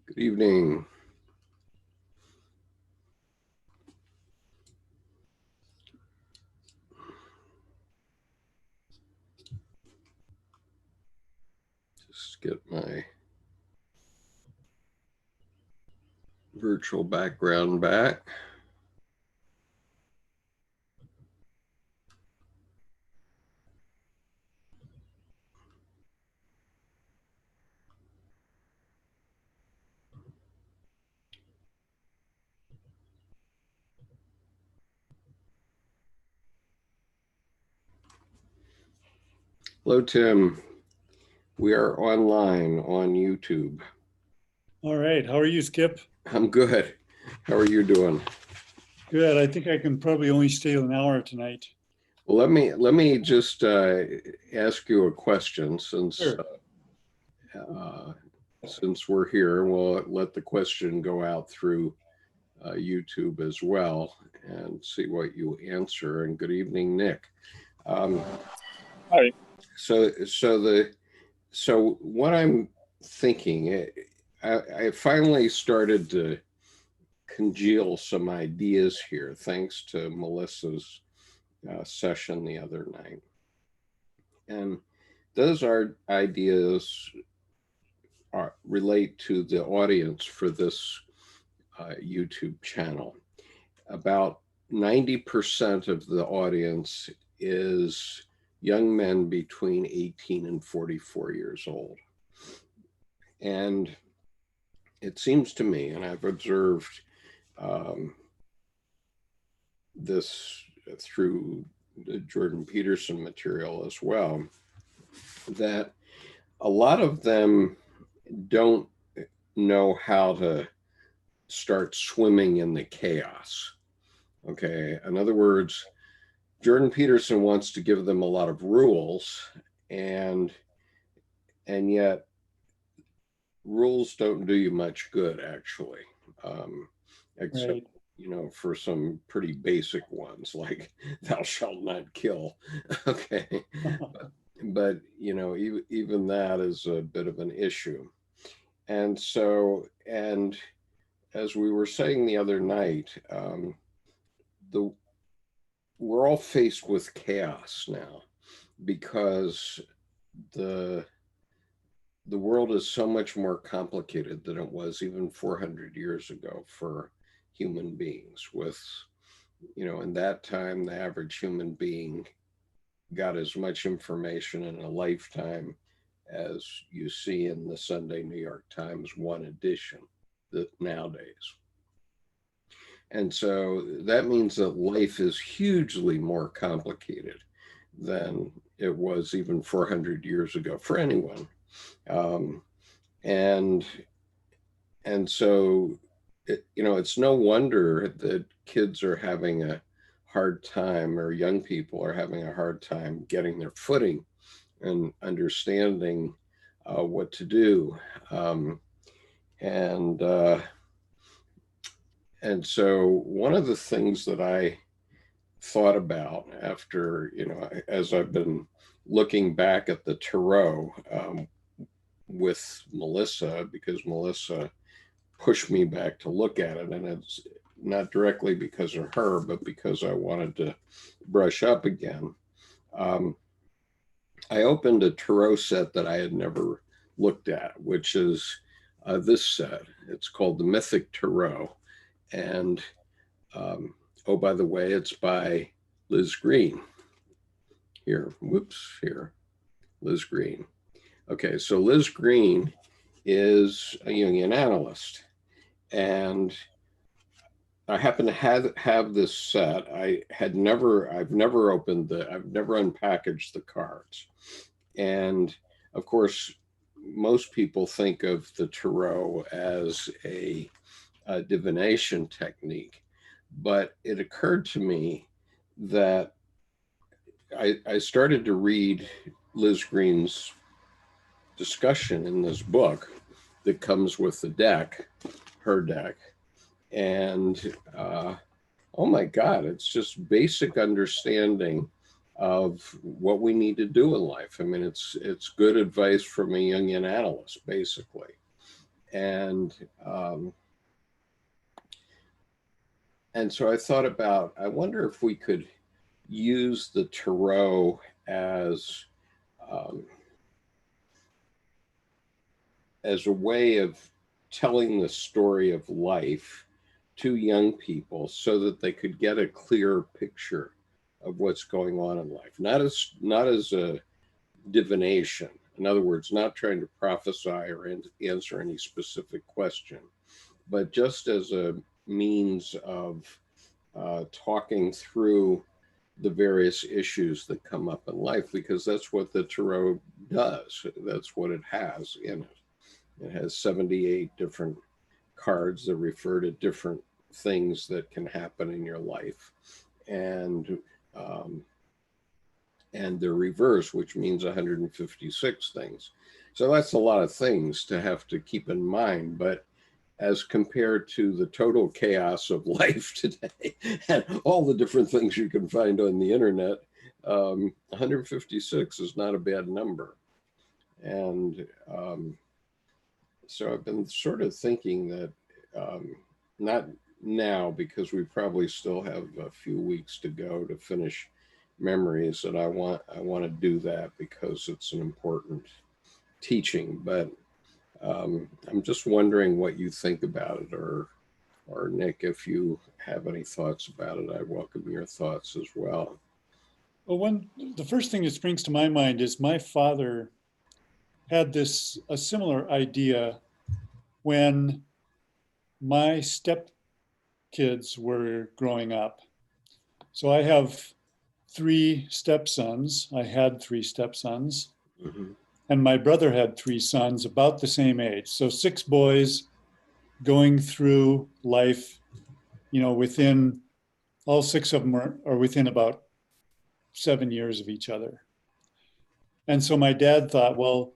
Good evening. Just get my virtual background back. Hello, Tim. We are online on YouTube. All right. How are you, Skip? I'm good. How are you doing? Good. I think I can probably only stay an hour tonight. Well, let me just ask you a question Sure. since we're here. We'll let the question go out through YouTube as well and see what you answer. And good evening, Nick. Um, Hi. so what I'm thinking, I finally started to congeal some ideas here, thanks to Melissa's session the other night. And those are ideas relate to the audience for this YouTube channel. About 90% of the audience is young men between 18 and 44 years old. And it seems to me, and I've observed this through the Jordan Peterson material as well, that a lot of them don't know how to start swimming in the chaos. Okay. In other words, Jordan Peterson wants to give them a lot of rules, and yet rules don't do you much good, actually, except Right. for some pretty basic ones like thou shalt not kill. Okay. But even that is a bit of an issue. And as we were saying the other night, the we're all faced with chaos now because the the world is so much more complicated than it was even 400 years ago for human beings. With in that time, the average human being got as much information in a lifetime as you see in the Sunday New York Times one edition that nowadays. And so that means that life is hugely more complicated than it was even 400 years ago for anyone. Um, and and so it's no wonder that kids are having a hard time, or young people are having a hard time getting their footing and understanding what to do. Um, and and so one of the things that I thought about after, as I've been looking back at the tarot with Melissa, because Melissa pushed me back to look at it, and it's not directly because of her, but because I wanted to brush up again. Um, I opened a tarot set that I had never looked at, which is this set. It's called the Mythic Tarot. And oh, by the way, it's by Liz Green. Here, Liz Green. Okay, so Liz Green is a Jungian analyst. And I happen to have this set. I've never I've never unpackaged the cards. And of course, most people think of the tarot as a divination technique. But it occurred to me that I started to read Liz Green's discussion in this book that comes with the deck, her deck. And oh my God, it's just basic understanding of what we need to do in life. I mean, it's good advice from a Jungian analyst, basically. And and so I thought about, I wonder if we could use the tarot um, as a way of telling the story of life to young people so that they could get a clear picture of what's going on in life, not as a divination. In other words, not trying to prophesy or answer any specific question, but just as a means of talking through the various issues that come up in life, because that's what the tarot does. That's what it has in it. It has 78 different cards that refer to different things that can happen in your life. And um, and the reverse, which means 156 things. So that's a lot of things to have to keep in mind. But as compared to the total chaos of life today and all the different things you can find on the internet, 156 is not a bad number. And so I've been sort of thinking that, not now, because we probably still have a few weeks to go to finish memories, that I want to do that because it's an important teaching. But I'm just wondering what you think about it, or Nick, if you have any thoughts about it, I welcome your thoughts as well. Well, the first thing that springs to my mind is my father had a similar idea when my step kids were growing up. So I have three stepsons. I had three stepsons, Mm-hmm. and my brother had three sons about the same age. So six boys going through life, within all six of them are within about 7 years of each other. And so my dad thought, well,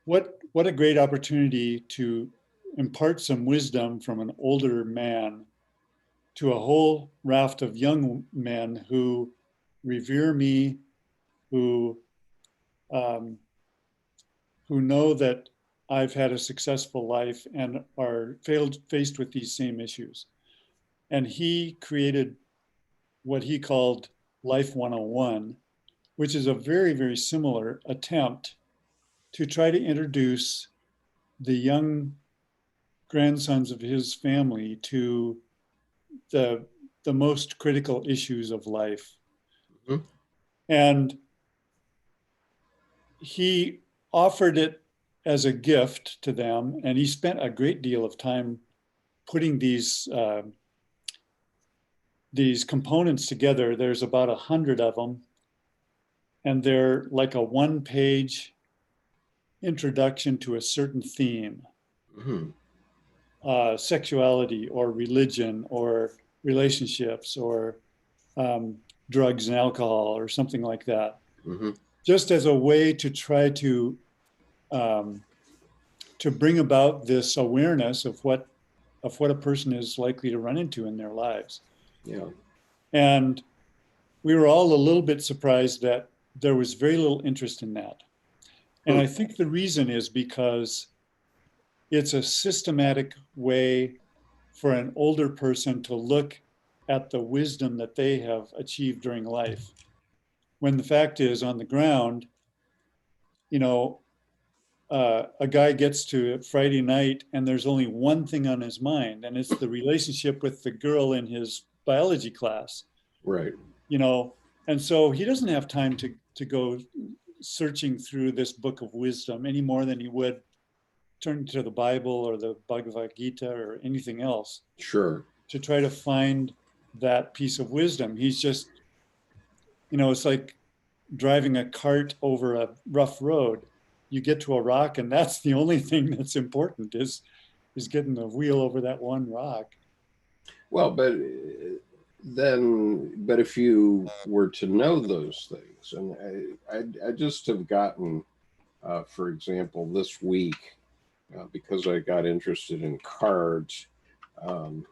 what a great opportunity to impart some wisdom from an older man to a whole raft of young men who revere me, who um, who know that I've had a successful life and are faced with these same issues. And he created what he called Life 101, which is a very, very similar attempt to try to introduce the young grandsons of his family to the, the most critical issues of life. Mm-hmm. And he offered it as a gift to them, and he spent a great deal of time putting these components together. There's about 100 of them, and they're like a one-page introduction to a certain theme, Mm-hmm. sexuality or religion or relationships or um, drugs and alcohol or something like that, Mm-hmm. just as a way um, to bring about this awareness of what a person is likely to run into in their lives. Yeah. And we were all a little bit surprised that there was very little interest in that. And Hmm. I think the reason is because it's a systematic way for an older person to look at the wisdom that they have achieved during life. When the fact is, on the ground, you know, a guy gets to Friday night and there's only one thing on his mind, and it's the relationship with the girl in his biology class, Right. you know. And so he doesn't have time to go searching through this book of wisdom any more than he would turn to the Bible or the Bhagavad Gita or anything else Sure. to try to find that piece of wisdom. He's just, it's like driving a cart over a rough road. You get to a rock, and that's the only thing that's important is getting the wheel over that one rock. Well, but if you were to know those things, and I just have gotten, for example, this week, because I got interested in cards, um,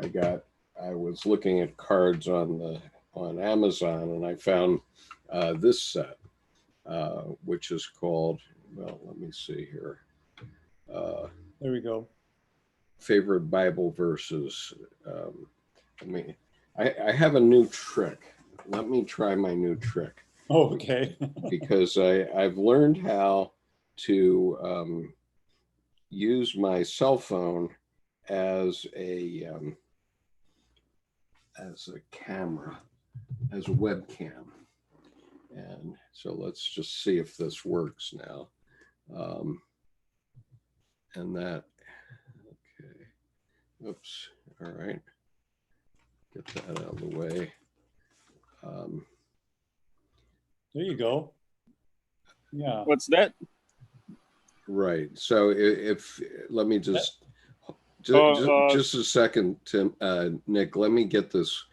I got I was looking at cards on Amazon, and I found this set, which is called, well, let me see here. There we go. Favorite Bible verses. I mean, I have a new trick. Let me try my new trick. Oh, okay. Because I've learned how to use my cell phone as a camera, as a webcam. And so let's just see if this works now. And that, okay. Oops. All right. Get that out of the way. There you go. Yeah. What's that? Right. So if let me just a second, Tim, Nick. Let me get this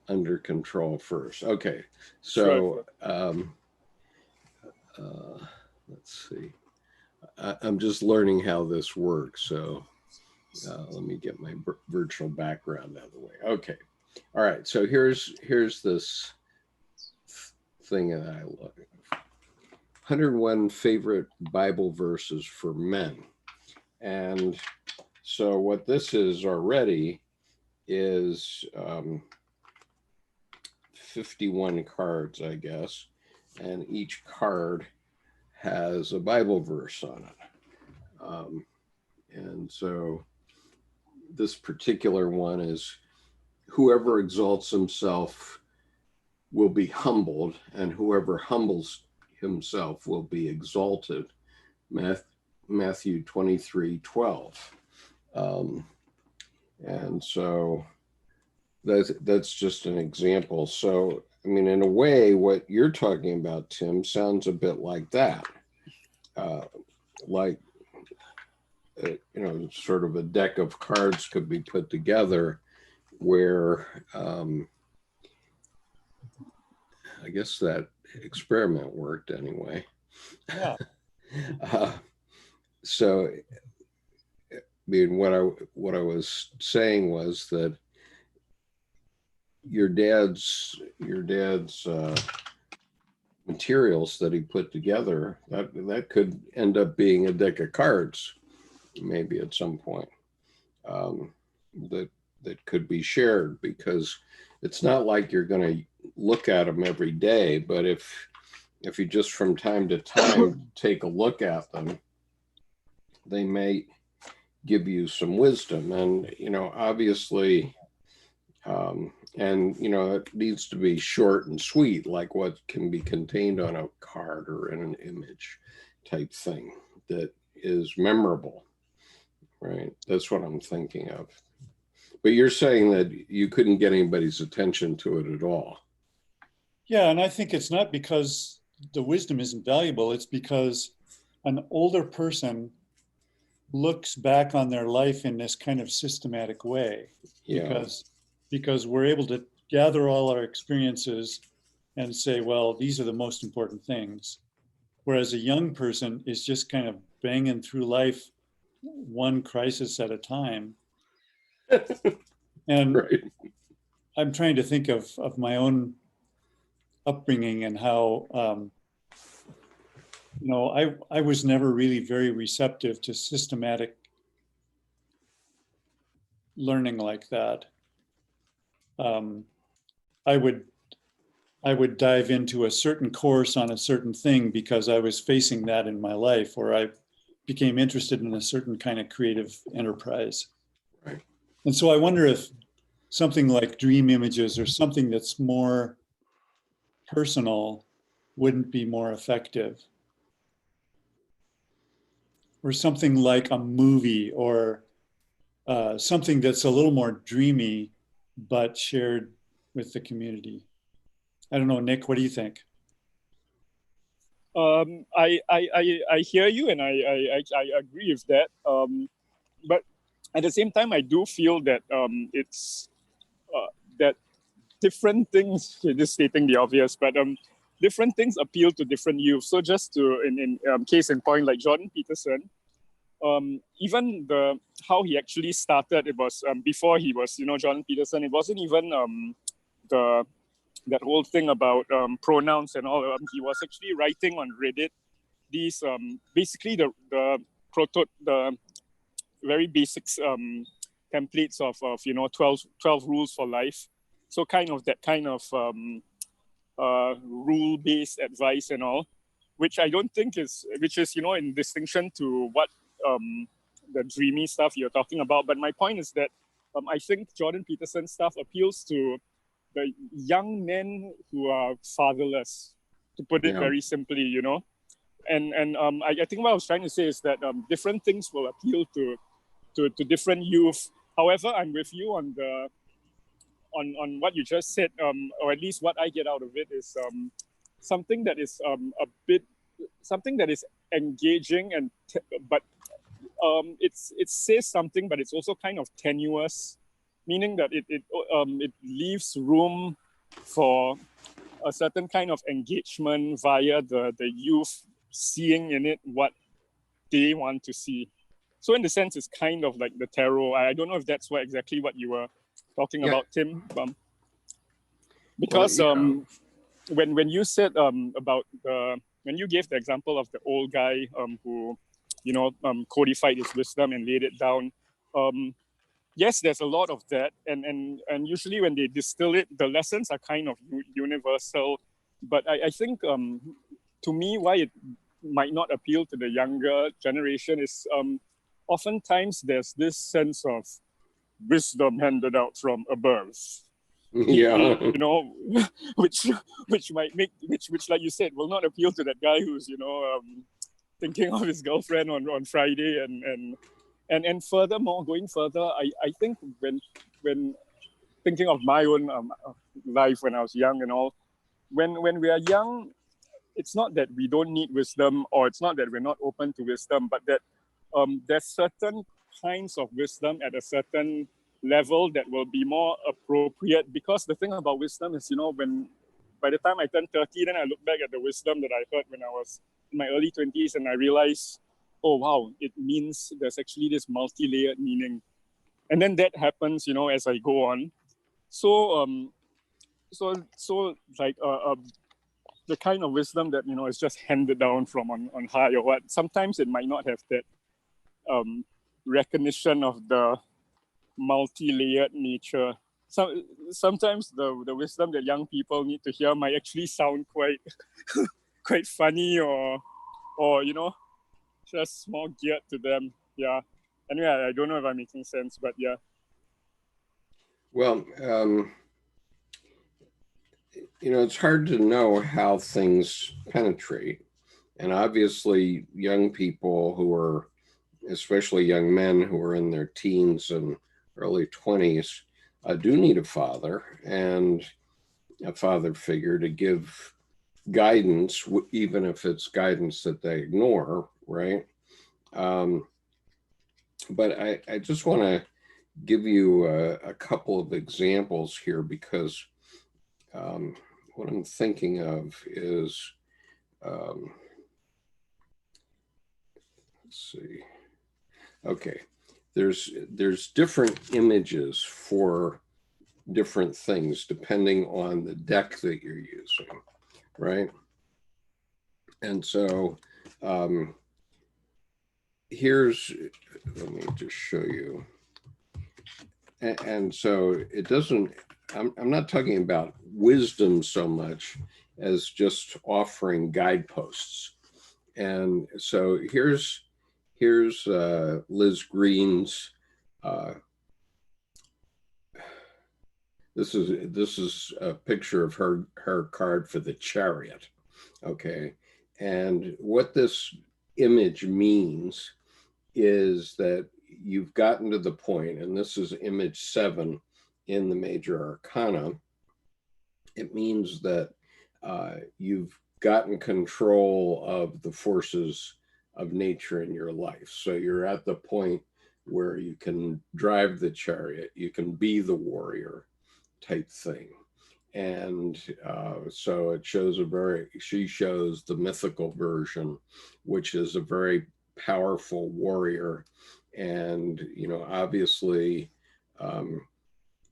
under control first. Okay. So let's see. I'm just learning how this works. So let me get my virtual background out of the way. Okay. All right. So here's this thing that I love. 101 favorite Bible verses for men. And so what this is already is 51 cards, I guess. And each card has a Bible verse on it. And so this particular one is, whoever exalts himself will be humbled, and whoever humbles himself will be exalted. Matthew 23:12. And so that's just an example. So, I mean, in a way, what you're talking about, Tim, sounds a bit like that. Like, you know, sort of a deck of cards could be put together where I guess that experiment worked anyway. Yeah. So, I mean, what I was saying was that your dad's materials that he put together, that could end up being a deck of cards, maybe at some point, that could be shared, because it's not like you're going to look at them every day, but if you just from time to time take a look at them, they may give you some wisdom. And, you know, obviously, and, you know, it needs to be short and sweet, like what can be contained on a card or in an image type thing that is memorable, right? That's what I'm thinking of. But you're saying that you couldn't get anybody's attention to it at all. Yeah, and I think it's not because the wisdom isn't valuable. It's because an older person looks back on their life in this kind of systematic way. Yeah. Because we're able to gather all our experiences and say, well, these are the most important things. Whereas a young person is just kind of banging through life one crisis at a time. And Right. I'm trying to think of my own upbringing and how, you know, I was never really very receptive to systematic learning like that. I would dive into a certain course on a certain thing because I was facing that in my life, or I became interested in a certain kind of creative enterprise. Right. And so I wonder if something like dream images or something that's more personal wouldn't be more effective. Or something like a movie, or something that's a little more dreamy, but shared with the community. I don't know, Nick, what do you think? I hear you, and I agree with that. But at the same time, I do feel that it's that different things. Just stating the obvious, but different things appeal to different youth. So just to in case in point, like Jordan Peterson, even the how he actually started, it was before he was Jordan Peterson. It wasn't even that whole thing about pronouns and all. He was actually writing on Reddit these basically the very basic templates of 12 rules for life. So kind of that kind of rule-based advice and all, which I don't think which is in distinction to what the dreamy stuff you're talking about. But my point is that I think Jordan Peterson's stuff appeals to the young men who are fatherless, to put it very simply, And I think what I was trying to say is that different things will appeal to different youth. However, I'm with you on what you just said, or at least what I get out of it is something that is something that is engaging but it says something, but it's also kind of tenuous, meaning that it leaves room for a certain kind of engagement via the youth seeing in it what they want to see. So in the sense, it's kind of like the tarot. I don't know if that's exactly what you were talking about, Tim. Because when you said about when you gave the example of the old guy who codified his wisdom and laid it down, yes, there's a lot of that, and usually when they distill it, the lessons are kind of universal. But I think to me, why it might not appeal to the younger generation is oftentimes there's this sense of wisdom handed out from above. Yeah. Which might make which like you said will not appeal to that guy who's thinking of his girlfriend on Friday and furthermore, going further, I think when thinking of my own life when I was young and all, when we are young, it's not that we don't need wisdom, or it's not that we're not open to wisdom, but that there's certain kinds of wisdom at a certain level that will be more appropriate. Because the thing about wisdom is, when by the time I turned 30, then I look back at the wisdom that I heard when I was in my early 20s, and I realized, oh wow, it means there's actually this multi-layered meaning. And then that happens, as I go on. So like the kind of wisdom that is just handed down from on high or what. Sometimes it might not have that recognition of the multi-layered nature. Sometimes the wisdom that young people need to hear might actually sound quite quite funny or just more geared to them. Yeah. Anyway, I don't know if I'm making sense, but yeah. Well, it's hard to know how things penetrate. And obviously, young people who are, especially young men who are in their teens and early 20s, do need a father and a father figure to give guidance, even if it's guidance that they ignore, right? But I just want to give you a couple of examples here, because what I'm thinking of is, let's see. Okay, there's different images for different things depending on the deck that you're using, right? And so let me just show you. And so it doesn't, I'm not talking about wisdom so much as just offering guideposts. And so here's Liz Green's, this is a picture of her card for the Chariot. Okay. And what this image means is that you've gotten to the point, and this is image 7 in the major arcana. It means that you've gotten control of the forces of nature in your life. So you're at the point where you can drive the chariot, you can be the warrior type thing. And so it shows she shows the mythical version, which is a very powerful warrior. And, obviously,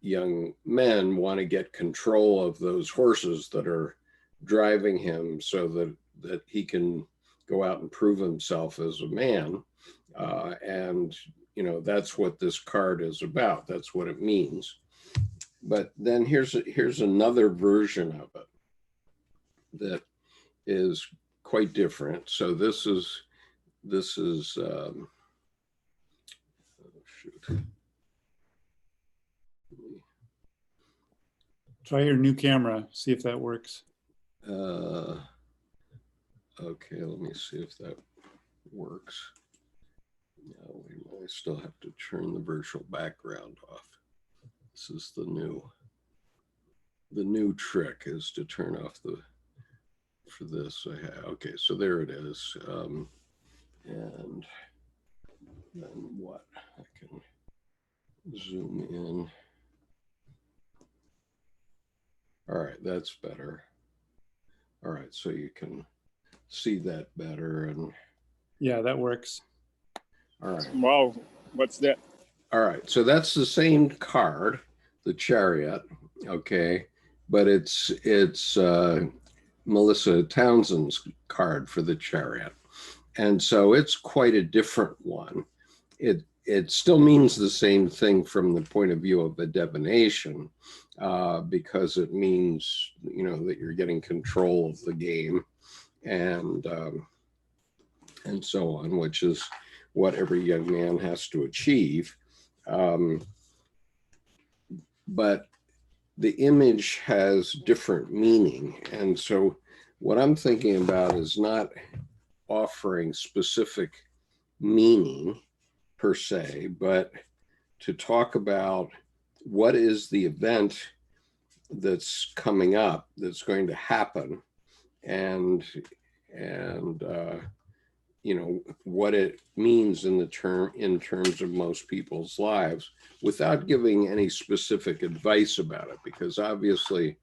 young men want to get control of those horses that are driving him so that he can go out and prove himself as a man. And, you know, that's what this card is about. That's what it means. But then here's another version of it that is quite different. So this is oh, shoot. Try your new camera, see if that works. Okay, let me see if that works. No, I still have to turn the virtual background off. This is the new trick, is to turn off for this. Okay, so there it is. And then what? I can zoom in. All right, that's better. All right, so you can see that better. And yeah, that works. All right. Wow, what's that? All right, so that's the same card, the Chariot, okay, but it's Melissa Townsend's card for the Chariot, and so it's quite a different one. It still means the same thing from the point of view of a divination, because it means, you know, that you're getting control of the game, and so on, which is what every young man has to achieve. But the image has different meaning. And so what I'm thinking about is not offering specific meaning per se, but to talk about what is the event that's coming up, that's going to happen, and you know, what it means in terms of most people's lives, without giving any specific advice about it, because obviously,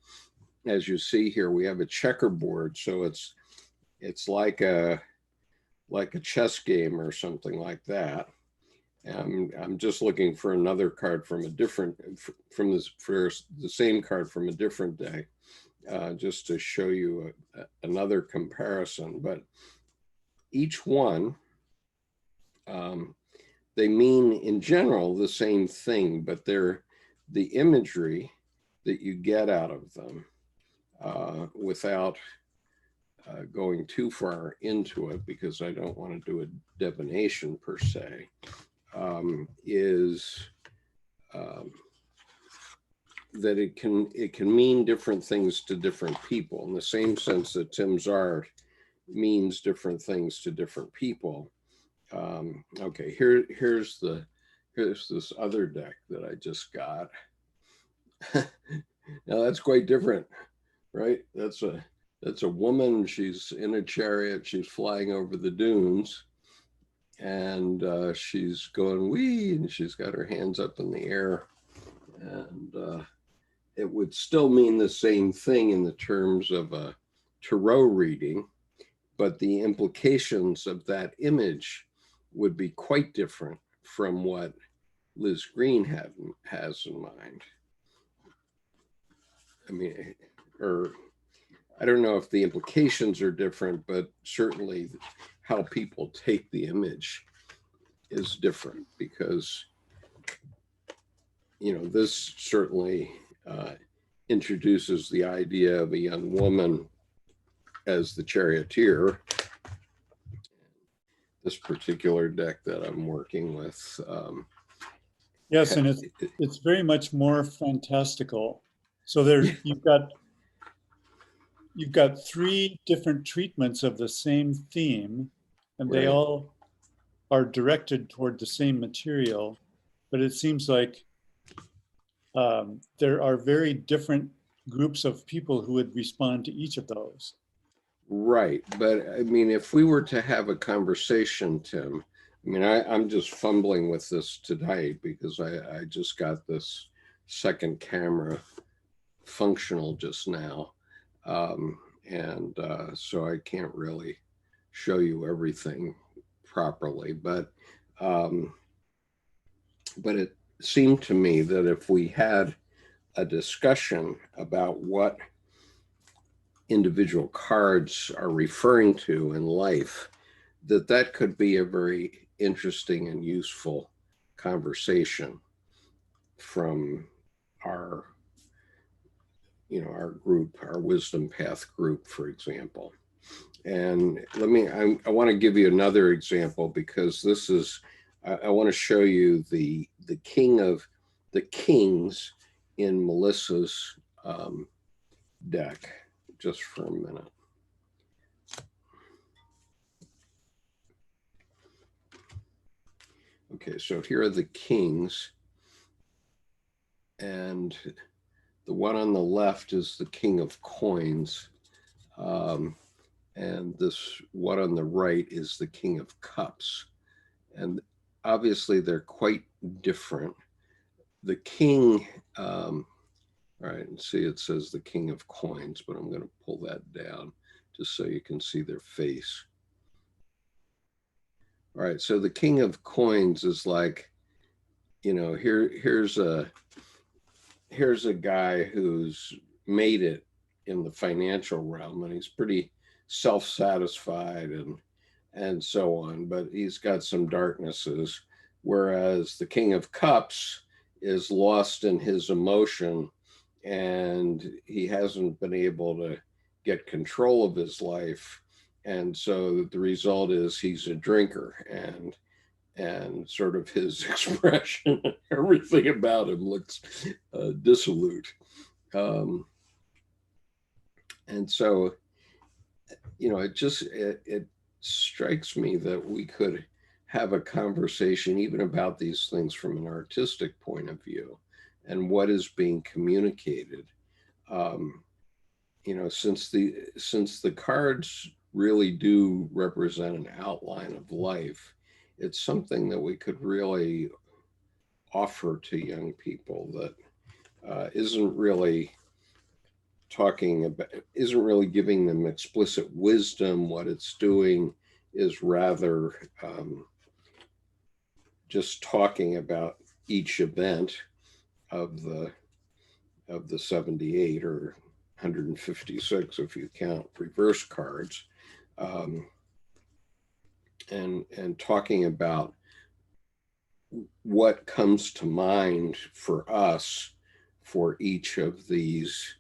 as you see here, we have a checkerboard, so it's like a chess game or something like that. I'm just looking for another card from a different, from this, for the same card from a different day, just to show you another comparison. But each one, they mean in general the same thing, but they're the imagery that you get out of them, without going too far into it, because I don't want to do a divination per se, is that it can mean different things to different people, in the same sense that Tim's art means different things to different people. Okay, here's this other deck that I just got. Now that's quite different, right? That's a woman. She's in a chariot. She's flying over the dunes, and she's going wee, and she's got her hands up in the air, and it would still mean the same thing in the terms of a tarot reading, but the implications of that image would be quite different from what Liz Green has in mind. I mean, or I don't know if the implications are different, but certainly how people take the image is different, because, you know, this certainly introduces the idea of a young woman as the charioteer. This particular deck that I'm working with. Yes, and it's very much more fantastical. So there you've got three different treatments of the same theme, and they Right. all are directed toward the same material, but it seems like there are very different groups of people who would respond to each of those. Right. But I mean, if we were to have a conversation, Tim, I mean, I'm just fumbling with this tonight because I just got this second camera functional just now. And so I can't really show you everything properly, but it seemed to me that if we had a discussion about what individual cards are referring to in life, that could be a very interesting and useful conversation from our, our group, our Wisdom Path group, for example. And I want to give you another example, because this is, I want to show you the kings in Melissa's deck, just for a minute. Okay, so here are the kings, and the one on the left is the King of Coins, and this one on the right is the King of Cups. And obviously they're quite different. The king, all right, see, it says the King of Coins, but I'm going to pull that down just so you can see their face. All right, so the King of Coins is like, here's a guy who's made it in the financial realm, and he's pretty self-satisfied and so on, but he's got some darknesses. Whereas the King of Cups is lost in his emotion, and he hasn't been able to get control of his life. And so the result is he's a drinker, and sort of his expression, everything about him looks dissolute. And so, it strikes me that we could have a conversation even about these things from an artistic point of view and what is being communicated. Since the cards really do represent an outline of life, it's something that we could really offer to young people that isn't really giving them explicit wisdom. What it's doing is rather just talking about each event of the 78 or 156 if you count reverse cards, and talking about what comes to mind for us for each of these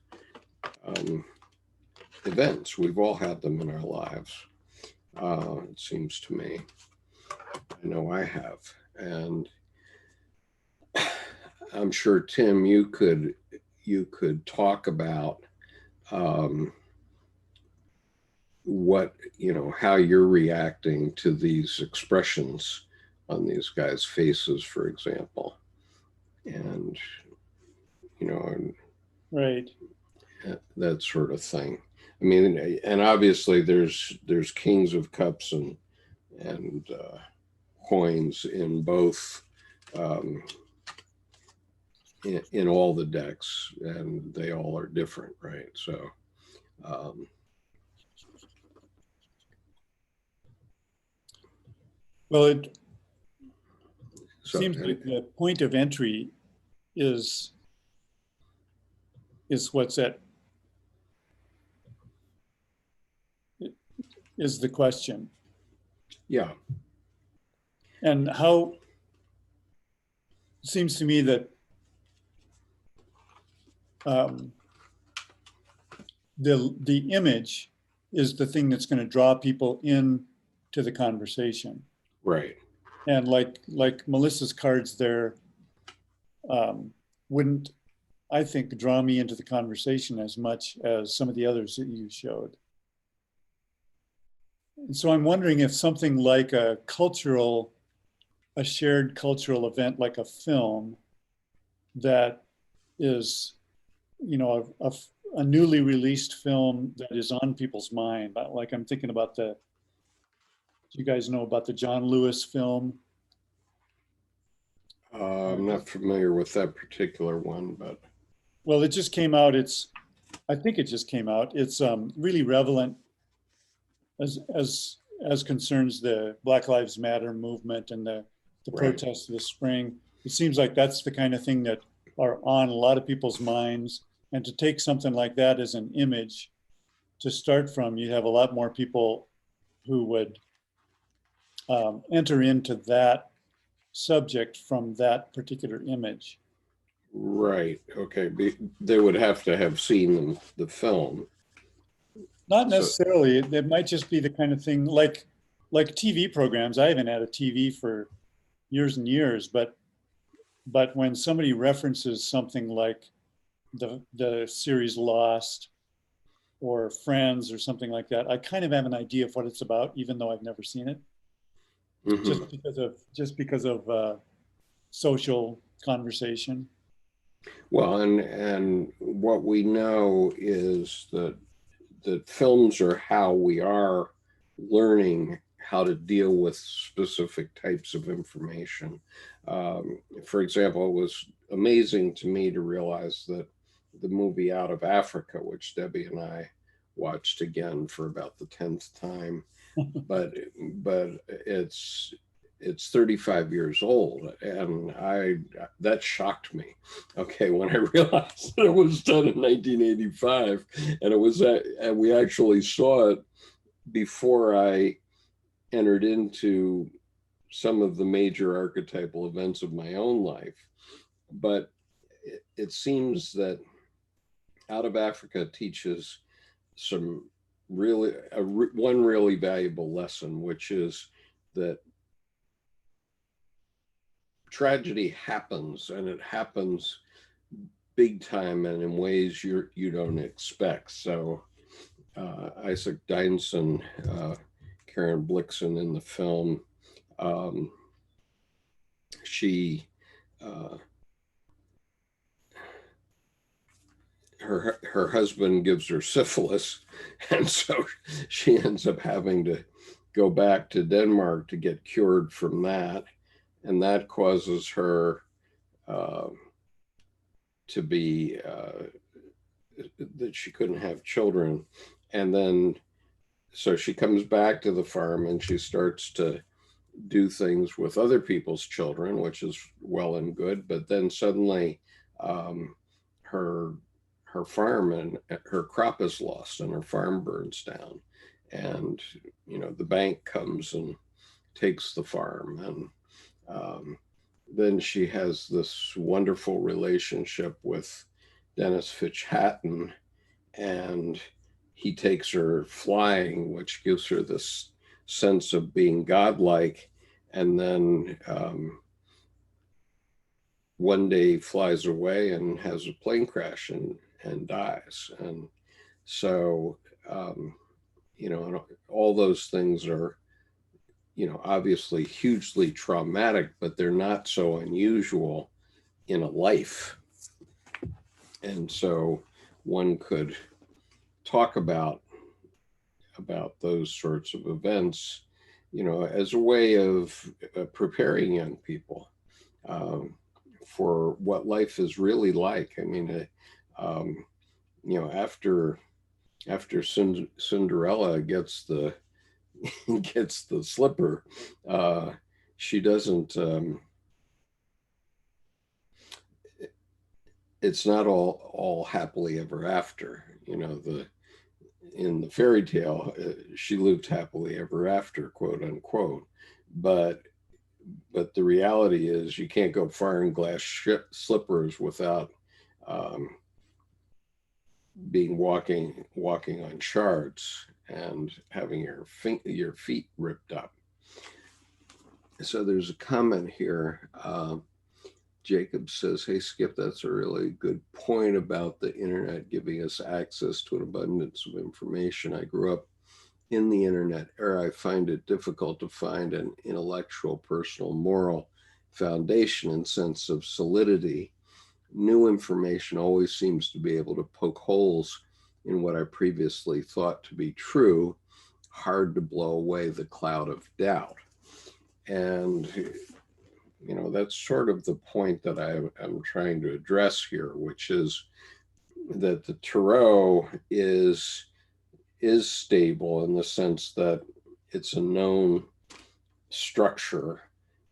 events. We've all had them in our lives, it seems to me. I know I have. And I'm sure, Tim, you could talk about how you're reacting to these expressions on these guys' faces, for example. And, right, that sort of thing. I mean, and obviously there's Kings of Cups and coins in both, in all the decks, and they all are different, right? So well, it seems like the point of entry is what's is the question. Yeah. And how it seems to me that the image is the thing that's going to draw people in to the conversation. Right. And like Melissa's cards there wouldn't, I think, draw me into the conversation as much as some of the others that you showed. And so I'm wondering if something like a shared cultural event, like a film that is, a newly released film that is on people's mind. Like I'm thinking about do you guys know about the John Lewis film? I'm not familiar with that particular one, but. Well, it just came out. I think it just came out. It's really relevant as concerns the Black Lives Matter movement and the protests of the spring. It seems like that's the kind of thing that are on a lot of people's minds. And to take something like that as an image to start from, you'd have a lot more people who would enter into that subject from that particular image. Right. Okay. They would have to have seen the film. Not So, necessarily. It might just be the kind of thing like TV programs. I haven't had a TV for years and years, but when somebody references something like the series Lost or Friends or something like that, I kind of have an idea of what it's about, even though I've never seen it, mhm. just because of social conversation. Well, and what we know is that films are how we are learning how to deal with specific types of information. For example, it was amazing to me to realize that the movie Out of Africa, which Debbie and I watched again for about the 10th time, but it's 35 years old, and I that shocked me. Okay, when I realized that it was done in 1985, and and we actually saw it before I entered into some of the major archetypal events of my own life. But it seems that Out of Africa teaches some one really valuable lesson, which is that tragedy happens, and it happens big time and in ways you don't expect. So Isaac Dynson, Karen Blixen in the film, she her husband gives her syphilis, and so she ends up having to go back to Denmark to get cured from that, and that causes her to be that she couldn't have children. And then so she comes back to the farm and she starts to do things with other people's children, which is well and good. But then suddenly her her farm and her crop is lost and her farm burns down. And the bank comes and takes the farm. And then she has this wonderful relationship with Dennis Fitch Hatton, and he takes her flying, which gives her this sense of being godlike. And then one day flies away and has a plane crash and dies. And so, all those things are, obviously hugely traumatic, but they're not so unusual in a life. And so one could talk about those sorts of events, as a way of preparing young people for what life is really like. I mean, after Cinderella gets the gets the slipper, she doesn't. It's not all happily ever after. In the fairy tale, she lived happily ever after, quote unquote. But the reality is, you can't go far in glass slippers without being walking on shards and having your feet ripped up. So there's a comment here. Jacob says, "Hey Skip, that's a really good point about the internet giving us access to an abundance of information. I grew up in the internet era. I find it difficult to find an intellectual, personal, moral foundation and sense of solidity. New information always seems to be able to poke holes in what I previously thought to be true. Hard to blow away the cloud of doubt." And that's sort of the point that I'm trying to address here, which is that the tarot is stable in the sense that it's a known structure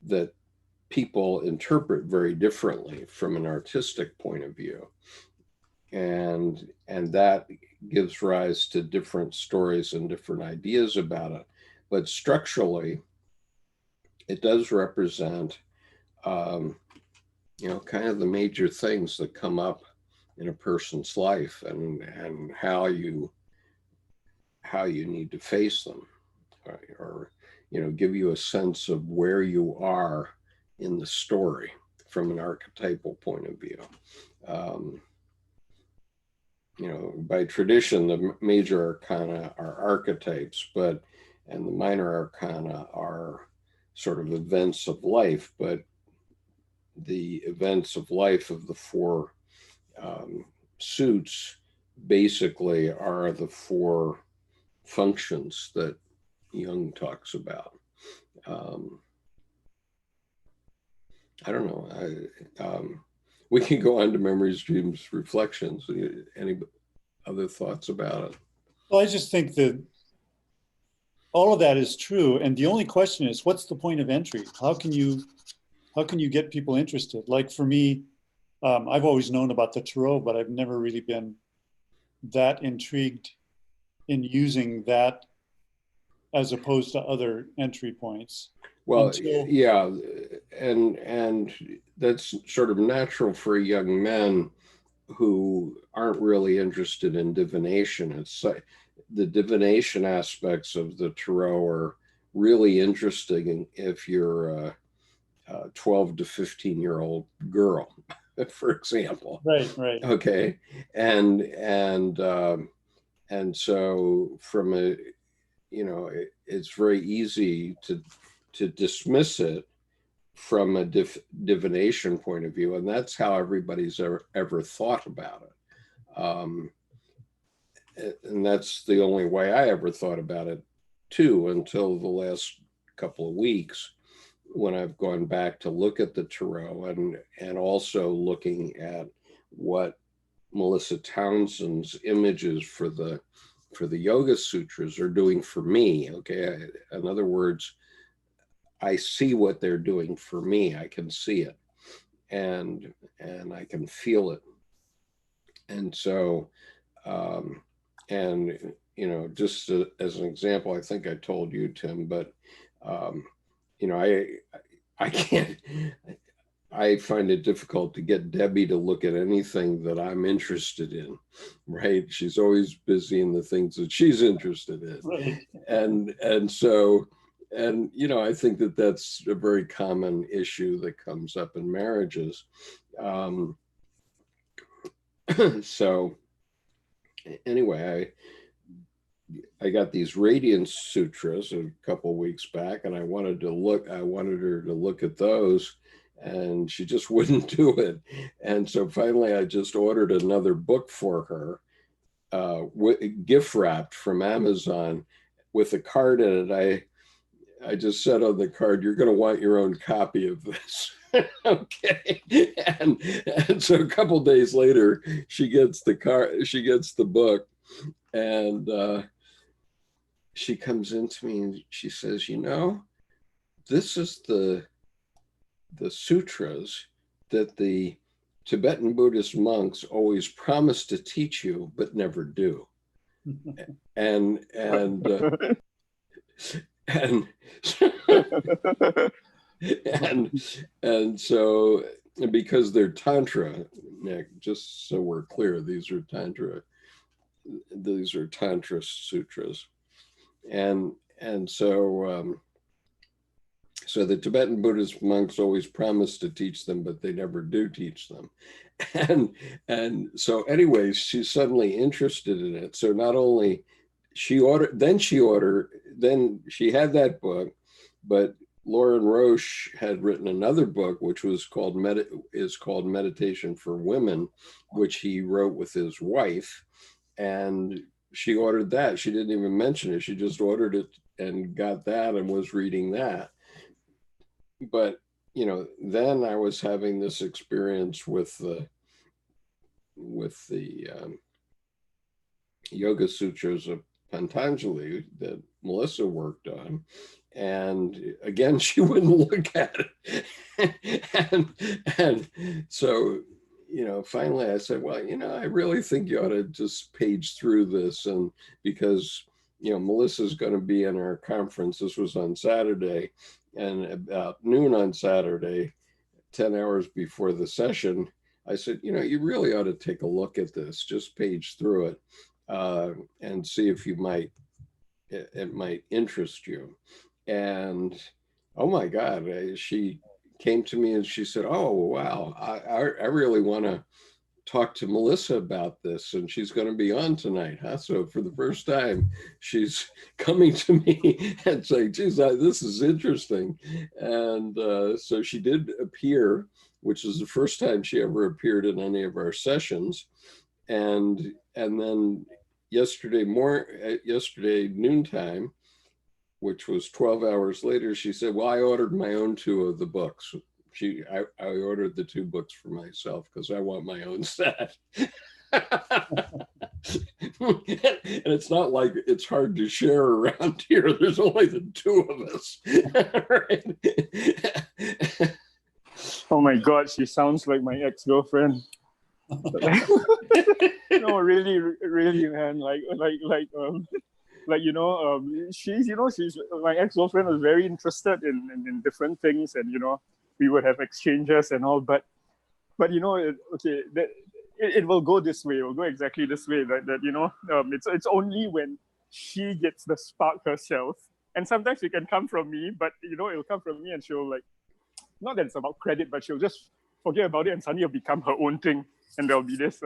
that people interpret very differently from an artistic point of view, and that gives rise to different stories and different ideas about it. But structurally, it does represent, kind of the major things that come up in a person's life, and how you need to face them, or give you a sense of where you are in the story from an archetypal point of view. By tradition, the major arcana are archetypes, and the minor arcana are sort of events of life, but the events of life of the four suits basically are the four functions that Jung talks about. I don't know. We can go on to memories, dreams, reflections. Any other thoughts about it? Well, I just think that all of that is true. And the only question is, what's the point of entry? How can you get people interested? Like for me, I've always known about the tarot, but I've never really been that intrigued in using that as opposed to other entry points. Well, yeah, and that's sort of natural for young men who aren't really interested in divination. It's the divination aspects of the tarot are really interesting if you're a 12 to 15-year-old girl, for example. Right. Okay, and so from a, it's very easy to dismiss it from a divination point of view, and that's how everybody's ever thought about it. And that's the only way I ever thought about it too, until the last couple of weeks, when I've gone back to look at the tarot, and also looking at what Melissa Townsend's images for the Yoga Sutras are doing for me. Okay, in other words, I see what they're doing for me. I can see it, and I can feel it. And so, and just as an example, I think I told you, Tim, but I can't. I find it difficult to get Debbie to look at anything that I'm interested in, right? She's always busy in the things that she's interested in. Right. And so, I think that that's a very common issue that comes up in marriages. So anyway, I got these Radiance Sutras a couple of weeks back, and I wanted her to look at those, and she just wouldn't do it. And so finally I just ordered another book for her, gift wrapped from Amazon, with a card in it. I just said on the card, "You're going to want your own copy of this." Okay. And so a couple of days later, she gets the book, and she comes into me and she says, "This is the sutras that the Tibetan Buddhist monks always promise to teach you, but never do." and and so, because they're tantra, Nick, just so we're clear, these are tantra sutras, and so so the Tibetan Buddhist monks always promise to teach them, but they never do teach them. And so anyways, she's suddenly interested in it. So not only she had that book, but Lauren Roche had written another book, which was called Meditation for Women, which he wrote with his wife. And she ordered that. She didn't even mention it. She just ordered it and got that and was reading that. But then I was having this experience with the Yoga Sutras of Patanjali that Melissa worked on, and again she wouldn't look at it. and so finally I said, well, I really think you ought to just page through this, and because Melissa's going to be in our conference. This was on Saturday, And about noon on Saturday, 10 hours before the session, I said, you really ought to take a look at this, just page through it, and see if it might interest you. And oh my God, she came to me and she said, oh, wow, I really want to talk to Melissa about this, and she's going to be on tonight, huh? So for the first time, she's coming to me and saying, geez, this is interesting. And so she did appear, which is the first time she ever appeared in any of our sessions. And then yesterday noontime, which was 12 hours later, she said, well, I ordered my own two of the books. I ordered the two books for myself because I want my own set. And it's not like it's hard to share around here. There's only the two of us. Right? Oh my God, she sounds like my ex-girlfriend. No, really, really, man. She's my ex-girlfriend was very interested in different things, and we would have exchanges and all, but it will go this way. It will go exactly this way. It's only when she gets the spark herself, and sometimes it can come from me, but it'll come from me, and she'll not that it's about credit, but she'll just forget about it, and suddenly it'll become her own thing, and there'll be this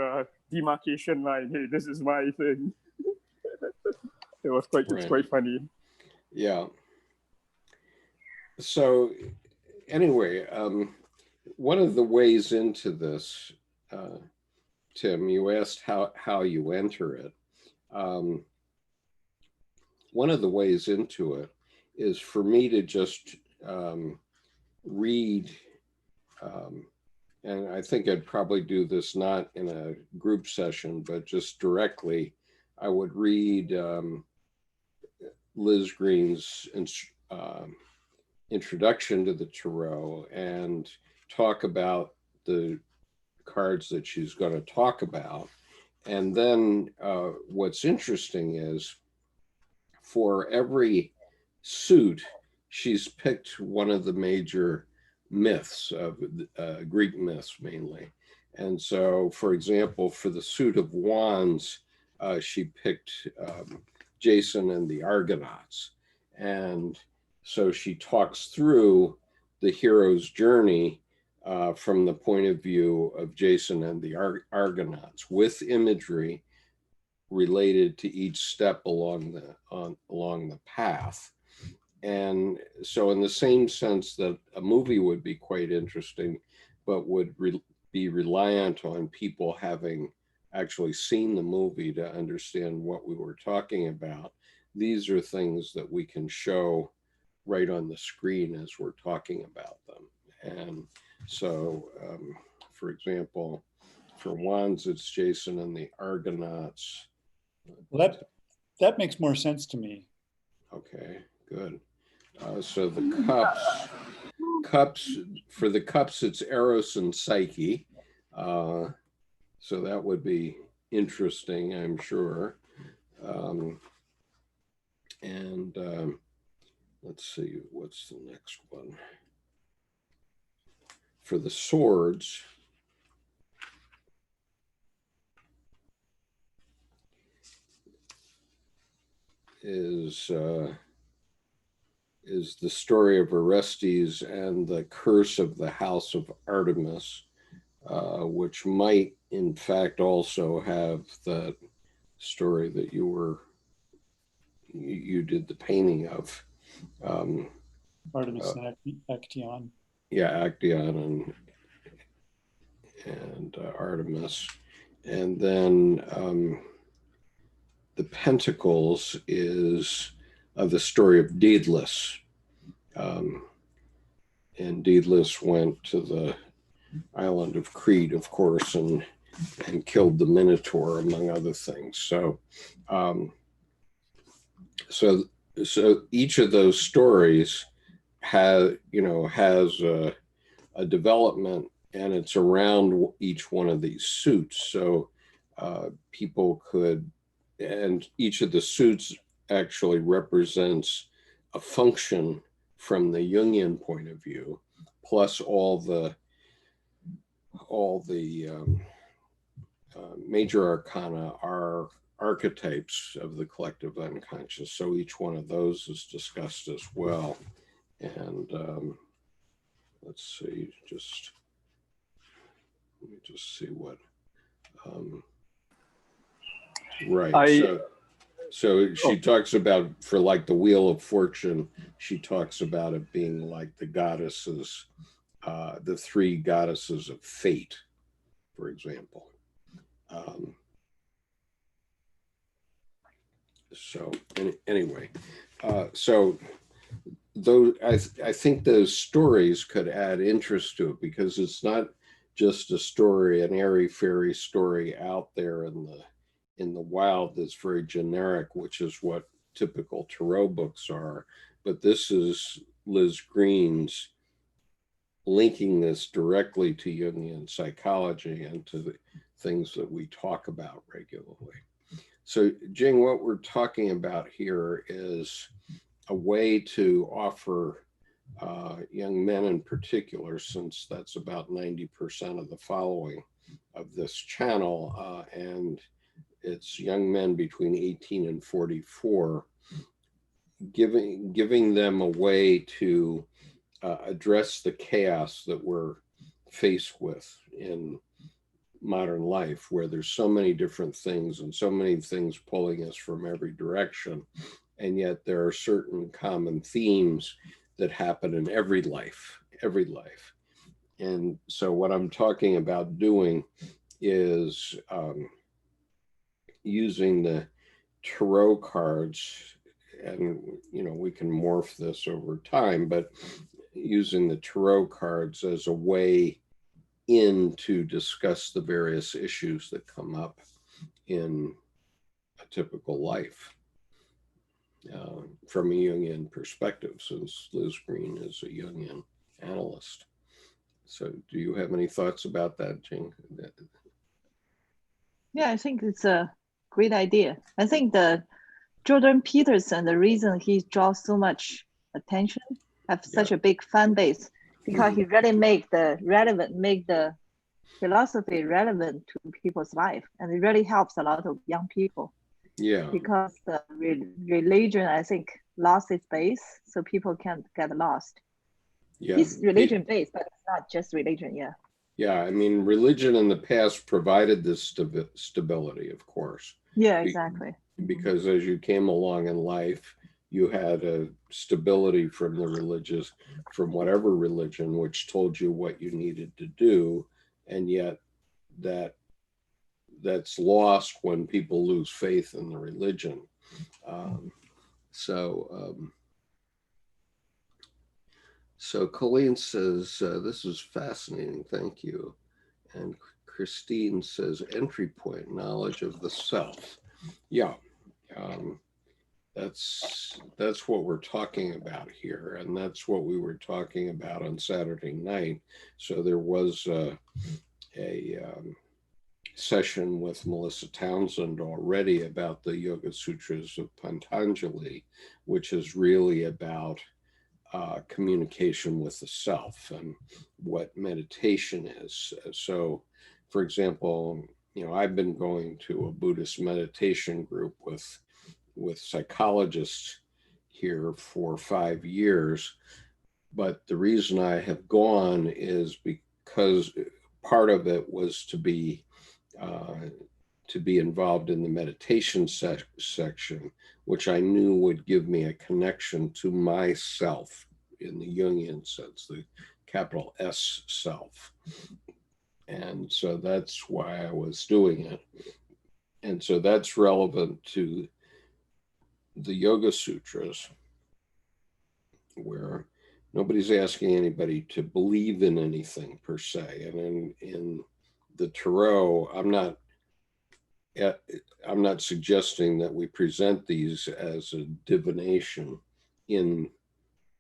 demarcation line. Hey, this is my thing. It's quite funny. Yeah. So anyway, one of the ways into this, Tim, you asked how you enter it. One of the ways into it is for me to just read, and I think I'd probably do this not in a group session, but just directly. I would read Liz Green's introduction to the tarot and talk about the cards that she's going to talk about. And then what's interesting is for every suit, she's picked one of the major myths of Greek myths mainly. And so, for example, for the suit of wands, she picked Jason and the Argonauts. And so she talks through the hero's journey from the point of view of Jason and the Argonauts, with imagery related to each step along the path. And so in the same sense that a movie would be quite interesting, but would be reliant on people having actually seen the movie to understand what we were talking about, these are things that we can show right on the screen as we're talking about them. And so, for example, for wands, it's Jason and the Argonauts. Well, that makes more sense to me. Okay, good. So the cups, for the cups, it's Eros and Psyche. So that would be interesting, I'm sure. Let's see, what's the next one? For the swords, is the story of Orestes and the curse of the house of Artemis, which might in fact also have that story that you did the painting of. Artemis and Actaeon. Yeah, Actaeon and Artemis. And then the Pentacles is the story of Daedalus. And Daedalus went to the island of Crete, of course, and killed the Minotaur, among other things. So, so each of those stories has a development, and it's around each one of these suits. So people could, and each of the suits actually represents a function from the Jungian point of view, plus all the major arcana are archetypes of the collective unconscious. So each one of those is discussed as well. And let's see, let me just see what, right. So she talks about, for like the Wheel of Fortune, she talks about it being like the goddesses, the three goddesses of fate, for example. So anyway, so though I think those stories could add interest to it, because it's not just a story, an airy fairy story out there in the wild that's very generic, which is what typical tarot books are. But this is Liz Green's linking this directly to Jungian psychology and to the things that we talk about regularly. So, Jing, what we're talking about here is a way to offer young men in particular, since that's about 90% of the following of this channel, and it's young men between 18 and 44, giving them a way to address the chaos that we're faced with in modern life, where there's so many different things and so many things pulling us from every direction. And yet there are certain common themes that happen in every life. And so what I'm talking about doing is using the tarot cards, and we can morph this over time, but using the tarot cards as a way in to discuss the various issues that come up in a typical life from a Jungian perspective, since Liz Green is a Jungian analyst. So do you have any thoughts about that, Jing? Yeah, I think it's a great idea. I think the Jordan Peterson, the reason he draws so much attention, have such a big fan base, because he really make the philosophy relevant to people's life, and it really helps a lot of young people. Yeah. Because the religion, I think, lost its base, so people can't get lost. Yeah. It's religion based, but it's not just religion. Yeah. Yeah, I mean, religion in the past provided this stability, of course. Yeah, exactly. Because as you came along in life, you had a stability from the religious, from whatever religion, which told you what you needed to do. And yet that's lost when people lose faith in the religion. So Colleen says, this is fascinating, thank you. And Christine says, entry point, knowledge of the self. Yeah, that's what we're talking about here. And that's what we were talking about on Saturday night. So there was a session with Melissa Townsend already about the Yoga Sutras of Patanjali, which is really about communication with the self and what meditation is. So, for example, I've been going to a Buddhist meditation group with psychologists here for 5 years. But the reason I have gone is because part of it was to be involved in the meditation section, which I knew would give me a connection to myself in the Jungian sense, the capital S self. And so that's why I was doing it. And so that's relevant to the Yoga Sutras, where nobody's asking anybody to believe in anything per se. And in the Tarot, I'm not suggesting that we present these as a divination in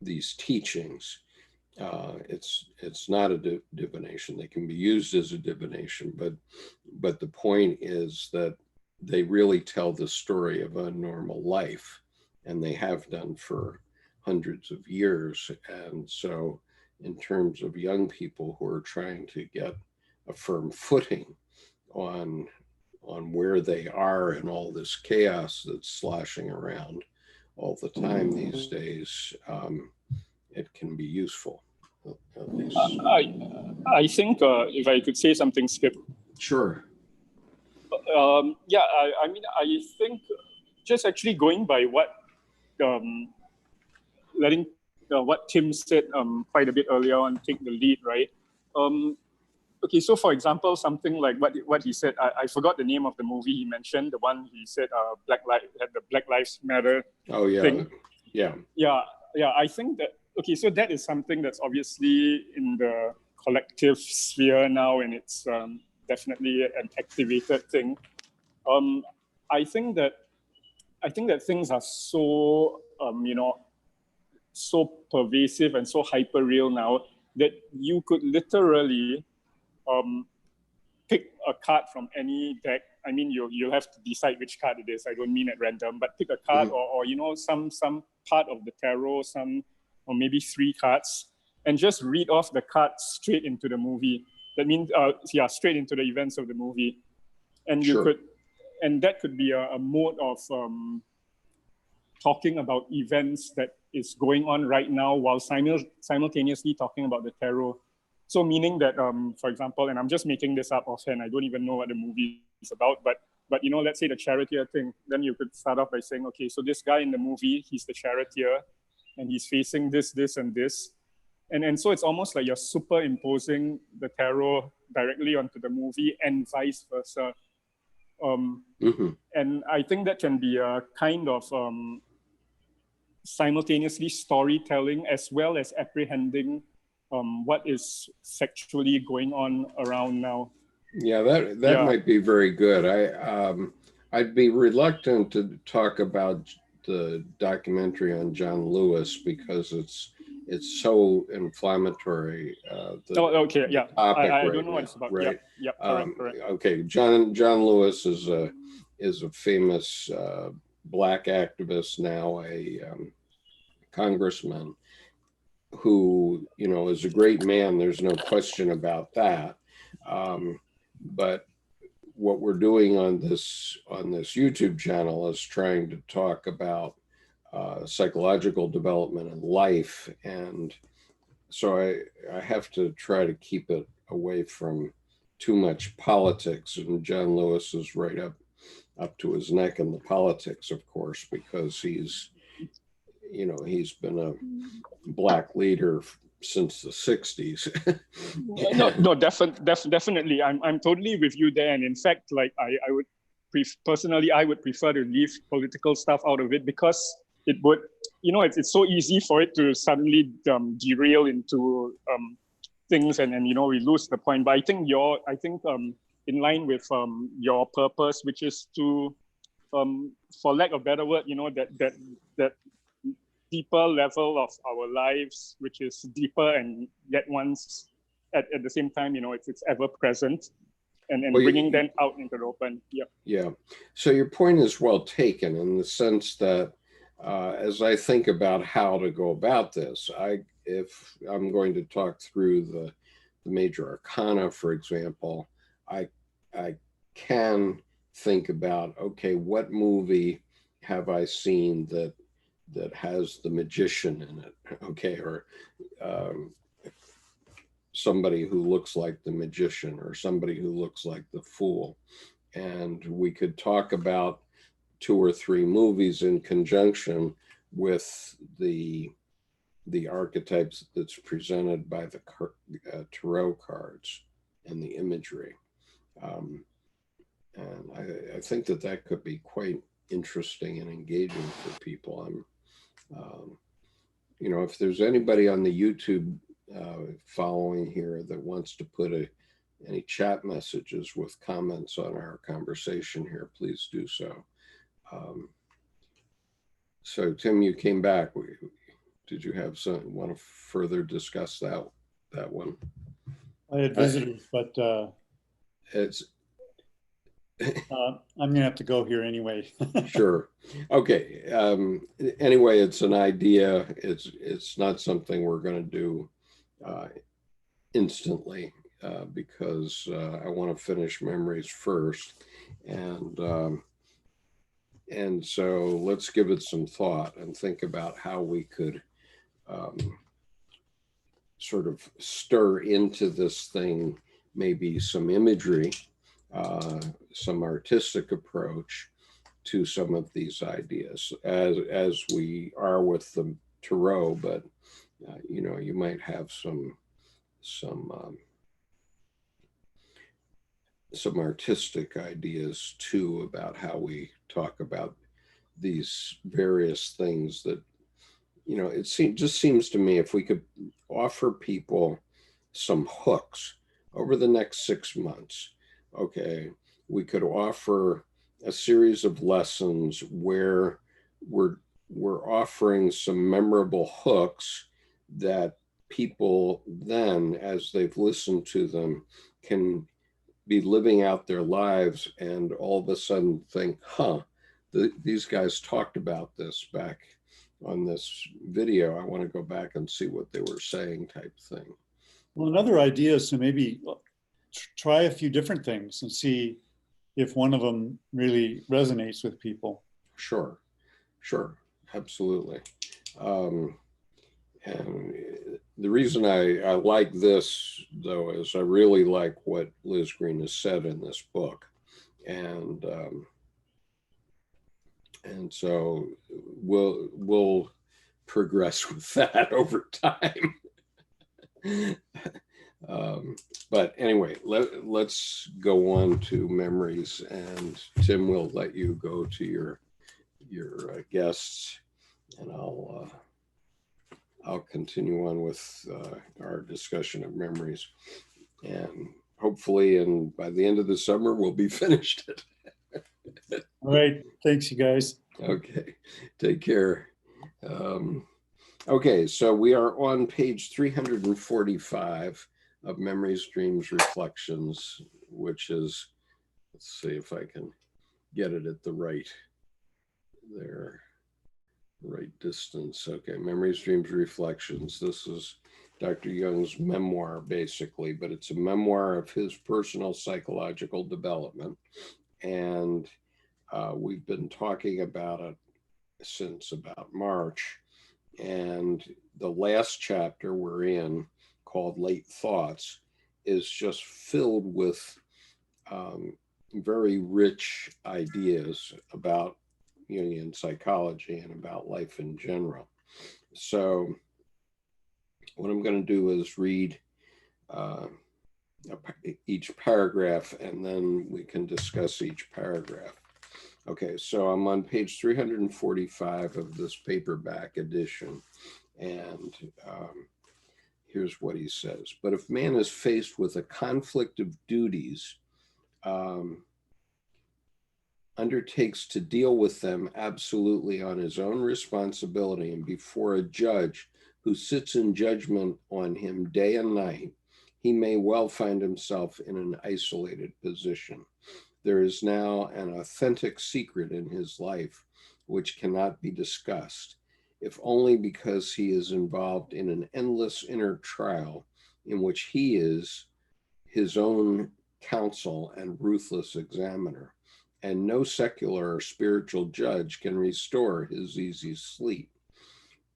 these teachings. It's not a divination. They can be used as a divination, but the point is that they really tell the story of a normal life, and they have done for hundreds of years. And so in terms of young people who are trying to get a firm footing on where they are in all this chaos that's sloshing around all the time these days, it can be useful. At least. I think if I could say something, Skip. Sure. Yeah, I mean, I think just actually going by what letting what Tim said quite a bit earlier on take the lead, right? Okay, so for example, something like what he said, I forgot the name of the movie he mentioned, the one he said had the Black Lives Matter thing. Yeah, I think that, okay, so that is something that's obviously in the collective sphere now, and it's definitely an activated thing. I think that things are so so pervasive and so hyper real now that you could literally pick a card from any deck. I mean, you'll have to decide which card it is. I don't mean at random, but pick a card or some part of the tarot, or maybe 3 cards, and just read off the cards straight into the movie. That means, straight into the events of the movie, and that could be a mode of talking about events that is going on right now while simultaneously talking about the tarot. So meaning that, for example, and I'm just making this up offhand, I don't even know what the movie is about, but let's say the charioteer thing, then you could start off by saying, okay, so this guy in the movie, he's the charioteer, and he's facing this, this, and this. And so it's almost like you're superimposing the tarot directly onto the movie and vice versa. And I think that can be a kind of simultaneously storytelling as well as apprehending what is factually going on around now. Yeah, that might be very good. I'd be reluctant to talk about the documentary on John Lewis because it's so inflammatory. Okay, yeah. I don't know what it's about. Right? Yeah, correct. Okay, John Lewis is a famous Black activist, now a congressman, who is a great man. There's no question about that. But what we're doing on this YouTube channel is trying to talk about psychological development in life, and so I have to try to keep it away from too much politics. And John Lewis is right up to his neck in the politics, of course, because he's been a Black leader since the 60s. No, definitely. I'm totally with you there. And in fact, like I would personally, I would prefer to leave political stuff out of it, because it would, it's so easy for it to suddenly derail into things, and we lose the point. But I think in line with your purpose, which is to, for lack of a better word, that deeper level of our lives, which is deeper and yet once at the same time, it's ever present, and bringing them out into the open. Yeah. So your point is well taken, in the sense that as I think about how to go about this, if I'm going to talk through the major arcana, for example, I can think about, okay, what movie have I seen that has the magician in it, okay, or somebody who looks like the magician, or somebody who looks like the fool, and we could talk about 2 or 3 movies in conjunction with the archetypes that's presented by the tarot cards and the imagery, and I think that could be quite interesting and engaging for people. If there's anybody on the YouTube following here that wants to put any chat messages with comments on our conversation here, please do so. So Tim, you came back. Did you have want to further discuss that one? I had visitors, but I'm gonna have to go here anyway. Sure. Okay. Anyway, it's an idea. It's not something we're going to do instantly because I want to finish memories first, and and so let's give it some thought and think about how we could um, sort of stir into this thing maybe some imagery, uh, some artistic approach to some of these ideas, as we are with the Tarot, but you know, you might have some some artistic ideas too about how we talk about these various things that, you know, just seems to me if we could offer people some hooks over the next 6 months, okay, we could offer a series of lessons where we're we're offering some memorable hooks that people then, as they've listened to them, can be living out their lives and all of a sudden think, huh, these guys talked about this back on this video. I want to go back and see what they were saying, type thing. Well, another idea is to maybe try a few different things and see if one of them really resonates with people. Sure, sure, absolutely. Um, and the reason I like this, though, is I really like what Liz Green has said in this book. And so we'll progress with that over time. But anyway, let's go on to memories, and Tim will let you go to your guests, and I'll continue on with our discussion of memories, and hopefully, and by the end of the summer, we'll be finished. All right, thanks, you guys. Okay, take care. Okay, so we are on page 345 of Memories, Dreams, Reflections, which is, let's see if I can get it at the right distance. Okay, Memories, Dreams, Reflections. This is Dr. Jung's memoir, basically, but it's a memoir of his personal psychological development. And we've been talking about it since about March. And the last chapter we're in, called Late Thoughts, is just filled with very rich ideas about Jungian psychology and about life in general. So what I'm going to do is read each paragraph, and then we can discuss each paragraph. Okay, so I'm on page 345 of this paperback edition, and here's what he says. But if man is faced with a conflict of duties, undertakes to deal with them absolutely on his own responsibility and before a judge who sits in judgment on him day and night, he may well find himself in an isolated position. There is now an authentic secret in his life which cannot be discussed, if only because he is involved in an endless inner trial in which he is his own counsel and ruthless examiner, and no secular or spiritual judge can restore his easy sleep.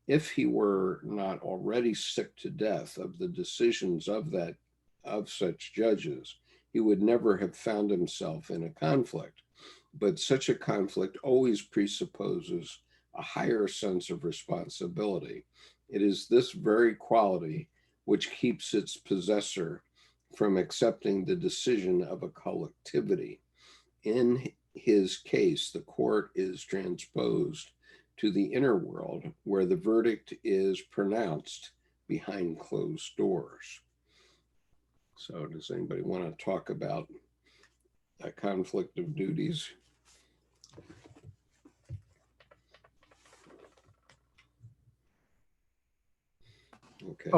If he were not already sick to death of the decisions of such judges, he would never have found himself in a conflict. But such a conflict always presupposes a higher sense of responsibility. It is this very quality which keeps its possessor from accepting the decision of a collectivity. In his case, the court is transposed to the inner world where the verdict is pronounced behind closed doors. So does anybody want to talk about a conflict of duties? Okay.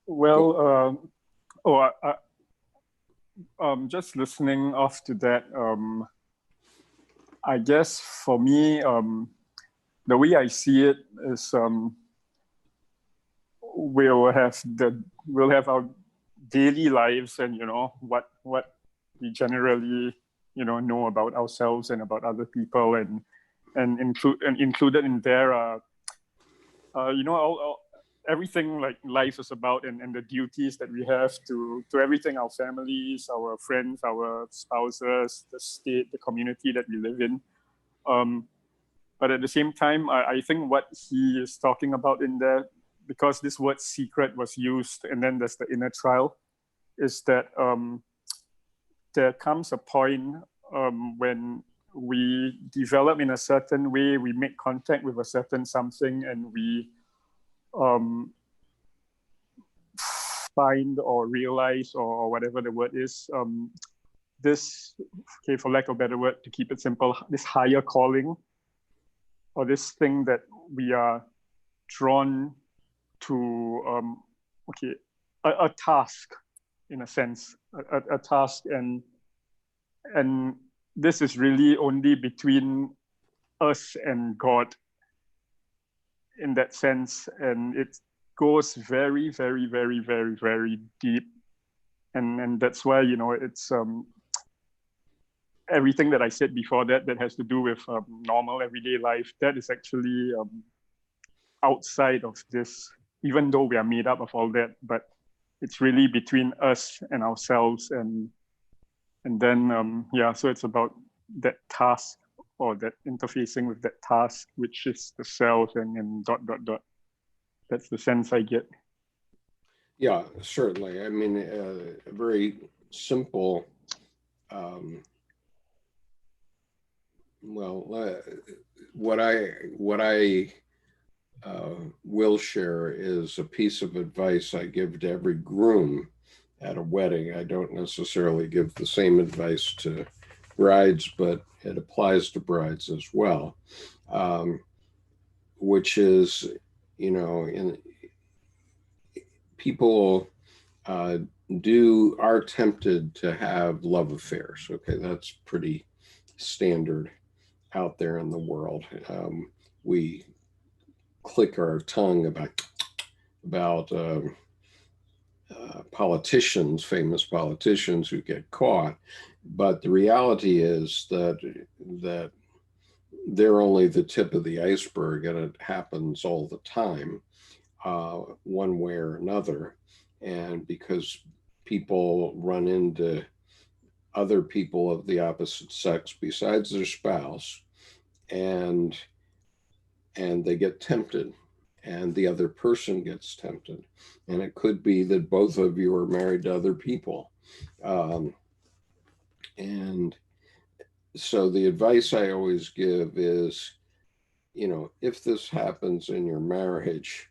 Well, oh, just listening off to that, I guess for me, the way I see it is we'll have our daily lives, and what we generally know about ourselves and about other people, and included in there all everything like life is about, and the duties that we have to everything, our families, our friends, our spouses, the state, the community that we live in. But at the same time, I think what he is talking about in there, because this word secret was used, and then there's the inner trial, is that there comes a point when we develop in a certain way, we make contact with a certain something, and we find or realize, or whatever the word is, this, okay, for lack of a better word, to keep it simple, this higher calling, or this thing that we are drawn to, a task, in a sense, a task, and this is really only between us and God, in that sense, and it goes very, very, very, very, very deep, and that's why it's everything that I said before that has to do with normal everyday life, that is actually outside of this, even though we are made up of all that, but it's really between us and ourselves, and then so it's about that task, or that interfacing with that task, which is the self, and dot dot dot. That's the sense I get. Yeah, certainly. I mean, a very simple, what I will share is a piece of advice I give to every groom at a wedding. I don't necessarily give the same advice to brides, but it applies to brides as well, which is, in people are tempted to have love affairs. Okay, that's pretty standard out there in the world. We click our tongue about politicians, famous politicians who get caught, but the reality is that they're only the tip of the iceberg, and it happens all the time, one way or another. And because people run into other people of the opposite sex besides their spouse, and they get tempted, and the other person gets tempted, and it could be that both of you are married to other people, and so the advice I always give is, if this happens in your marriage,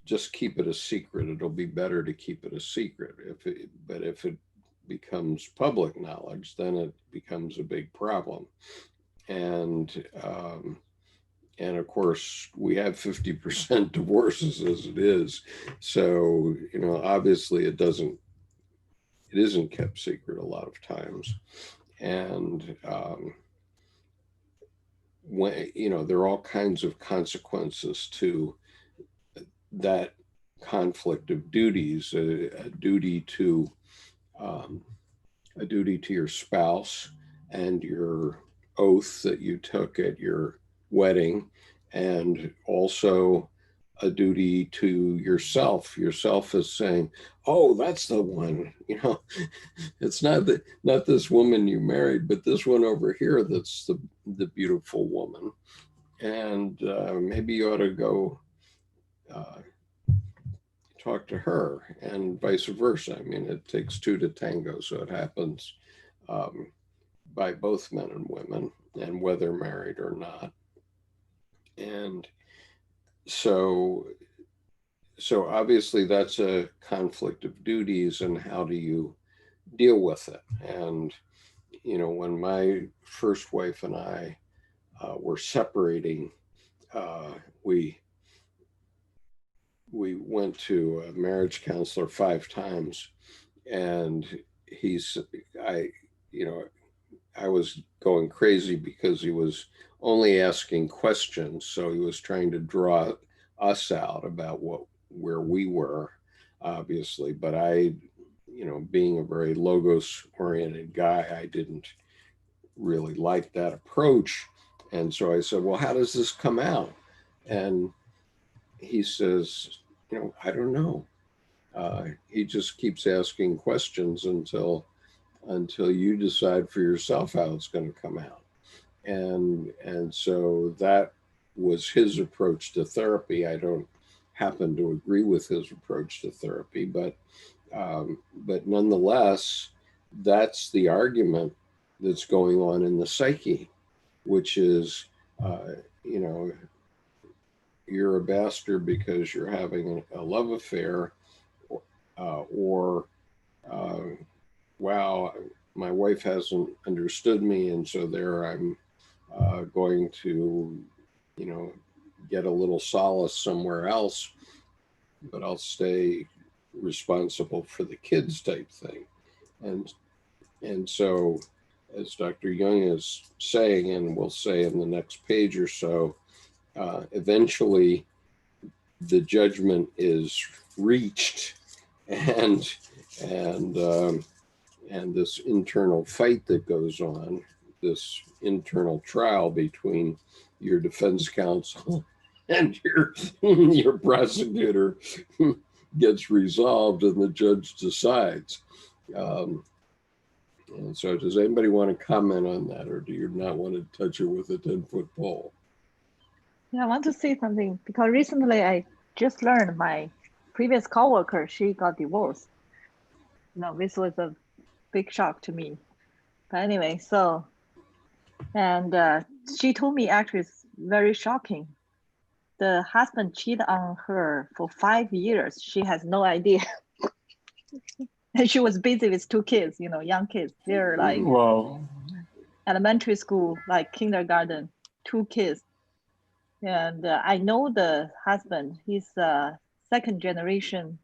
just keep it a secret. It'll be better to keep it a secret. But if it becomes public knowledge, then it becomes a big problem. And of course, we have 50% divorces as it is. So, obviously it isn't kept secret a lot of times. And when, there are all kinds of consequences to that conflict of duties, a duty to your spouse, and your oath that you took at your wedding, and also a duty to yourself. Yourself is saying, "Oh, that's the one." It's not this woman you married, but this one over here. That's the beautiful woman, and maybe you ought to go talk to her, and vice versa. I mean, it takes two to tango, so it happens by both men and women, and whether married or not. And so obviously that's a conflict of duties, and how do you deal with it? And when my first wife and I were separating, we went to a marriage counselor 5 times, and he's, I, you know, I was going crazy because he was only asking questions. So he was trying to draw us out about where we were, obviously. But I, being a very logos oriented guy, I didn't really like that approach. And so I said, well, how does this come out? And he says, I don't know. He just keeps asking questions until you decide for yourself how it's going to come out. And so that was his approach to therapy. I don't happen to agree with his approach to therapy, but nonetheless, that's the argument that's going on in the psyche, which is, you know, you're a bastard because you're having a love affair, or wow, my wife hasn't understood me, and so there I'm going to, get a little solace somewhere else, but I'll stay responsible for the kids type thing. And so, as Dr. Jung is saying, and we'll say in the next page or so, eventually the judgment is reached, and and and this internal fight that goes on, this internal trial between your defense counsel and your prosecutor gets resolved, and the judge decides. And so, does anybody want to comment on that, or do you not want to touch it with a 10-foot pole? Yeah, I want to say something because recently I just learned my previous coworker, she got divorced. This was a big shock to me. But anyway, so, and she told me actually it's very shocking. The husband cheated on her for 5 years. She has no idea. And she was busy with 2 kids, young kids. They're like Wow. elementary school, like kindergarten, 2 kids. And I know the husband, he's second generation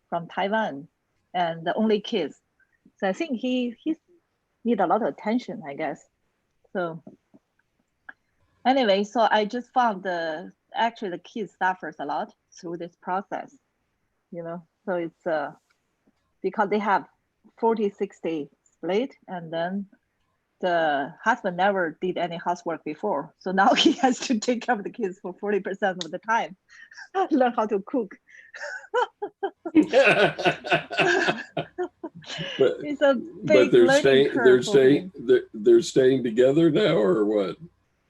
from Taiwan and the only kids. So I think he need a lot of attention, I guess. So anyway, so I just found actually the kids suffers a lot through this process, so it's because they have 40-60 split, and then the husband never did any housework before. So now he has to take care of the kids for 40% of the time, learn how to cook. It's a big learning curve for him. They're staying together now, or what?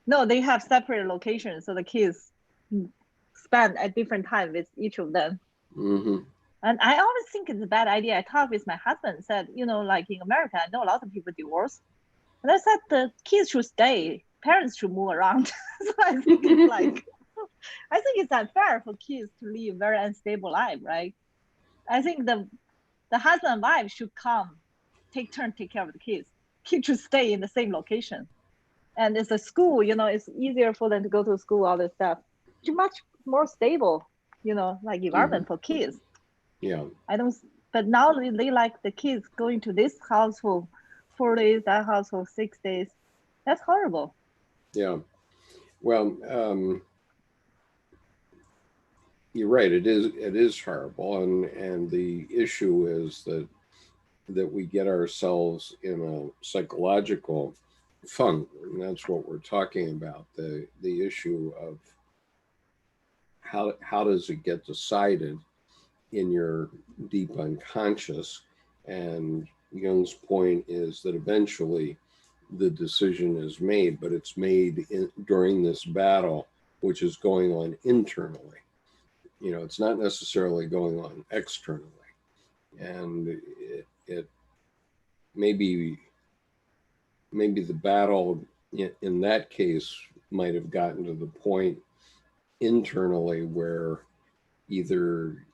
No, they have separate locations, so the kids spend at different times with each of them. Mm-hmm. And I always think it's a bad idea. I talked with my husband, said, like in America, I know a lot of people divorce. And I said the kids should stay, parents should move around. So I think it's unfair for kids to live very unstable life, right? I think the husband and wife should take care of the kids. Kids should stay in the same location. And it's a school, it's easier for them to go to school, all this stuff. It's much more stable, like environment for kids. Yeah. But now they like the kids going to this house for 4 days, that house for 6 days. That's horrible. Yeah. Well, you're right. It is horrible. And the issue is that we get ourselves in a psychological funk, and that's what we're talking about. The issue of how does it get decided in your deep unconscious. And Jung's point is that eventually the decision is made, but it's made during this battle, which is going on internally. It's not necessarily going on externally. And it maybe the battle in that case might have gotten to the point internally where either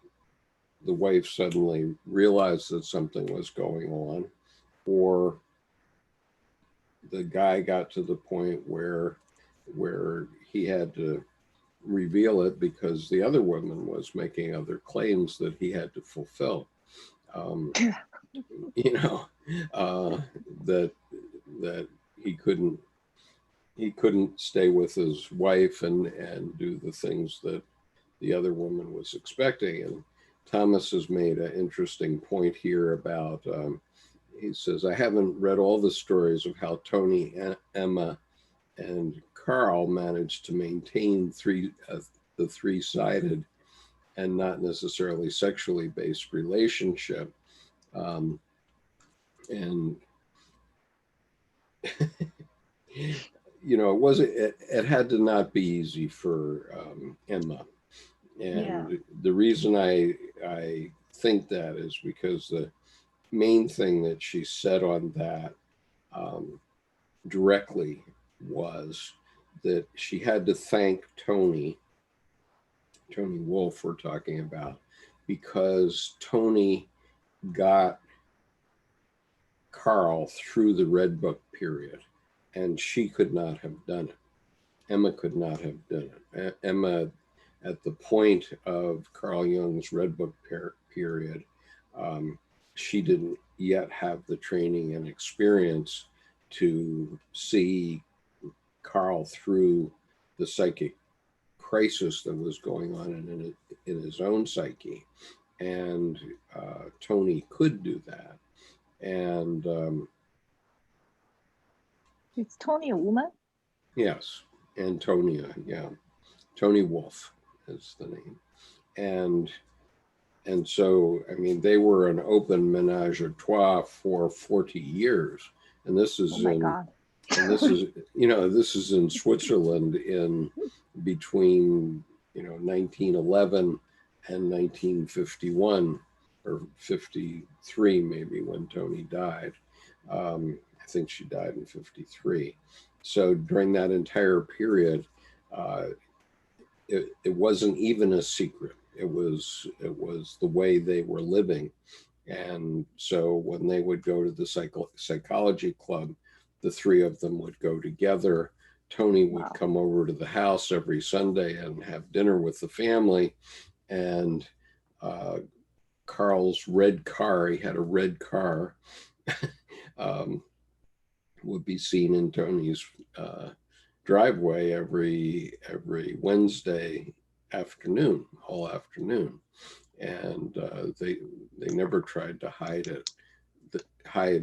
the wife suddenly realized that something was going on, or the guy got to the point where he had to reveal it because the other woman was making other claims that he had to fulfill. you know, that that he couldn't stay with his wife and do the things that the other woman was expecting. And Thomas has made an interesting point here about. He says, I haven't read all the stories of how Tony, Emma, and Carl managed to maintain the three-sided and not necessarily sexually based relationship. Um, and it had to not be easy for Emma. And Yeah. the reason I think that is because the main thing that she said on that um, directly was that she had to thank Tony Wolf we're talking about, because Tony got Carl through the Red Book period, and she could not have done it. Emma could not have done it. Emma, at the point of Carl Jung's Red Book period, um, she didn't yet have the training and experience to see Carl through the psychic crisis that was going on in his own psyche. And Tony could do that. And Is Tony a woman? yes, Antonia, yeah. Tony Wolf is the name. And so, I mean, they were an open menage a trois for 40 years. And this is Oh my God. and this is, this is in Switzerland in between, 1911 and 1951 or 53, maybe, when Tony died. I think she died in 53. So during that entire period, it wasn't even a secret. It was the way they were living. And so when they would go to the psychology club, the three of them would go together. Tony would Wow. come over to the house every Sunday and have dinner with the family. And Carl's red car, he had a red car, would be seen in Tony's driveway every Wednesday afternoon, all afternoon. And they never tried to hide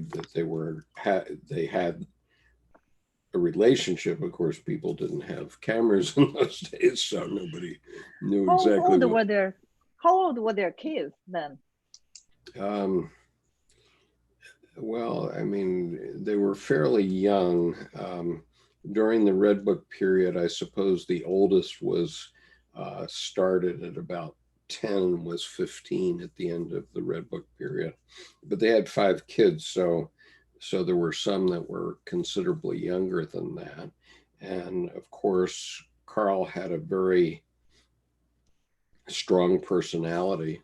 that they had a relationship. Of course, people didn't have cameras in those days, so nobody knew exactly How old were their kids then? Well, I mean, they were fairly young. During the Red Book period, I suppose the oldest was started at about 10, was 15 at the end of the Red Book period. But they had 5 kids, so there were some that were considerably younger than that. And of course, Carl had a very strong personality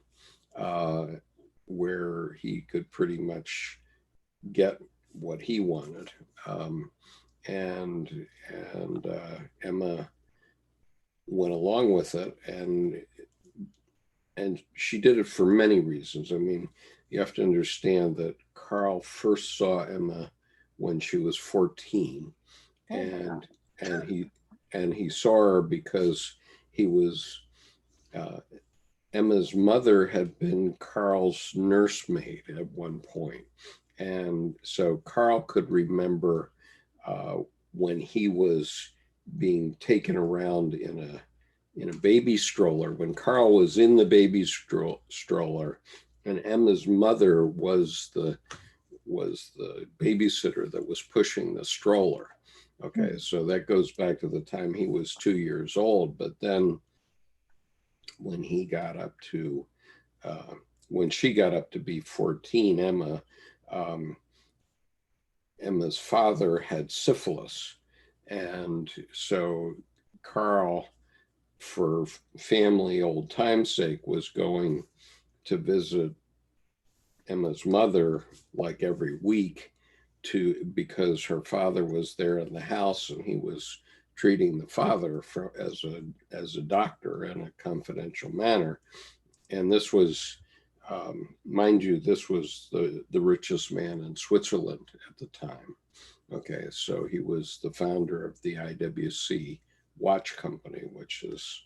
where he could pretty much get what he wanted. And Emma went along with it, and she did it for many reasons. I mean, you have to understand that Carl first saw Emma when she was 14, and he saw her because he was Emma's mother had been Carl's nursemaid at one point. And so Carl could remember when he was being taken around in a baby stroller, when Carl was in the baby stroller, and Emma's mother was the babysitter that was pushing the stroller. Okay, so that goes back to the time he was 2 years old. But then when he got up to when she got up to be 14, Emma's father had syphilis. And so Carl, for family old time's sake, was going to visit Emma's mother like every week because her father was there in the house, and he was treating the father as a doctor in a confidential manner. And this was mind you, this was the richest man in Switzerland at the time. Okay, so he was the founder of the IWC watch company, which is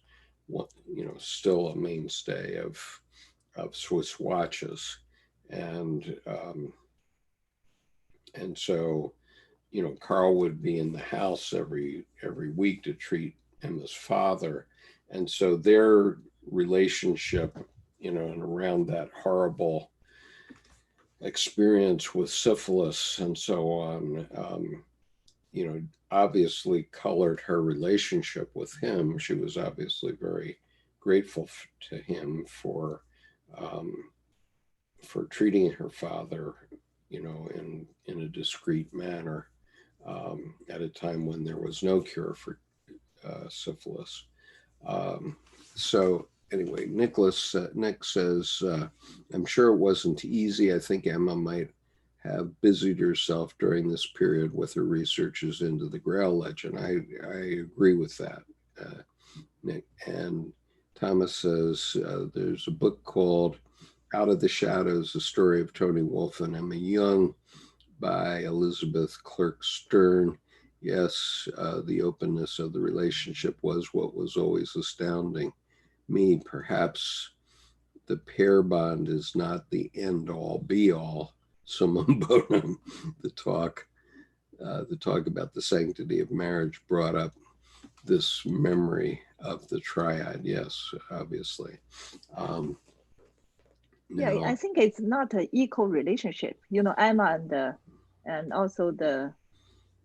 what, still a mainstay of Swiss watches, and so Carl would be in the house every week to treat Emma's father, and so their relationship, and around that horrible experience with syphilis and so on, obviously colored her relationship with him. She was obviously very grateful to him for treating her father, in a discreet manner, at a time when there was no cure for syphilis. So anyway, Nick says, I'm sure it wasn't easy. I think Emma might have busied herself during this period with her researches into the Grail legend. I agree with that, Nick. And Thomas says, there's a book called Out of the Shadows, The Story of Tony Wolfe and Emma Jung by Elizabeth Clerk Stern. Yes, the openness of the relationship was what was always astounding me. Perhaps the pair bond is not the end all be all, summum bonum. The talk about the sanctity of marriage brought up this memory of the triad. Yes, obviously. Yeah, I think it's not an equal relationship. Emma and also the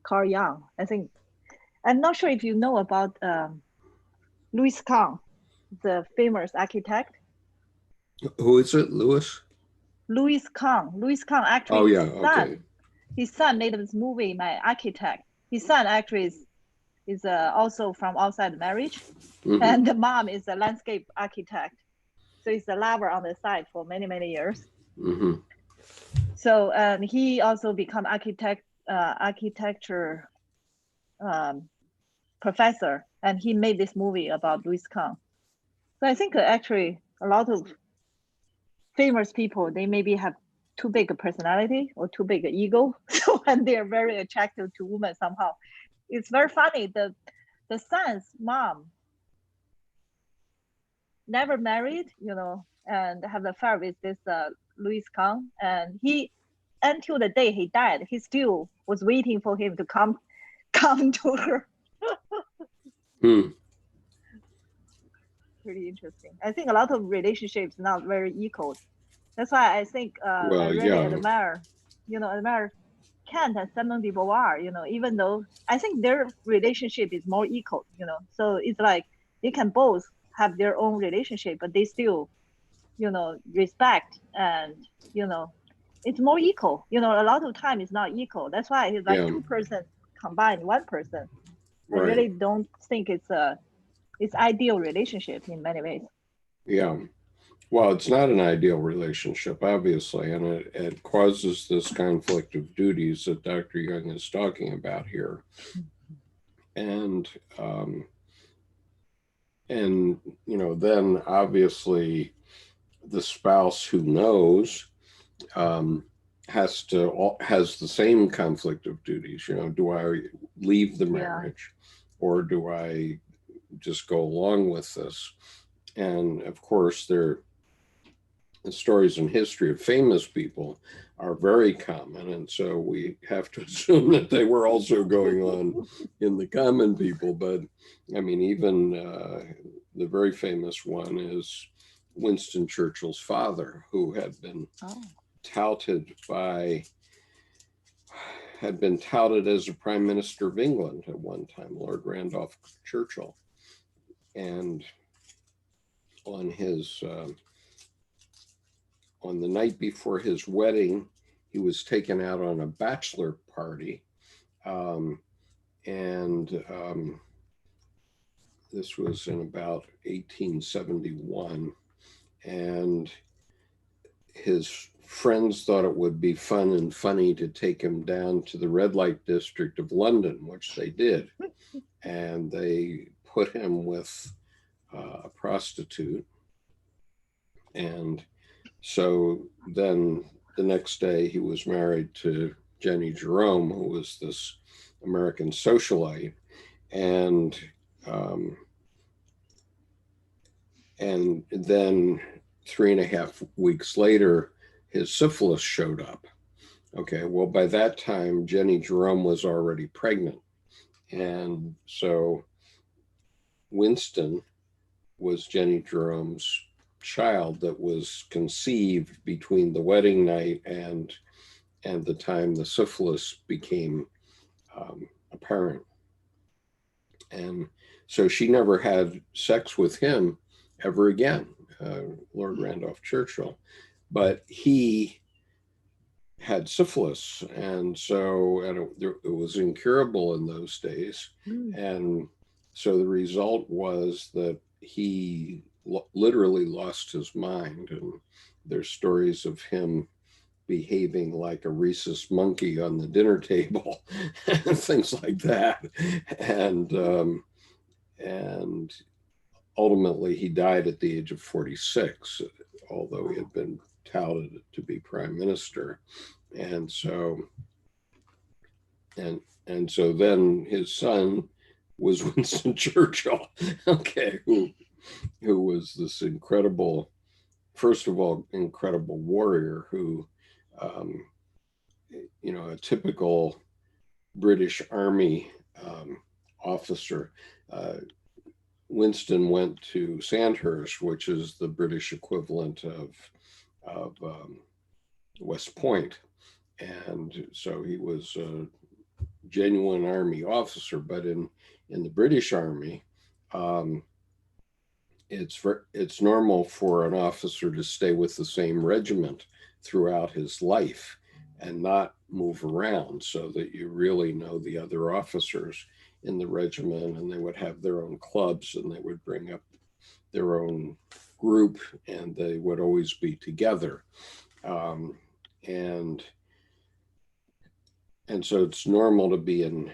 Carl Jung. I think I'm not sure if you know about Louis Kahn, the famous architect. Who is it, Louis? Louis Kahn. Louis Kahn actually. Oh yeah, okay. His son made this movie, My Architect. His son actually is also from outside marriage, mm-hmm. And the mom is a landscape architect. So he's a lover on the side for many, many years. Mm-hmm. So he also become architecture professor, and he made this movie about Louis Kahn. So I think actually a lot of famous people, they maybe have too big a personality or too big an ego, so and they're very attractive to women somehow. It's very funny. The son's mom never married, and have an affair with this Louis Kahn, and he, until the day he died, he still was waiting for him to come to her. Pretty interesting. I think a lot of relationships not very equal. That's why I think I really admire Kant and Simone de Beauvoir, even though I think their relationship is more equal, so it's like they can both have their own relationship, but they still, respect, and, it's more equal. A lot of time it's not equal. That's why it's like two person combined one person. Right. I really don't think it's ideal relationship in many ways. Yeah. Well, it's not an ideal relationship, obviously, and it causes this conflict of duties that Dr. Jung is talking about here. And then obviously the spouse who knows has the same conflict of duties. Do I leave the marriage, or do I just go along with this? And of course, the stories in history of famous people are very common, and so we have to assume that they were also going on in the common people. But I mean, even the very famous one is Winston Churchill's father, who had been touted as a prime minister of England at one time, Lord Randolph Churchill. And on the night before his wedding, he was taken out on a bachelor party. This was in about 1871. And his friends thought it would be fun and funny to take him down to the red light district of London, which they did. And they put him with a prostitute. And so then the next day he was married to Jenny Jerome, who was this American socialite, and um, and then 3.5 weeks later, his syphilis showed up. Okay, well, by that time, Jenny Jerome was already pregnant. And so Winston was Jenny Jerome's child that was conceived between the wedding night and the time the syphilis became apparent. And so she never had sex with him ever again, Lord Randolph Churchill. But he had syphilis, and so it was incurable in those days. And so the result was that he literally lost his mind, and there's stories of him behaving like a rhesus monkey on the dinner table and things like that. And ultimately he died at the age of 46, although he had been touted to be prime minister. And so and so then his son was Winston Churchill, okay, who was this incredible, first of all, incredible warrior who, a typical British Army officer. Winston went to Sandhurst, which is the British equivalent of West Point, and so he was a genuine Army officer. But in the British Army, it's normal for an officer to stay with the same regiment throughout his life and not move around, so that you really know the other officers in the regiment, and they would have their own clubs, and they would bring up their own group, and they would always be together. And so it's normal to be in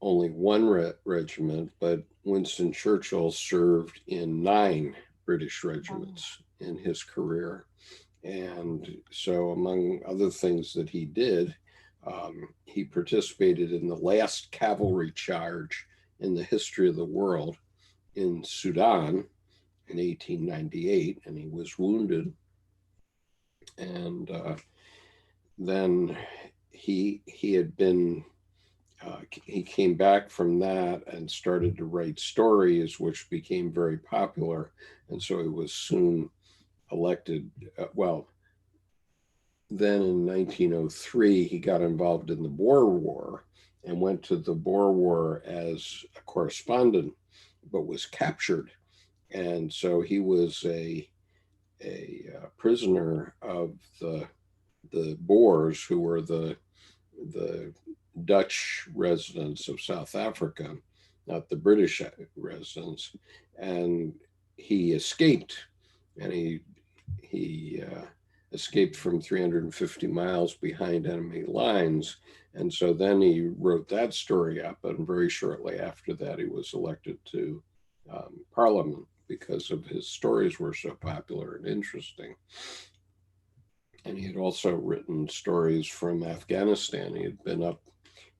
only one regiment, but Winston Churchill served in 9 British regiments in his career. And so, among other things that he did, he participated in the last cavalry charge in the history of the world in Sudan in 1898, and he was wounded. And then he had been he came back from that and started to write stories, which became very popular. And so he was soon elected. Then in 1903, he got involved in the Boer War and went to the Boer War as a correspondent, but was captured. And so he was a prisoner of the Boers, who were the Dutch residents of South Africa, not the British residents. And he escaped, and he escaped from 350 miles behind enemy lines. And so then he wrote that story up, and very shortly after that, he was elected to Parliament because of his stories were so popular and interesting. And he had also written stories from Afghanistan. He had been up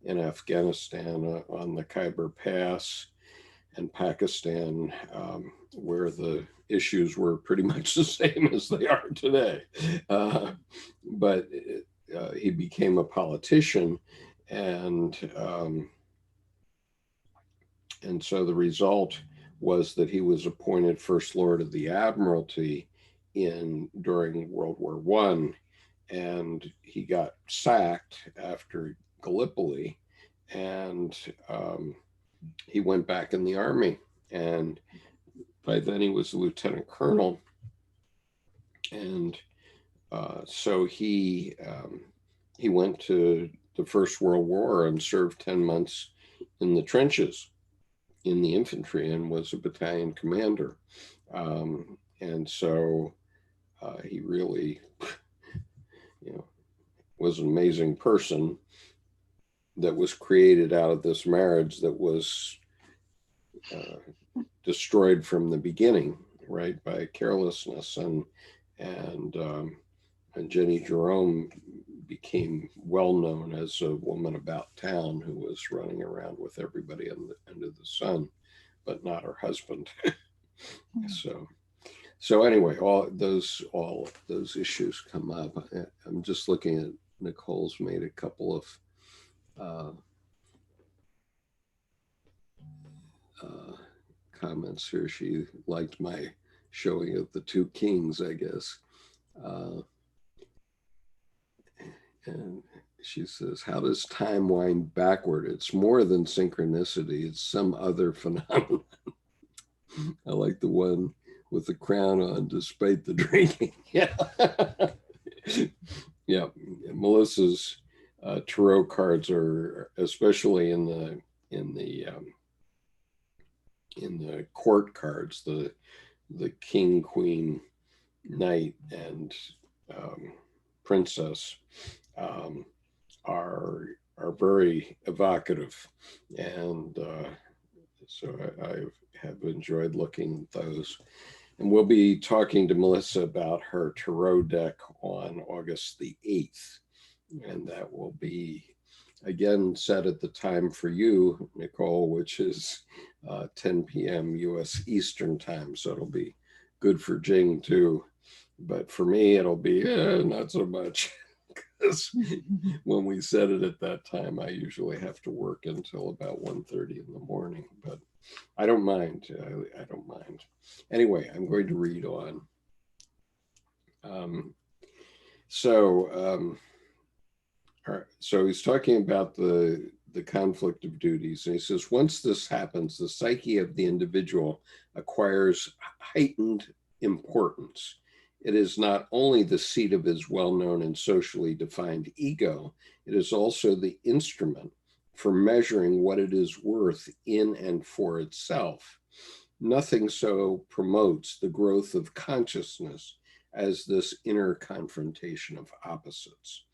in Afghanistan on the Khyber Pass and Pakistan, where the issues were pretty much the same as they are today. But he became a politician, and so the result was that he was appointed First Lord of the Admiralty during World War I, and he got sacked after Gallipoli, and he went back in the Army, and by then he was a lieutenant colonel. And so he went to the First World War and served 10 months in the trenches in the infantry and was a battalion commander. And so he really, was an amazing person that was created out of this marriage that was destroyed from the beginning, right, by carelessness. And and Jenny Jerome became well known as a woman about town who was running around with everybody under the sun, but not her husband. So anyway, all those issues come up. I'm just looking at Nicole's made a couple of comments here. She liked my showing of the two kings, I guess. And she says, how does time wind backward? It's more than synchronicity. It's some other phenomenon. I like the one with the crown on despite the drinking. Yeah. Yeah. Melissa's tarot cards are, especially in the court cards, the king, queen, knight, and princess are very evocative, and so I have enjoyed looking at those. And we'll be talking to Melissa about her tarot deck on August the 8th, and that will be again set at the time for you, Nicole, which is 10 p.m. U.S. Eastern time, so it'll be good for Jing too. But for me, it'll be not so much, because when we set it at that time, I usually have to work until about 1:30 in the morning. But I don't mind. I don't mind. Anyway, I'm going to read on. So he's talking about the conflict of duties, and he says, once this happens, the psyche of the individual acquires heightened importance. It is not only the seat of his well-known and socially defined ego, it is also the instrument for measuring what it is worth in and for itself. Nothing so promotes the growth of consciousness as this inner confrontation of opposites.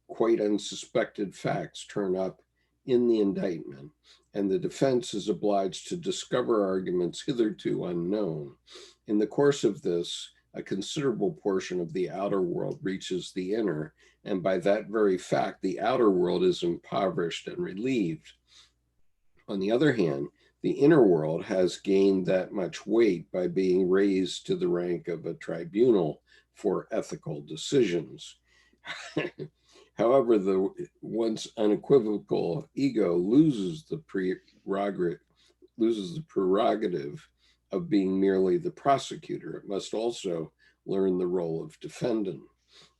Quite unsuspected facts turn up in the indictment, and the defense is obliged to discover arguments hitherto unknown. In the course of this, a considerable portion of the outer world reaches the inner, and by that very fact, the outer world is impoverished and relieved. On the other hand, the inner world has gained that much weight by being raised to the rank of a tribunal for ethical decisions. However, the once unequivocal ego loses the prerogative of being merely the prosecutor. It must also learn the role of defendant.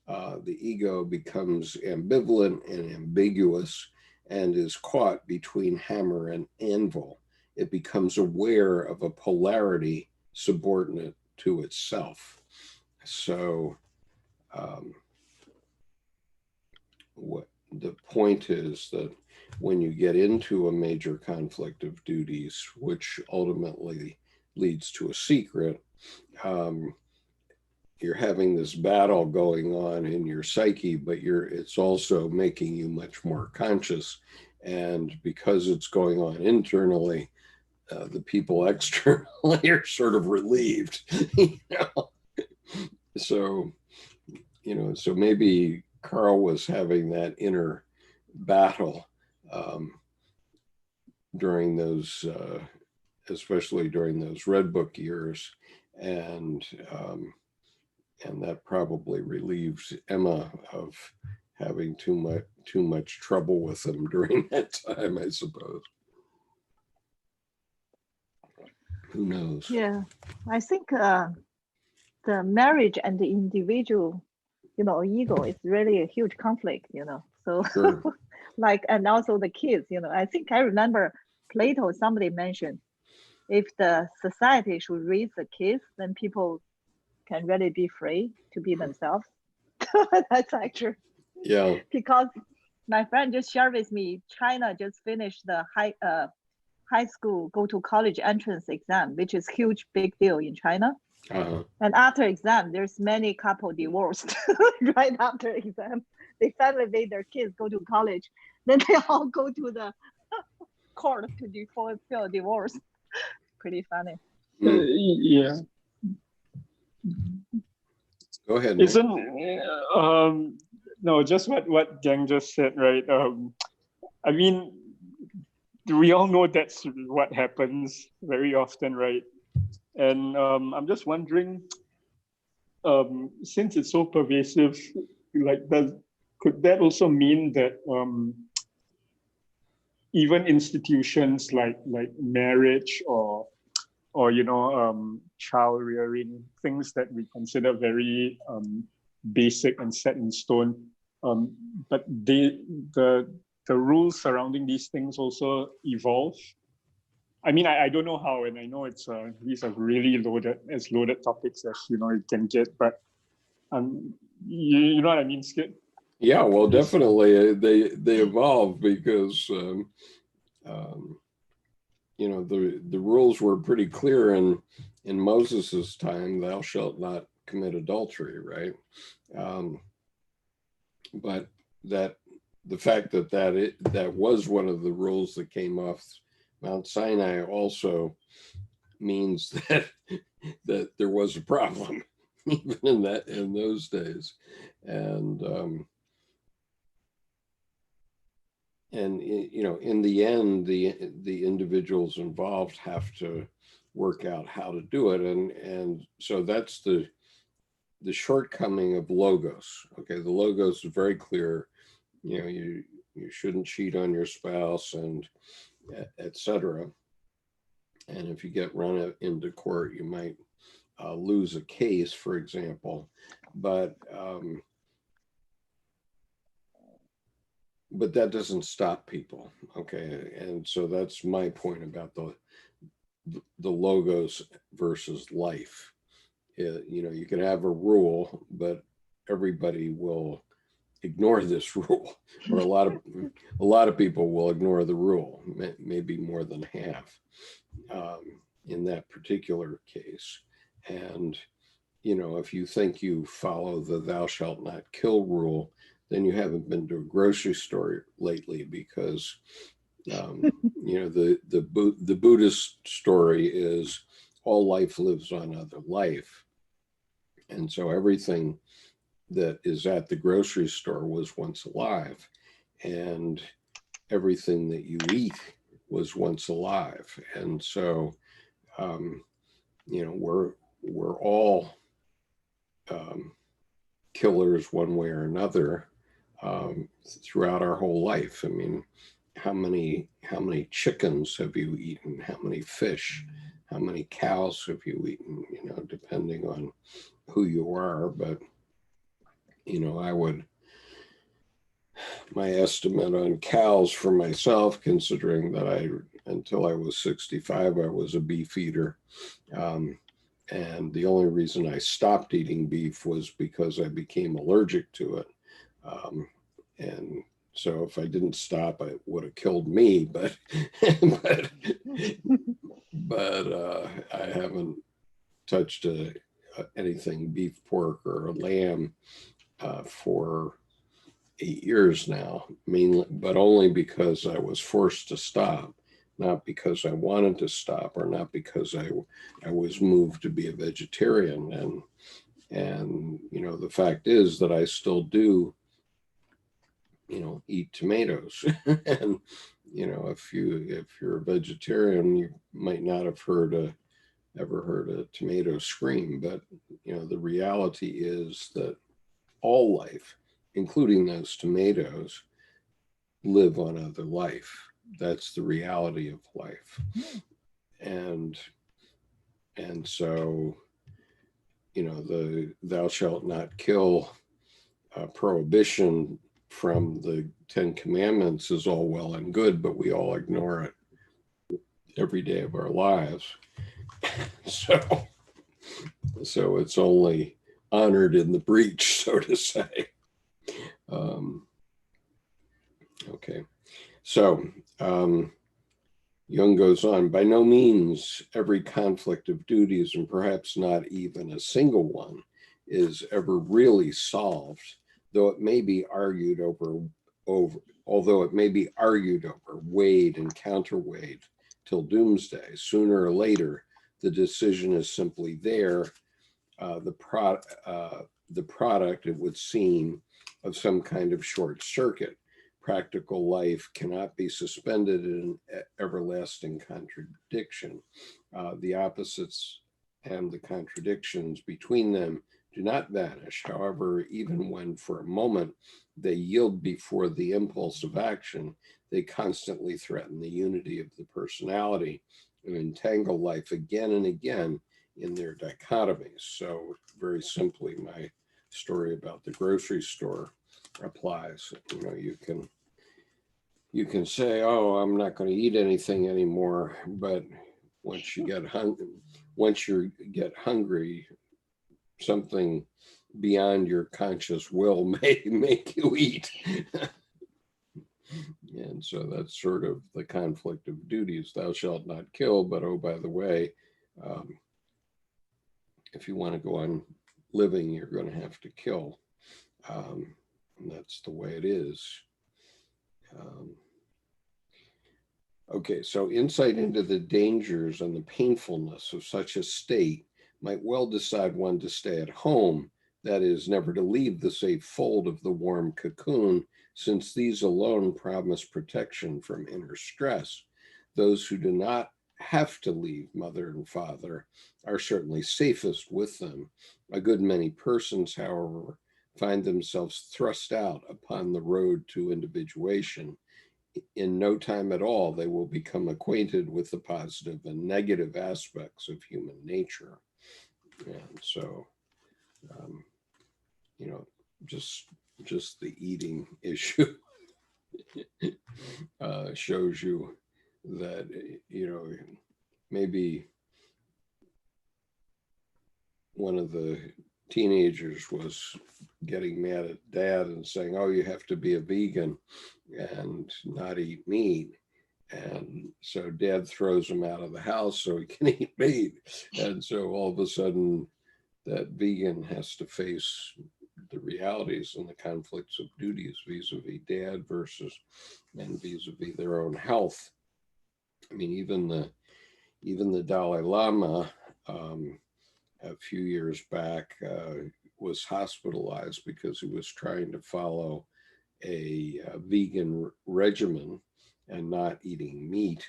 The ego becomes ambivalent and ambiguous and is caught between hammer and anvil. It becomes aware of a polarity subordinate to itself. So what the point is that when you get into a major conflict of duties, which ultimately leads to a secret, you're having this battle going on in your psyche, but it's also making you much more conscious. And because it's going on internally, the people externally are sort of relieved. So maybe Carl was having that inner battle during those, especially during those Red Book years, and that probably relieved Emma of having too much trouble with him during that time, I suppose. Who knows? Yeah, I think the marriage and the individual, ego is really a huge conflict, So Sure. and also the kids, I think I remember Plato, somebody mentioned, if the society should raise the kids, then people can really be free to be themselves. That's actually, Yeah. because my friend just shared with me, China just finished the high school go to college entrance exam, which is huge, big deal in China. Uh-huh. And after exam, there's many couple divorced right after exam. They finally made their kids go to college. Then they all go to the court to fulfill divorce. Pretty funny. Yeah. Go ahead, Nick. No, just what Jung just said, right? I mean, we all know that's what happens very often, right? And I'm just wondering, since it's so pervasive, like, could that also mean that even institutions like marriage or child rearing, things that we consider very basic and set in stone, but the rules surrounding these things also evolve. I mean, I don't know how, and I know it's these are really loaded topics as it can get, but you know what I mean, Skip? Yeah, well, definitely they evolve because the rules were pretty clear in Moses's time. Thou shalt not commit adultery, right? But that the fact that was one of the rules that came off Mount Sinai also means that there was a problem even in those days, and in the end, the individuals involved have to work out how to do it, and so that's the shortcoming of logos. Okay, the logos is very clear. You shouldn't cheat on your spouse, and etc. And if you get run into court, you might lose a case, for example. But that doesn't stop people. Okay, and so that's my point about the logos versus life. You can have a rule, but everybody will ignore this rule, or a lot of people will ignore the rule, maybe more than half in that particular case. And if you think you follow the thou shalt not kill rule, then you haven't been to a grocery store lately, because the Buddhist story is all life lives on other life. And so everything that is at the grocery store was once alive, and everything that you eat was once alive. And so, we're all killers one way or another throughout our whole life. I mean, how many chickens have you eaten? How many fish? How many cows have you eaten? Depending on who you are. But my estimate on cows for myself, considering that until I was 65, I was a beef eater. And the only reason I stopped eating beef was because I became allergic to it. And so if I didn't stop, it would have killed me, but I haven't touched anything beef, pork, or lamb for 8 years now, mainly, but only because I was forced to stop, not because I wanted to stop, or not because I was moved to be a vegetarian. And the fact is that I still do eat tomatoes. And if you're a vegetarian, you might not have ever heard a tomato scream, but the reality is that all life, including those tomatoes, live on other life. That's the reality of life. And so the thou shalt not kill prohibition from the 10 Commandments is all well and good, but we all ignore it every day of our lives. So it's only honored in the breach, so to say. Okay, so Jung goes on, by no means every conflict of duties, and perhaps not even a single one, is ever really solved, though it may be argued over, weighed and counterweighed till doomsday. Sooner or later, the decision is simply there. The the product, it would seem, of some kind of short circuit. Practical life cannot be suspended in everlasting contradiction. The opposites and the contradictions between them do not vanish. However, even when for a moment they yield before the impulse of action, they constantly threaten the unity of the personality and entangle life again and again in their dichotomies. So very simply, my story about the grocery store applies. You know, you can say, oh, I'm not going to eat anything anymore, but once you get hungry, something beyond your conscious will may make you eat. And so that's sort of the conflict of duties. Thou shalt not kill, but oh, by the way, if you want to go on living, you're going to have to kill. And that's the way it is. Okay, so insight into the dangers and the painfulness of such a state might well decide one to stay at home, that is, never to leave the safe fold of the warm cocoon, since these alone promise protection from inner stress. Those who do not have to leave mother and father are certainly safest with them. A good many persons, however, find themselves thrust out upon the road to individuation. In no time at all, they will become acquainted with the positive and negative aspects of human nature. And so, you know, just the eating issue shows you that, you know, maybe one of the teenagers was getting mad at dad and saying, oh, you have to be a vegan and not eat meat. And so dad throws him out of the house so he can eat meat. And so all of a sudden that vegan has to face the realities and the conflicts of duties vis-a-vis dad and vis-a-vis their own health. I mean, even the Dalai Lama, a few years back, was hospitalized because he was trying to follow a vegan regimen and not eating meat.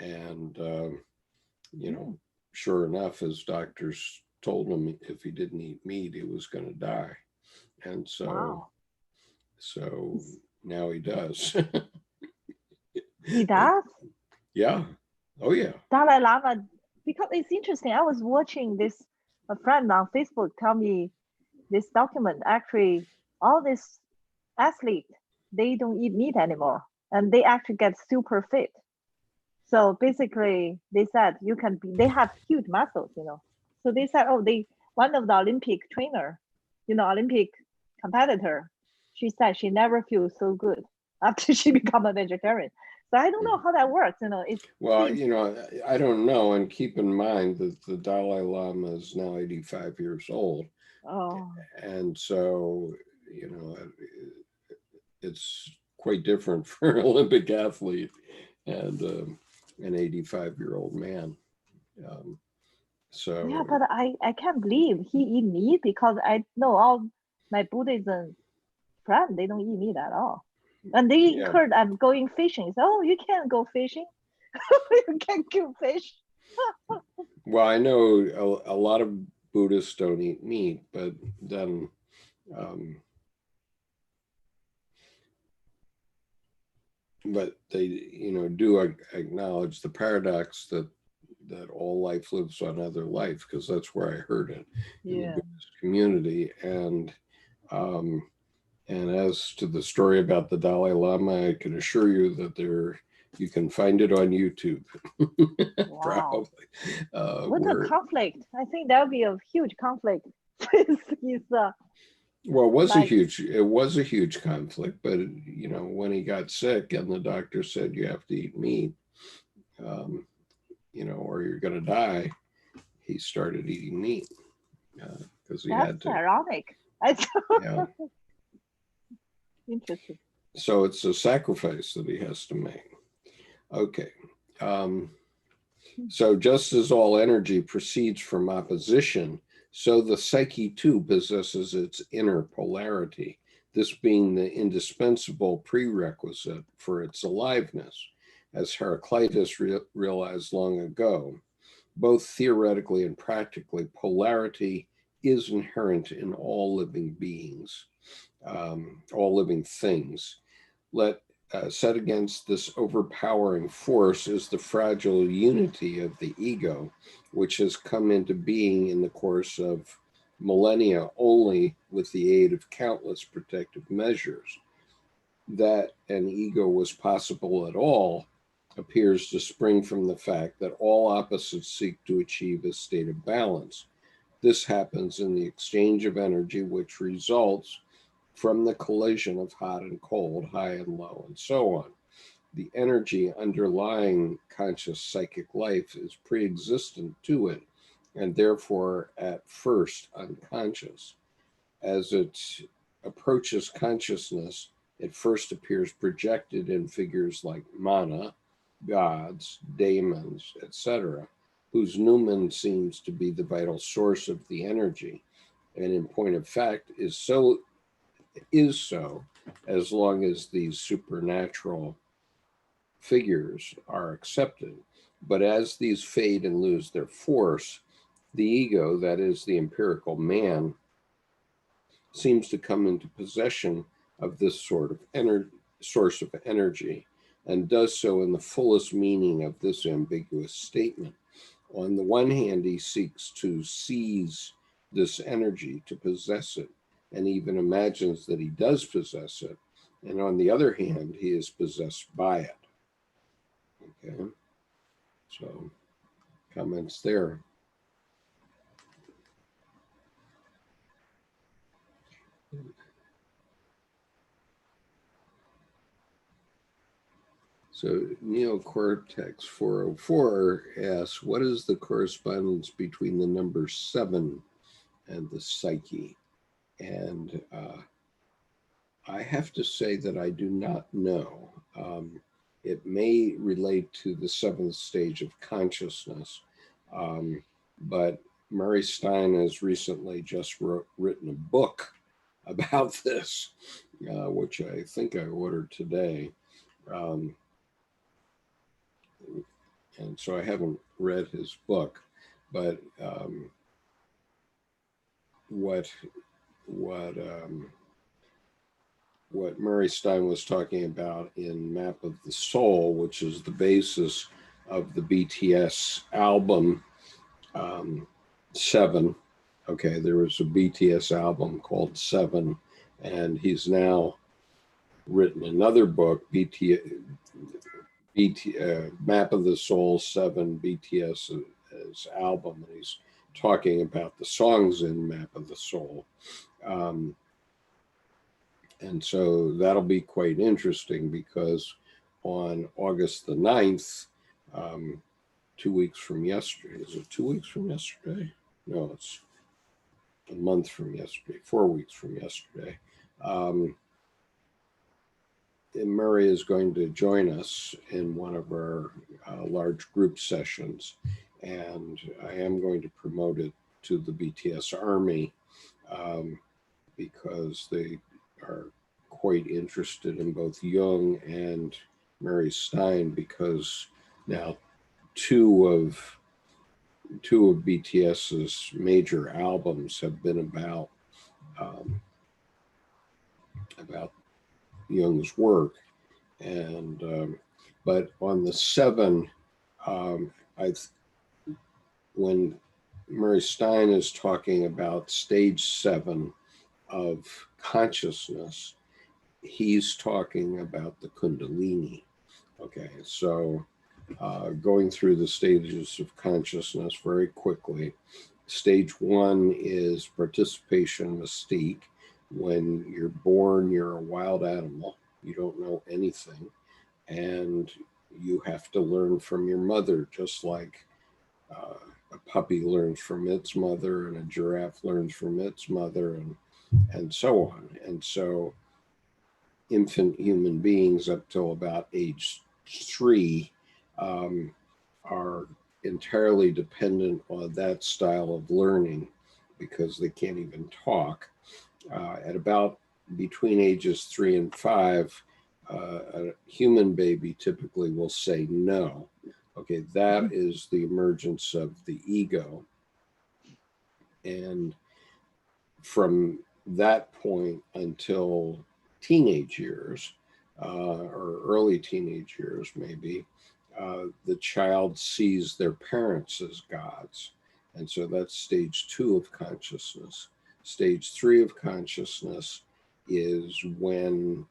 And, you know, sure enough, his doctors told him if he didn't eat meat, he was going to die. And so, Wow. so now he does. He does? Yeah. Oh, yeah. Dalai Lama, because it's interesting. I was watching this, a friend on Facebook tell me this document, actually, all these athletes, they don't eat meat anymore and they actually get super fit. So basically they said they have huge muscles, you know. So they said, oh, one of the Olympic trainer, you know, Olympic competitor, she said she never feels so good after she become a vegetarian. So I don't know how that works, you know. Well, you know, I don't know. And keep in mind that the Dalai Lama is now 85 years old. Oh. And so, you know, it's quite different for an Olympic athlete and an 85-year-old man. So yeah, but I can't believe he eat meat, because I know all my Buddhism friends, they don't eat meat at all. And they heard I'm going fishing. So, oh, you can't go fishing. You can't kill fish. Well, I know a lot of Buddhists don't eat meat, but then but they, you know, do acknowledge the paradox that all life lives on other life, because that's where I heard it in the Buddhist community. And as to the story about the Dalai Lama, I can assure you that you can find it on YouTube. Wow. Probably. What a conflict. I think that would be a huge conflict. Well, it was a huge conflict, but you know, when he got sick and the doctor said you have to eat meat, you know, or you're going to die, he started eating meat because he had to. That's ironic. Yeah. Interesting. So it's a sacrifice that he has to make. Okay. So just as all energy proceeds from opposition, So the psyche too possesses its inner polarity, this being the indispensable prerequisite for its aliveness, as Heraclitus realized long ago. Both theoretically and practically, polarity is inherent in all living beings, all living things. Set against this overpowering force is the fragile unity of the ego, which has come into being in the course of millennia only with the aid of countless protective measures. That an ego was possible at all appears to spring from the fact that all opposites seek to achieve a state of balance. This happens in the exchange of energy, which results from the collision of hot and cold, high and low, and so on. The energy underlying conscious psychic life is pre-existent to it, and therefore at first unconscious. As it approaches consciousness, it first appears projected in figures like mana, gods, daemons, etc., whose noumen seems to be the vital source of the energy, and in point of fact is so as long as these supernatural figures are accepted. But as these fade and lose their force, the ego, that is the empirical man, seems to come into possession of this sort of source of energy, and does so in the fullest meaning of this ambiguous statement. On the one hand, he seeks to seize this energy, to possess it, and even imagines that he does possess it. And on the other hand, he is possessed by it. Okay, so comments there. So Neocortex 404 asks, what is the correspondence between the number 7 and the psyche? And I have to say that I do not know. It may relate to the 7th stage of consciousness, but Murray Stein has recently just written a book about this, which I think I ordered today. And so I haven't read his book, but what Murray Stein was talking about in Map of the Soul, which is the basis of the BTS album 7. Okay, there was a BTS album called 7, and he's now written another book, Map of the Soul 7 BTS album, and he's talking about the songs in Map of the Soul. And so that'll be quite interesting, because on August the 9th, 2 weeks from yesterday, is it 2 weeks from yesterday? No, it's a month from yesterday, 4 weeks from yesterday. Murray is going to join us in one of our large group sessions, and I am going to promote it to the BTS Army because they are quite interested in both Jung and Murray Stein, because now two of BTS's major albums have been about Jung's work. And but on the 7, when Murray Stein is talking about stage 7 of consciousness, he's talking about the Kundalini. Okay, so going through the stages of consciousness very quickly. Stage 1 is participation mystique. When you're born, you're a wild animal. You don't know anything. And you have to learn from your mother, just like a puppy learns from its mother, and a giraffe learns from its mother, and so on. And so infant human beings up till about age 3 are entirely dependent on that style of learning, because they can't even talk. At about between ages 3 and 5, a human baby typically will say no. Okay, that is the emergence of the ego. And from that point until teenage years, or early teenage years maybe, the child sees their parents as gods. And so that's stage 2 of consciousness. Stage 3 of consciousness is when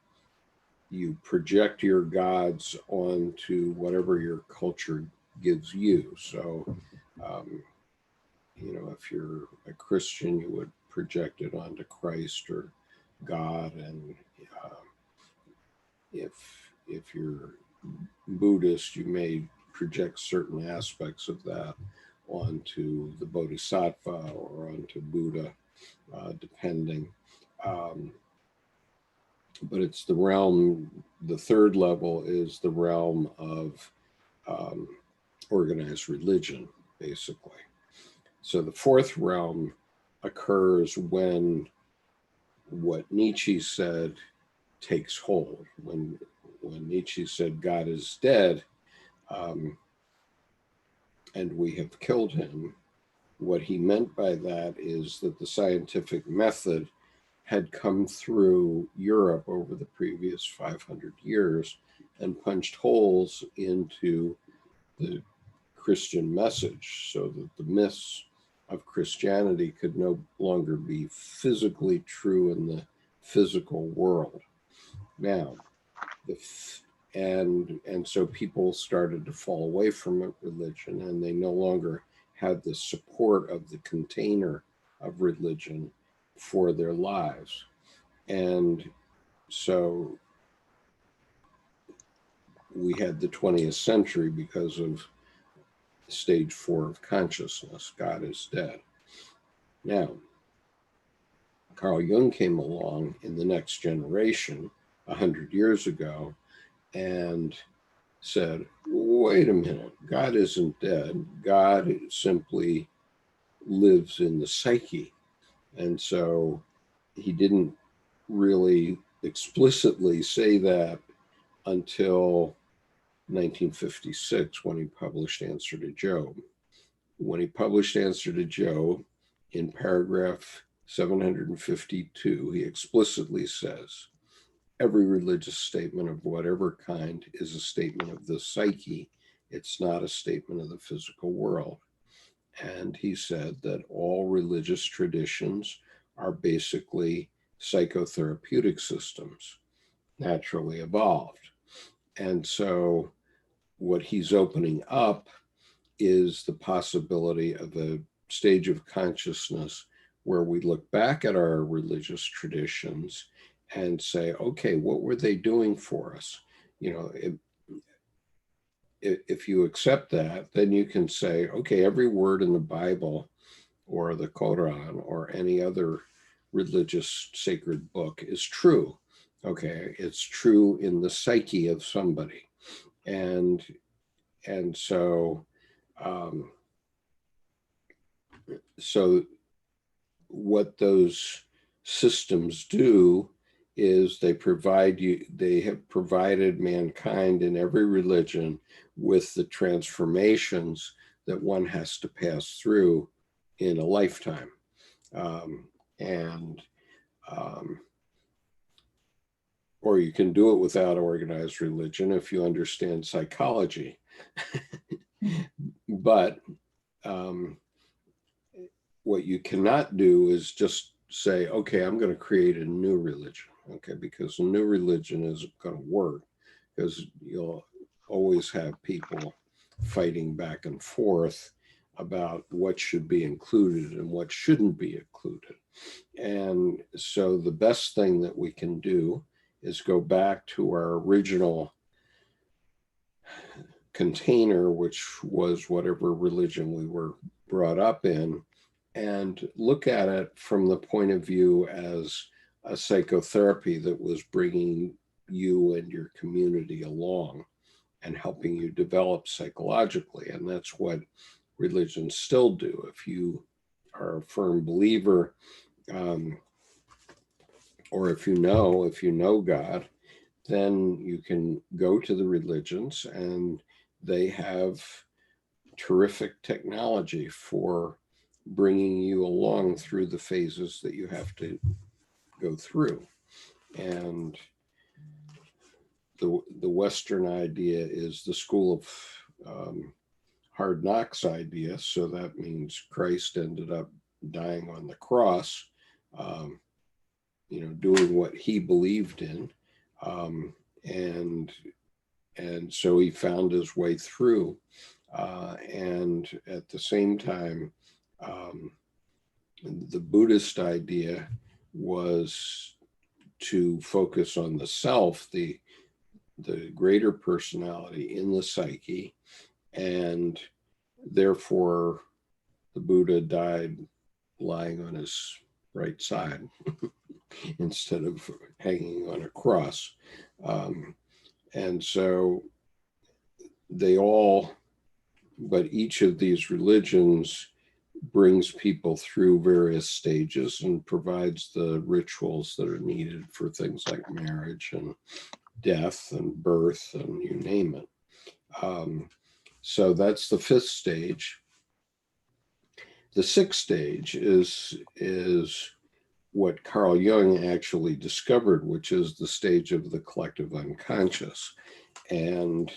you project your gods onto whatever your culture gives you. So, if you're a Christian, you would project it onto Christ or God, and if you're Buddhist, you may project certain aspects of that onto the Bodhisattva or onto Buddha, depending. But it's the realm, the third level is the realm of organized religion, basically. So the fourth realm occurs when what Nietzsche said takes hold. When Nietzsche said God is dead, and we have killed him, what he meant by that is that the scientific method had come through Europe over the previous 500 years and punched holes into the Christian message so that the myths of Christianity could no longer be physically true in the physical world. Now, and so people started to fall away from religion, and they no longer had the support of the container of religion for their lives. And so we had the 20th century because of stage 4 of consciousness. God is dead. Now, Carl Jung came along in the next generation 100 years ago and said, wait a minute, God isn't dead. God simply lives in the psyche. And so he didn't really explicitly say that until 1956 when he published Answer to Job. When he published Answer to Job, in paragraph 752, he explicitly says, every religious statement of whatever kind is a statement of the psyche. It's not a statement of the physical world. And he said that all religious traditions are basically psychotherapeutic systems, naturally evolved. And so what he's opening up is the possibility of a stage of consciousness where we look back at our religious traditions and say, okay, what were they doing for us? If you accept that, then you can say, okay, every word in the Bible or the Quran or any other religious sacred book is true. Okay, it's true in the psyche of somebody. And so what those systems do is they have provided mankind in every religion with the transformations that one has to pass through in a lifetime. Or you can do it without organized religion if you understand psychology. But what you cannot do is just say, okay, I'm going to create a new religion, okay, because a new religion isn't going to work, because you'll always have people fighting back and forth about what should be included and what shouldn't be included. And so the best thing that we can do is go back to our original container, which was whatever religion we were brought up in, and look at it from the point of view as a psychotherapy that was bringing you and your community along and helping you develop psychologically. And that's what religions still do. If you are a firm believer, or if you know God, then you can go to the religions, and they have terrific technology for bringing you along through the phases that you have to go through. And the Western idea is the school of hard knocks idea. So that means Christ ended up dying on the cross, doing what he believed in. And so he found his way through. And at the same time, the Buddhist idea was to focus on the self, the greater personality in the psyche, and therefore the Buddha died lying on his right side instead of hanging on a cross. And so but each of these religions brings people through various stages and provides the rituals that are needed for things like marriage and death and birth and you name it. So that's the fifth stage. The sixth stage is what Carl Jung actually discovered, which is the stage of the collective unconscious. And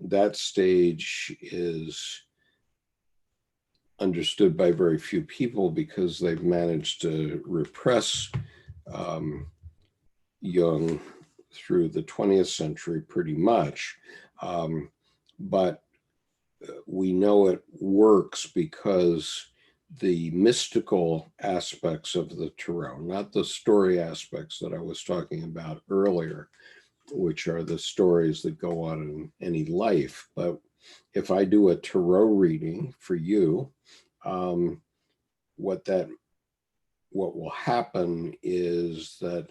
that stage is understood by very few people because they've managed to repress Jung through the 20th century pretty much. But we know it works because the mystical aspects of the Tarot, not the story aspects that I was talking about earlier, which are the stories that go on in any life. But if I do a Tarot reading for you, what will happen is that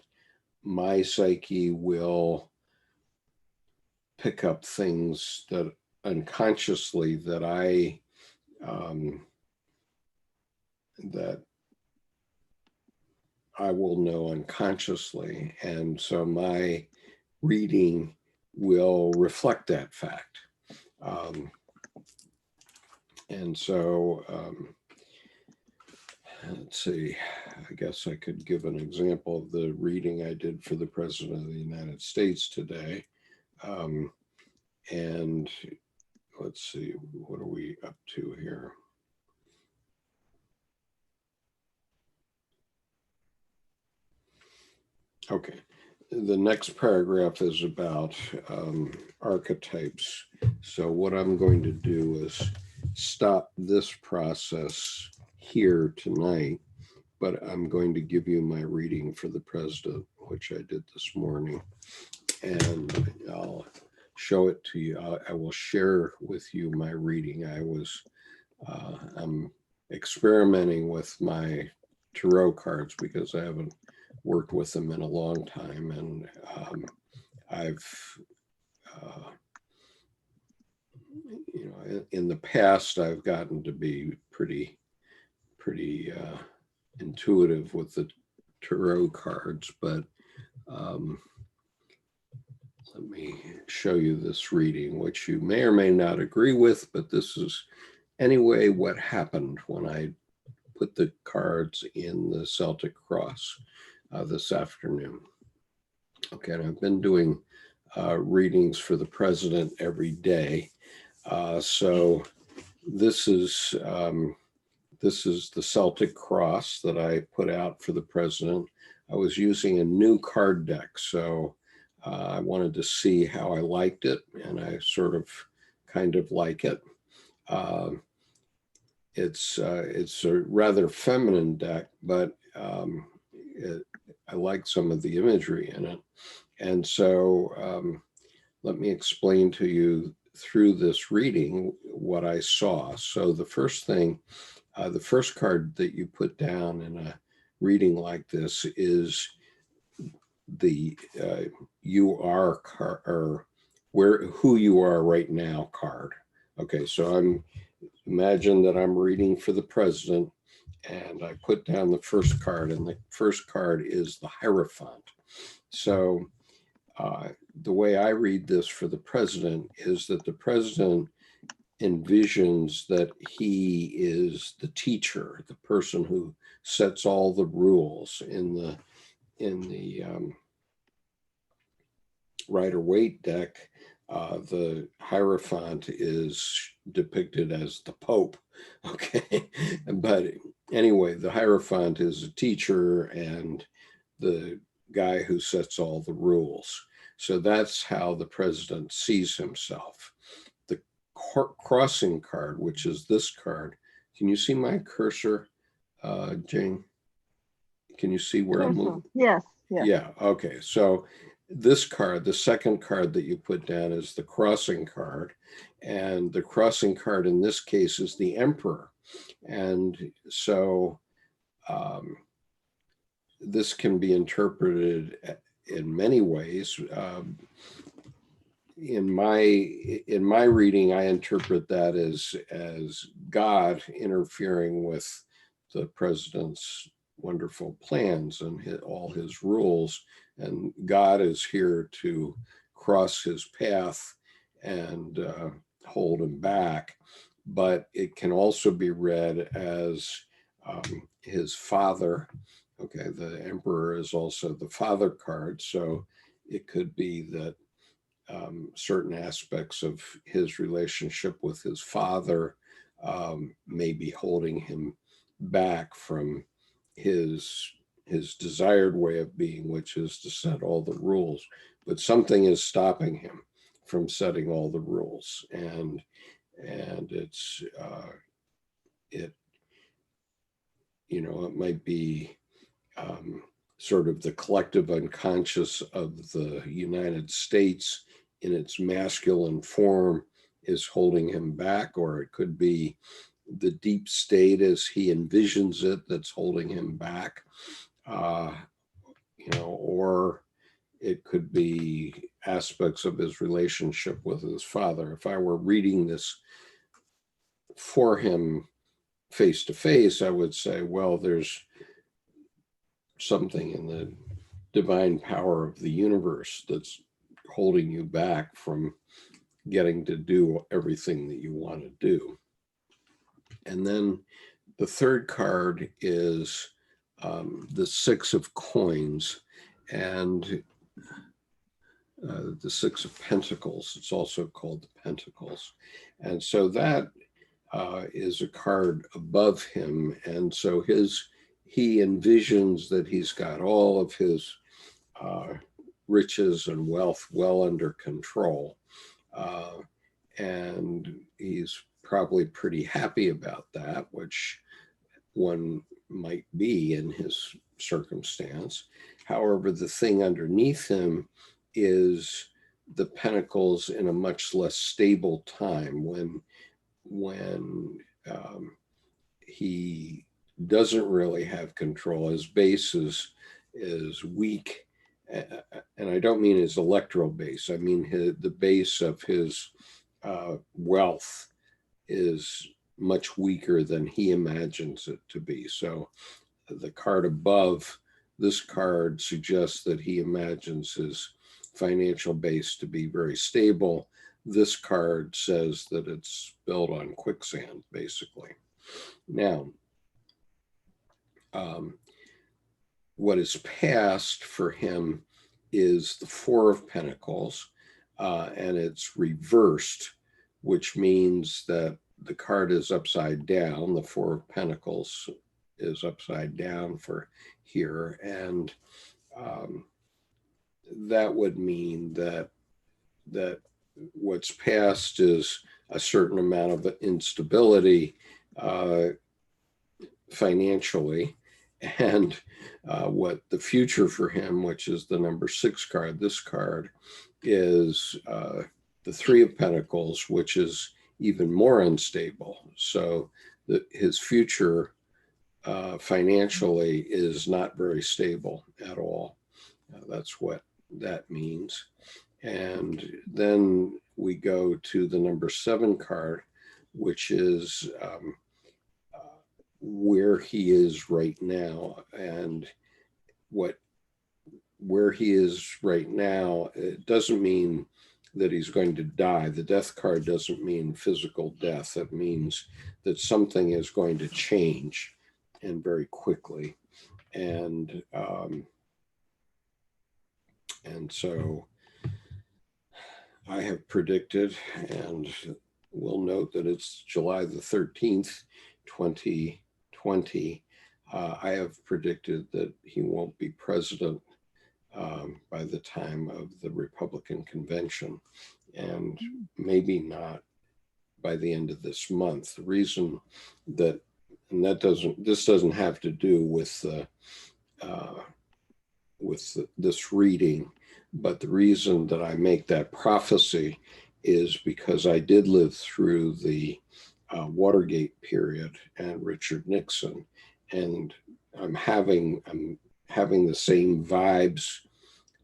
my psyche will pick up things that unconsciously that I will know unconsciously, and so my reading will reflect that fact. And so let's see, I guess I could give an example of the reading I did for the President of the United States today. And let's see, what are we up to here? Okay, the next paragraph is about archetypes. So what I'm going to do is stop this process here tonight, but I'm going to give you my reading for the President, which I did this morning, and I'll show it to you. I will share with you my reading. I'm experimenting with my Tarot cards because I haven't worked with them in a long time, and in the past I've gotten to be pretty intuitive with the Tarot cards, but let me show you this reading, which you may or may not agree with, but this is anyway what happened when I put the cards in the Celtic Cross this afternoon. Okay, and I've been doing readings for the President every day. So this is the Celtic Cross that I put out for the President. I was using a new card deck, so I wanted to see how I liked it, and I kind of like it. It's a rather feminine deck, but I like some of the imagery in it. And so let me explain to you through this reading what I saw. So the first thing, the first card that you put down in a reading like this is the you are card, or who you are right now card. Okay, so I'm imagine that I'm reading for the president, and I put down the first card, and the first card is the Hierophant. So the way I read this for the president is that the president envisions that he is the teacher, the person who sets all the rules in the Rider-Waite deck. The Hierophant is depicted as the Pope. Okay, but anyway, the Hierophant is a teacher and the guy who sets all the rules. So that's how the president sees himself. The crossing card, which is this card. Can you see my cursor, Jing? Can you see where I'm moving? Yes. Yeah. Yeah. Okay. So this card, the second card that you put down, is the crossing card. And the crossing card in this case is the Emperor. And so this can be interpreted in many ways. In my reading, I interpret that as God interfering with the president's wonderful plans and all his rules, and God is here to cross his path and hold him back. But it can also be read as his father. Okay, the Emperor is also the father card, so it could be that certain aspects of his relationship with his father may be holding him back from his desired way of being, which is to set all the rules. But something is stopping him from setting all the rules, and it's it it might be sort of the collective unconscious of the United States in its masculine form is holding him back, or it could be the deep state as he envisions it that's holding him back, or it could be aspects of his relationship with his father. If I were reading this for him face to face, I would say, well, there's something in the divine power of the universe that's holding you back from getting to do everything that you want to do. And then the third card is the Six of Coins and the Six of Pentacles. It's also called the Pentacles. And so that is a card above him. And so he envisions that he's got all of his riches and wealth well under control. And he's probably pretty happy about that, which one might be in his circumstance. However, the thing underneath him is the Pentacles in a much less stable time when he doesn't really have control. His base is weak, and I don't mean his electoral base. I mean the base of his wealth is much weaker than he imagines it to be. So the card above this card suggests that he imagines his financial base to be very stable. This card says that it's built on quicksand, basically. Now, what is past for him is the Four of Pentacles, and it's reversed, which means that the card is upside down. The Four of Pentacles is upside down for here, and that would mean that what's past is a certain amount of instability financially, and what the future for him, which is the number 6 card, this card, is the Three of Pentacles, which is even more unstable. So his future financially is not very stable at all. That's what that means. And then we go to the number 7 card, which is where he is right now. And where he is right now, it doesn't mean that he's going to die. The death card doesn't mean physical death. It means that something is going to change, and very quickly. And so I have predicted, and we'll note that it's July the 13th, 2020. I have predicted that he won't be president by the time of the Republican convention, and maybe not by the end of this month. The reason that, and this doesn't have to do with this reading, but the reason that I make that prophecy is because I did live through the Watergate period and Richard Nixon, and I'm having the same vibes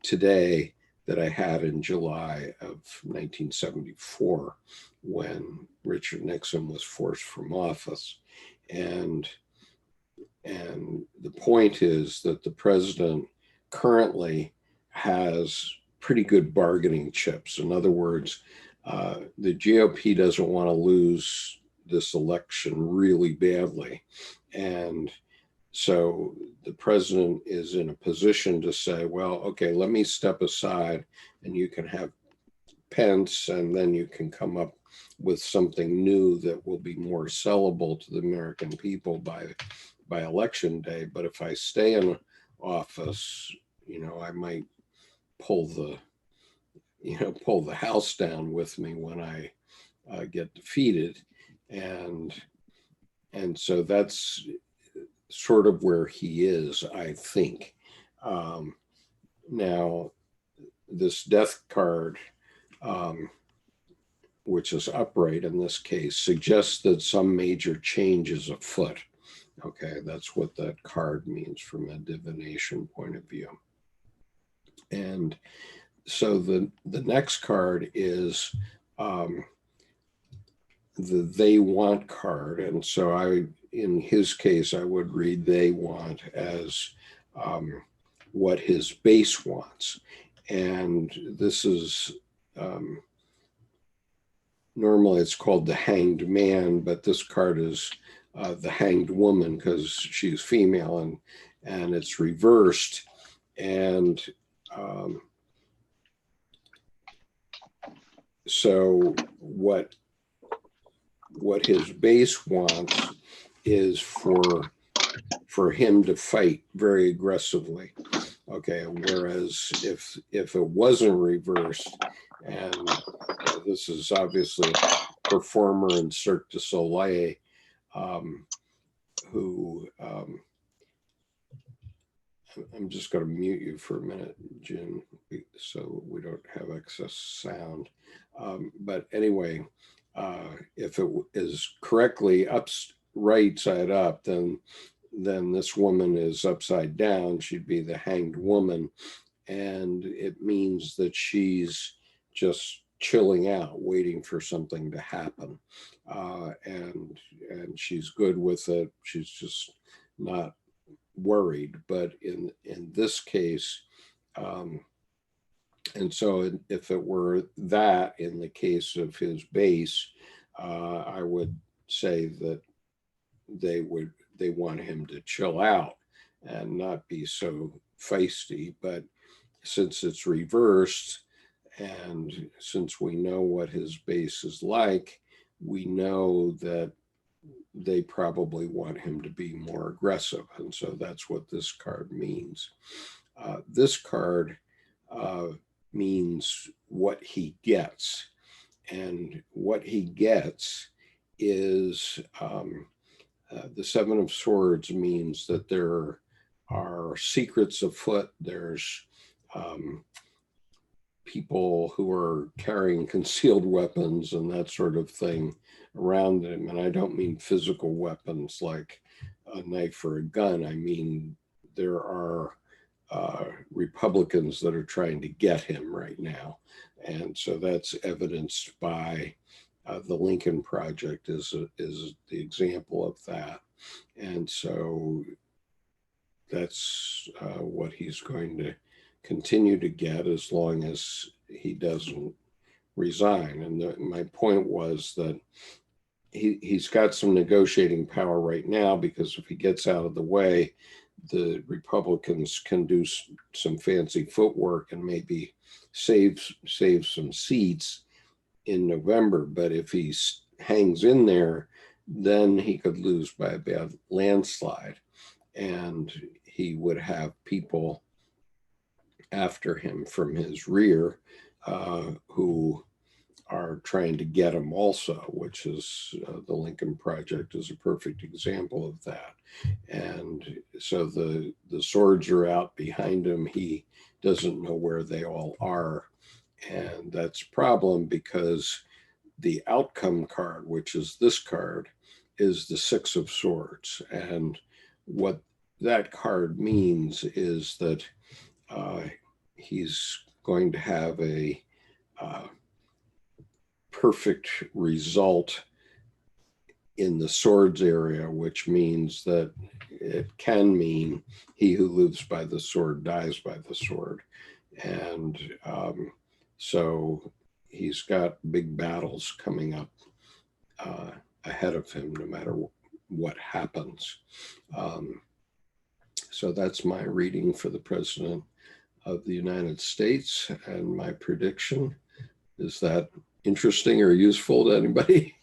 today that I had in July of 1974 when Richard Nixon was forced from office. And the point is that the president currently has pretty good bargaining chips. In other words, the GOP doesn't want to lose this election really badly. And so the president is in a position to say, well, okay, let me step aside and you can have Pence, and then you can come up with something new that will be more sellable to the American people by election day. But if I stay in office, I might pull the house down with me when I get defeated. And so that's sort of where he is, I think. Now, this death card, which is upright in this case, suggests that some major change is afoot. Okay, that's what that card means from a divination point of view. And so the next card is the they want card. And so in his case, I would read they want as what his base wants. And this is, normally it's called the hanged man, but this card is the hanged woman because she's female, and it's reversed. And so what his base wants is for him to fight very aggressively. Okay, whereas if it wasn't reversed, and this is obviously a performer in Cirque du Soleil, who I'm just going to mute you for a minute, Jim, so we don't have excess sound. But anyway, if it is correctly right side up, then this woman is upside down. She'd be the hanged woman. And it means that she's just chilling out, waiting for something to happen. And she's good with it. She's just not worried. But in this case, and so if it were that in the case of his base, I would say that they want him to chill out and not be so feisty. But since it's reversed, and since we know what his base is like, we know that they probably want him to be more aggressive. And so that's what this card means. This card means what he gets. And what he gets is the Seven of Swords means that there are secrets afoot. There's people who are carrying concealed weapons and that sort of thing around him. And I don't mean physical weapons like a knife or a gun. I mean, there are Republicans that are trying to get him right now. And so that's evidenced by the Lincoln Project is the example of that. And so that's what he's going to continue to get as long as he doesn't resign. And my point was that he's got some negotiating power right now, because if he gets out of the way, the Republicans can do some fancy footwork and maybe save some seats in November. But if he hangs in there, then he could lose by a bad landslide, and he would have people after him from his rear who are trying to get him also, which is the Lincoln Project is a perfect example of that. And so the swords are out behind him. He doesn't know where they all are. And that's a problem, because the outcome card, which is this card, is the Six of Swords. And what that card means is that he's going to have a perfect result in the swords area, which means that it can mean he who lives by the sword dies by the sword. And so he's got big battles coming up ahead of him, no matter what happens. So that's my reading for the President of the United States, and my prediction. Is that interesting or useful to anybody?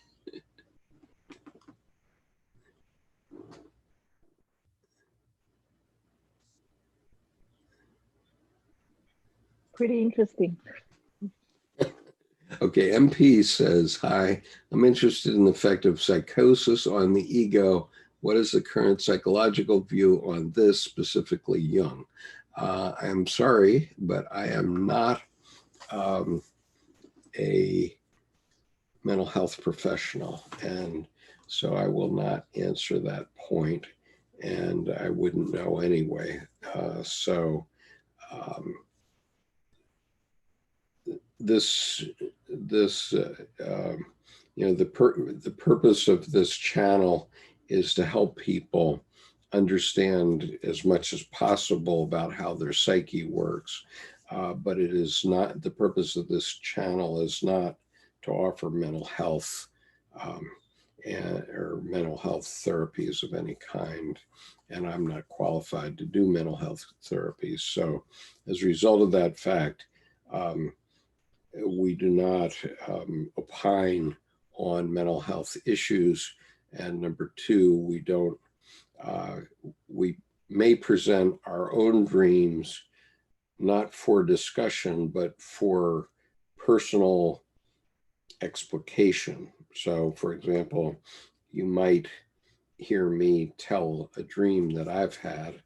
Pretty interesting. Okay, MP says, hi, I'm interested in the effect of psychosis on the ego. What is the current psychological view on this, specifically Jung? I'm sorry, but I am not a mental health professional, and so I will not answer that point, and I wouldn't know anyway. The purpose of this channel is to help people understand as much as possible about how their psyche works. But it is not, the purpose of this channel is not to offer mental health or mental health therapies of any kind. And I'm not qualified to do mental health therapies. So as a result of that fact, we do not opine on mental health issues. And number two, we may present our own dreams, not for discussion, but for personal explication. So for example, you might hear me tell a dream that I've had,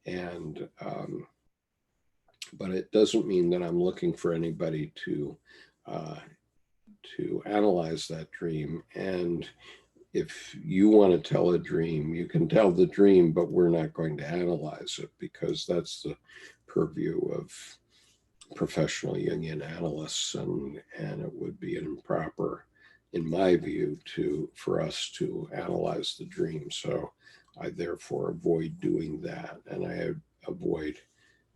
and but it doesn't mean that I'm looking for anybody to analyze that dream. And if you want to tell a dream, you can tell the dream, but we're not going to analyze it, because that's the purview of professional Jungian analysts, and it would be improper, in my view, for us to analyze the dream. So I therefore avoid doing that, and I avoid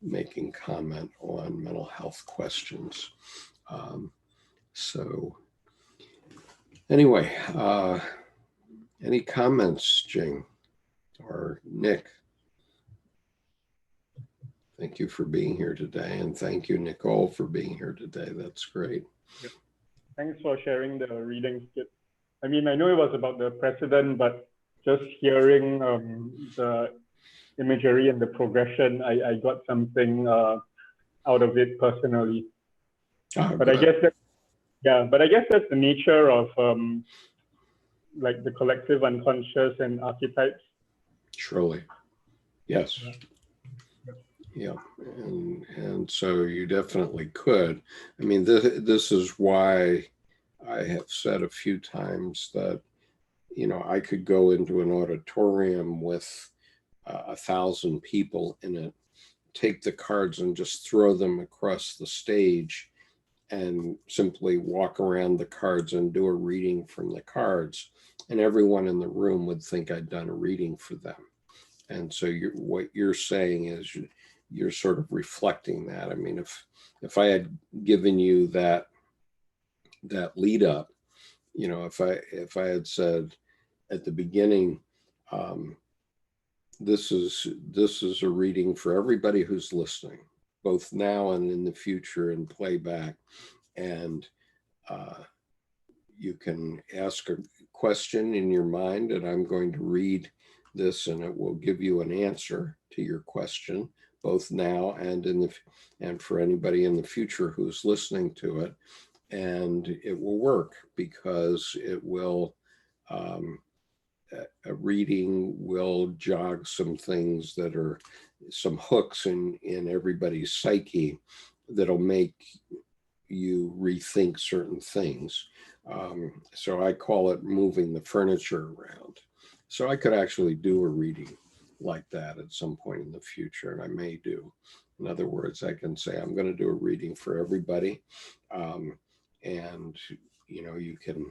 making comment on mental health questions. So anyway, any comments, Jing or Nick? Thank you for being here today, and thank you, Nicole, for being here today. That's great. Yep. Thanks for sharing the reading, Skip. I mean, I know it was about the president, but just hearing the imagery and the progression, I got something out of it personally. But I guess that's the nature of like the collective unconscious and archetypes. Surely, yes. Yeah, and so you definitely could. I mean, this is why I have said a few times that, you know, I could go into an auditorium with 1,000 people in it, take the cards and just throw them across the stage, and simply walk around the cards and do a reading from the cards, and everyone in the room would think I'd done a reading for them. And so what you're saying is you're sort of reflecting that. I mean, if I had given you that lead up, you know, if I had said at the beginning, this is a reading for everybody who's listening, both now and in the future and playback, and you can ask a question in your mind, and I'm going to read this, and it will give you an answer to your question, both now and and for anybody in the future who's listening to it. And it will work because it will, a reading will jog some things that are some hooks in everybody's psyche that'll make you rethink certain things. So I call it moving the furniture around. So I could actually do a reading like that at some point in the future, and I may do. In other words, I can say I'm going to do a reading for everybody, and you know, you can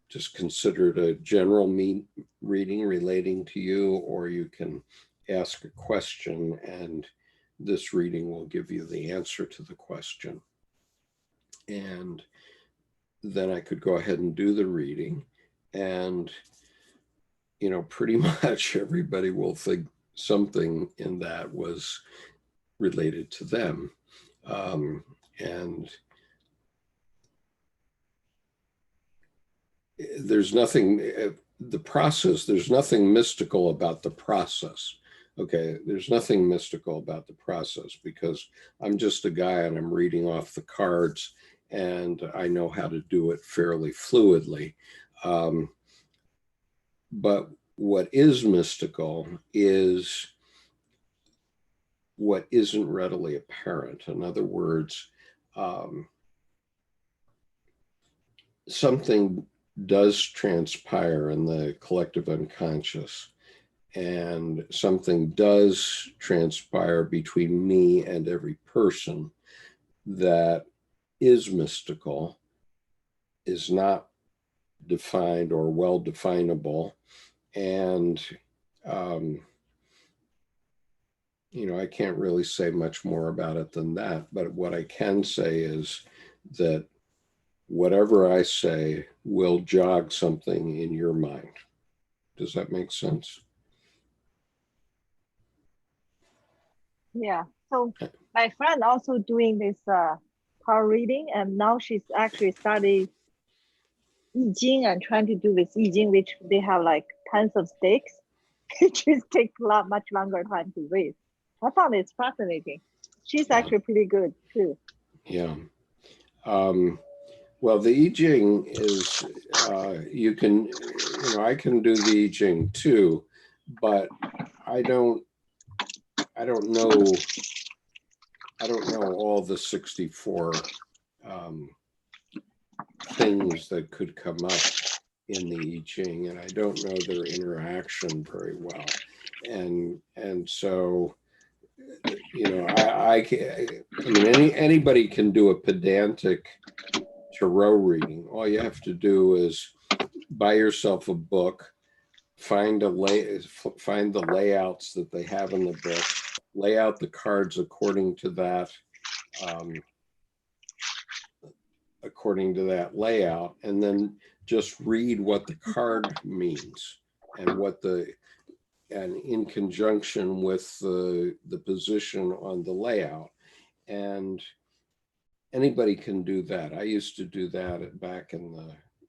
just consider it a general reading relating to you, or you can ask a question, and this reading will give you the answer to the question. And then I could go ahead and do the reading, and you know, pretty much everybody will think something in that was related to them. And there's nothing, the process, there's nothing mystical about the process. Okay, there's nothing mystical about the process because I'm just a guy and I'm reading off the cards, and I know how to do it fairly fluidly. But what is mystical is what isn't readily apparent. In other words, something does transpire in the collective unconscious, and something does transpire between me and every person that is mystical, is not defined or well definable. And you know, I can't really say much more about it than that, but what I can say is that whatever I say will jog something in your mind. Does that make sense? Yeah. So my friend also doing this card reading, and now she's actually studying I Ching and trying to do this I Ching, which they have like tons of stakes, which just take much longer time to read. I found it's fascinating. She's actually pretty good too. Yeah. Well, the I Ching is, you can, you know, I can do the I Ching too, but I don't know all the 64 things that could come up in the I Ching, and I don't know their interaction very well. And so, you know, I mean, anybody can do a pedantic tarot reading. All you have to do is buy yourself a book, find the layouts that they have in the book, lay out the cards according to that layout, and then just read what the card means and in conjunction with the position on the layout. And anybody can do that. I used to do that back in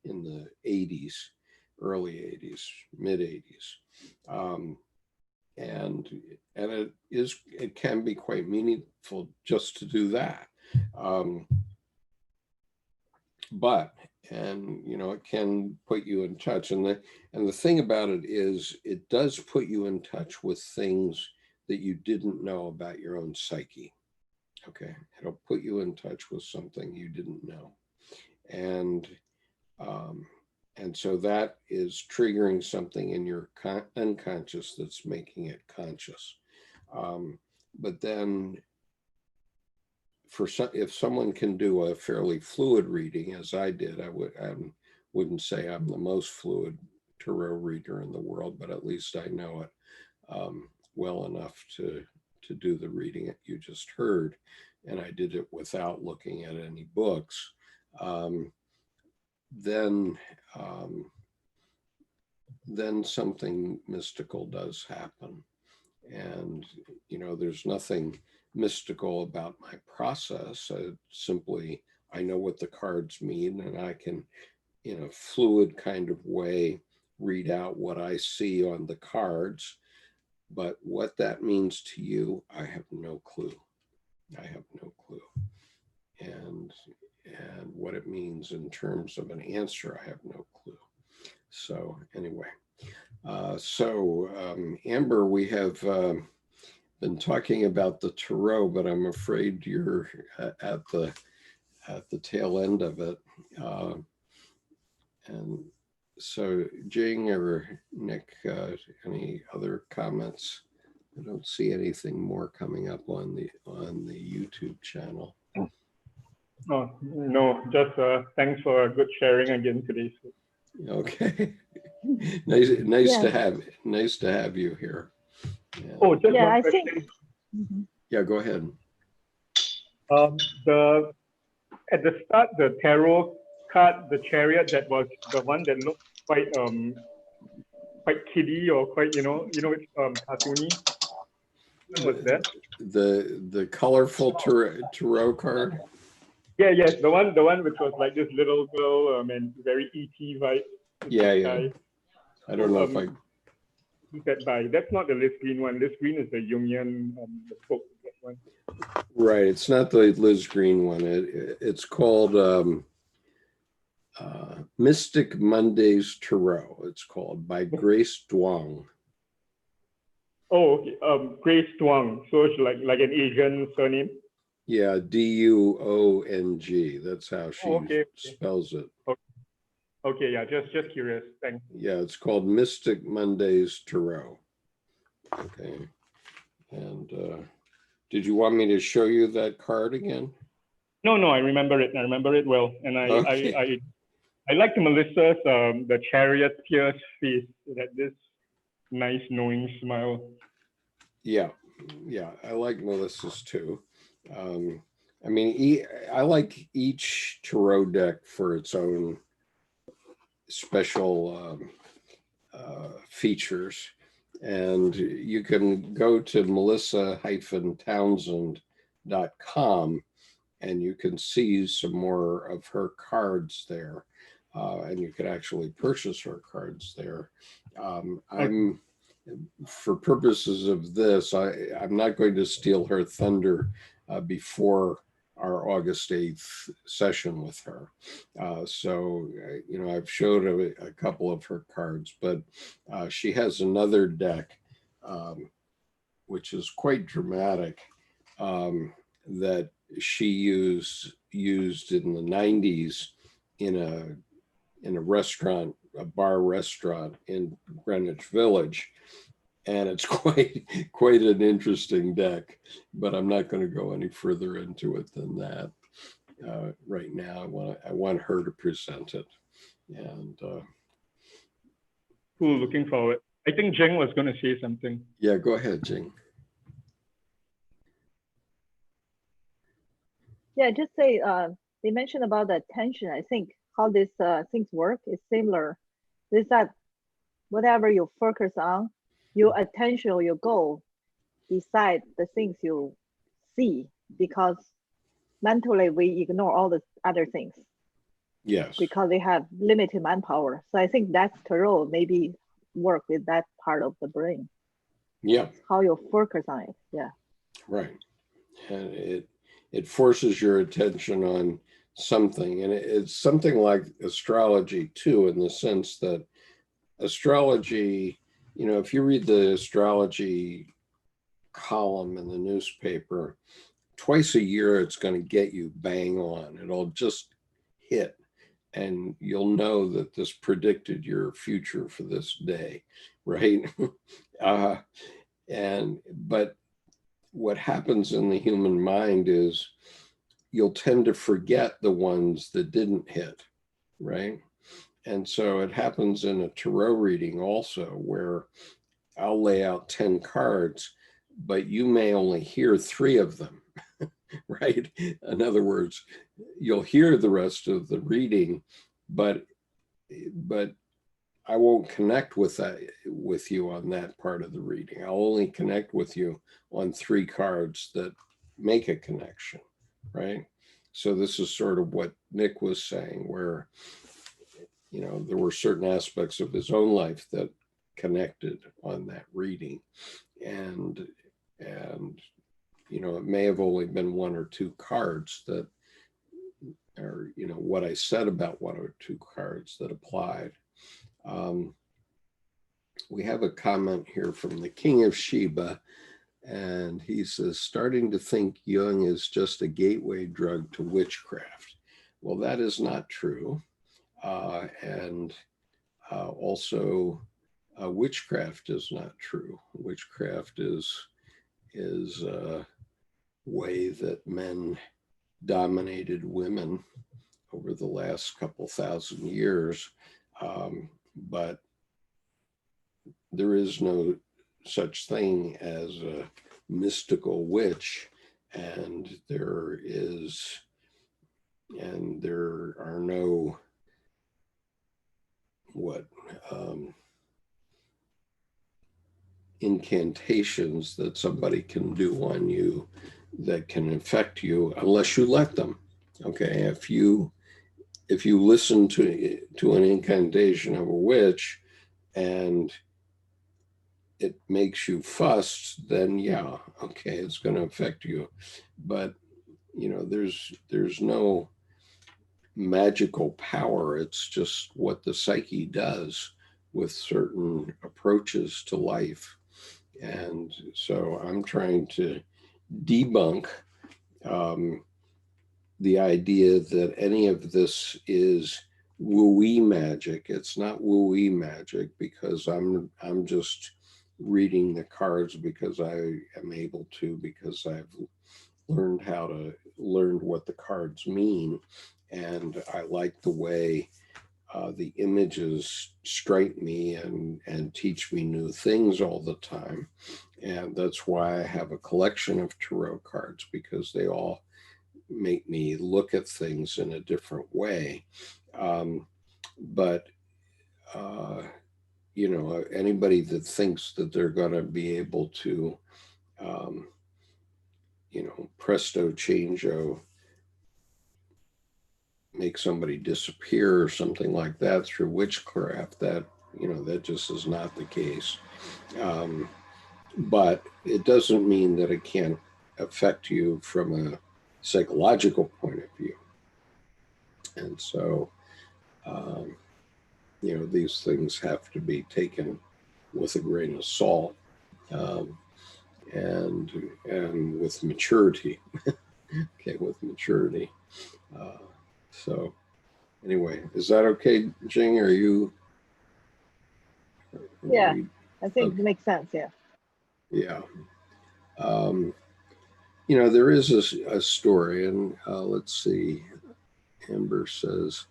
the 80s, early 80s, mid 80s. And it can be quite meaningful just to do that. But you know, it can put you in touch, and the thing about it is it does put you in touch with things that you didn't know about your own psyche. Okay, it'll put you in touch with something you didn't know, and so that is triggering something in your unconscious that's making it conscious. But then if someone can do a fairly fluid reading, as I did, I wouldn't say I'm the most fluid tarot reader in the world, but at least I know it well enough to do the reading that you just heard, and I did it without looking at any books. Then something mystical does happen. And, there's nothing mystical about my process. I know what the cards mean, and I can, in a fluid kind of way, read out what I see on the cards. But what that means to you, I have no clue. I have no clue. And what it means in terms of an answer, I have no clue. So anyway, Amber, we have been talking about the tarot, but I'm afraid you're at the tail end of it. And so, Jing or Nick, any other comments? I don't see anything more coming up on the YouTube channel. Oh, no, just thanks for a good sharing again today. Okay. Nice Yeah. to have you here. Yeah. Oh, just Yeah, one I question. think. Mhm. Yeah, go ahead. At the start, the tarot card, the chariot, that was the one that looked quite kiddie, or quite, it's cartoony. What's that? The colorful tarot card. Yeah, yes, the one which was like this little girl, and very ET vibe. Yeah. I don't know if I. That's not the Liz Green one. Liz Green is the Jungian book. That one. Right, it's not the Liz Green one. It's called Mystic Mondays Tarot. It's called by Grace Jung. Oh, okay. Grace Jung. So it's like an Asian surname. Yeah, Duong. That's how she spells it. Okay, yeah, just curious. Thanks. Yeah, it's called Mystic Mondays Tarot. Okay. And did you want me to show you that card again? No, I remember it. I remember it well. And I liked Melissa's the charioteer's face, that this nice knowing smile. Yeah, I like Melissa's too. I mean, I like each tarot deck for its own special features. And you can go to melissa-townsend.com and you can see some more of her cards there. And you could actually purchase her cards there. For purposes of this, I'm not going to steal her thunder before our August 8th session with her. So, I've showed a couple of her cards, but she has another deck, which is quite dramatic, that she used in the 90s in a restaurant, a bar restaurant in Greenwich Village. And it's quite an interesting deck, but I'm not going to go any further into it than that right now. I want her to present it. And cool, looking forward. I think Jing was going to say something. Yeah, go ahead, Jing. Yeah, just say they mentioned about the attention. I think how these things work is similar. Is that whatever you focus on, your attention or your goal decide the things you see, because mentally we ignore all the other things. Yes. Because they have limited manpower. So I think that's tarot maybe work with that part of the brain. Yeah. How you focus on it. Yeah. Right. And it forces your attention on something. And it's something like astrology too, in the sense that astrology, if you read the astrology column in the newspaper, twice a year it's going to get you bang on. It'll just hit, and you'll know that this predicted your future for this day, right? But what happens in the human mind is you'll tend to forget the ones that didn't hit, right? And so it happens in a tarot reading also, where I'll lay out 10 cards, but you may only hear 3 of them, right? In other words, you'll hear the rest of the reading, but I won't connect with you on that part of the reading. I'll only connect with you on 3 cards that make a connection, right? So this is sort of what Nick was saying, where, you know, there were certain aspects of his own life that connected on that reading. And you know, it may have only been 1 or 2 cards that, or, you know, what I said about 1 or 2 cards that applied. We have a comment here from the King of Sheba, and he says, starting to think Jung is just a gateway drug to witchcraft. Well, that is not true. Also, witchcraft is not true. Witchcraft is a way that men dominated women over the last couple thousand years. But there is no such thing as a mystical witch, and there are no incantations that somebody can do on you that can infect you unless you let them. Okay, if you listen to an incantation of a witch and it makes you fuss, then yeah, okay, it's going to affect you. But you know, there's no magical power. It's just what the psyche does with certain approaches to life. And so I'm trying to debunk the idea that any of this is woo-wee magic. It's not woo-wee magic, because I'm just reading the cards because I am able to, because I've learned what the cards mean, and I like the way the images strike me and teach me new things all the time. And that's why I have a collection of tarot cards, because they all make me look at things in a different way. But you know, anybody that thinks that they're going to be able to, you know, presto changeo, make somebody disappear or something like that through witchcraft, that, you know, that just is not the case. But it doesn't mean that it can't affect you from a psychological point of view. And so, you know, these things have to be taken with a grain of salt, and with maturity. Okay, with maturity. So anyway, is that okay, Jing? Are you? Yeah, I think it makes sense. Yeah. Yeah. You know, there is a story, and let's see. Amber says,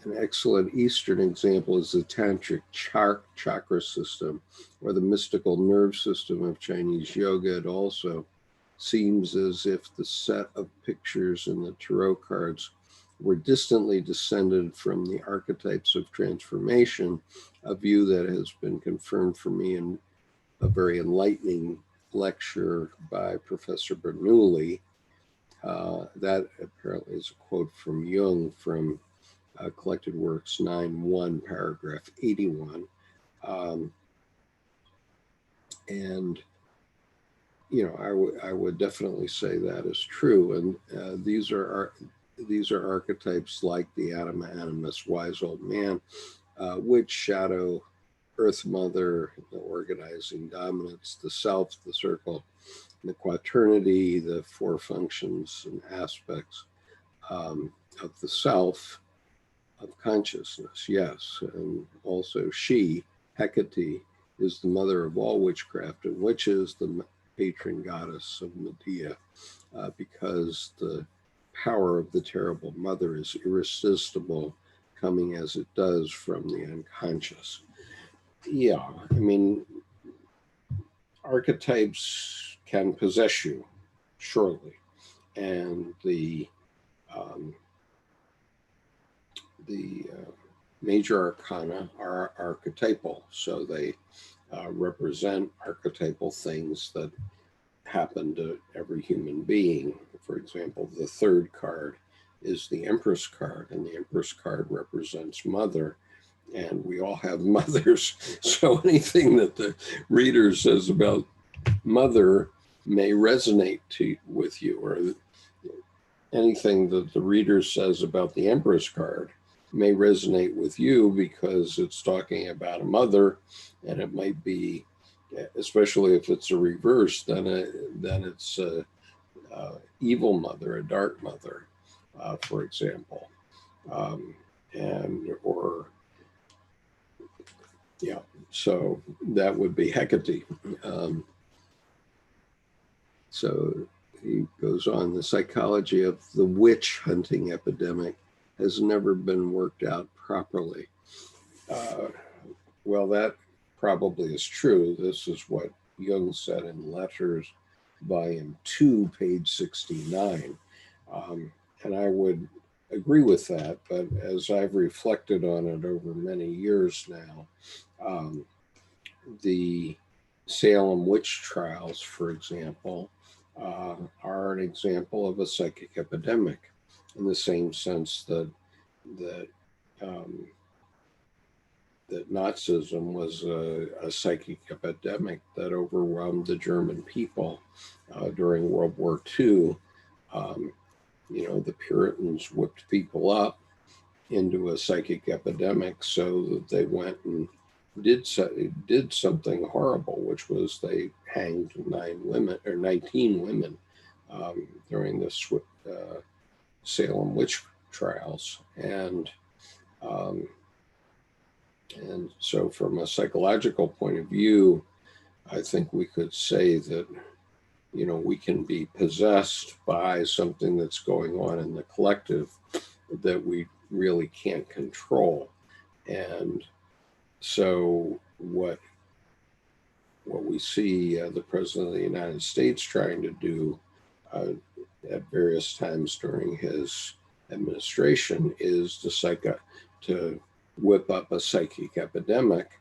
an excellent Eastern example is the tantric chakra system, or the mystical nerve system of Chinese yoga. It also seems as if the set of pictures in the tarot cards were distantly descended from the archetypes of transformation, a view that has been confirmed for me in a very enlightening lecture by Professor Bernoulli. That apparently is a quote from Jung from Collected Works 9.1, paragraph 81. And, you know, I would definitely say that is true. And these are archetypes like the anima animus, wise old man, witch, shadow, earth mother, the organizing dominance, the self, the circle, the quaternity, the 4 functions and aspects of the self, of consciousness, yes. And also she, Hecate, is the mother of all witchcraft, and witches, the patron goddess of Medea. because the power of the terrible mother is irresistible, coming as it does from the unconscious. Yeah, I mean, archetypes can possess you, surely, and um, the major arcana are archetypal, so they represent archetypal things that happen to every human being. For example, the third card is the Empress card, and the Empress card represents mother, and we all have mothers. So anything that the reader says about mother may resonate with you, or anything that the reader says about the Empress card may resonate with you because it's talking about a mother, and it might be, especially if it's a reverse, then it's a evil mother, a dark mother, for example, and or yeah, so that would be Hecate. So he goes on, the psychology of the witch hunting epidemic has never been worked out properly. Well, that probably is true. This is what Jung said in Letters, Volume 2, page 69. And I would agree with that, but as I've reflected on it over many years now, the Salem witch trials, for example, are an example of a psychic epidemic, in the same sense that um, that Nazism was a psychic epidemic that overwhelmed the German people during World War II. The Puritans whipped people up into a psychic epidemic so that they went and did something horrible, which was they hanged 19 women during the Salem witch trials, um, and so from a psychological point of view, I think we could say that we can be possessed by something that's going on in the collective that we really can't control. And so what we see the President of the United States trying to do at various times during his administration is to whip up a psychic epidemic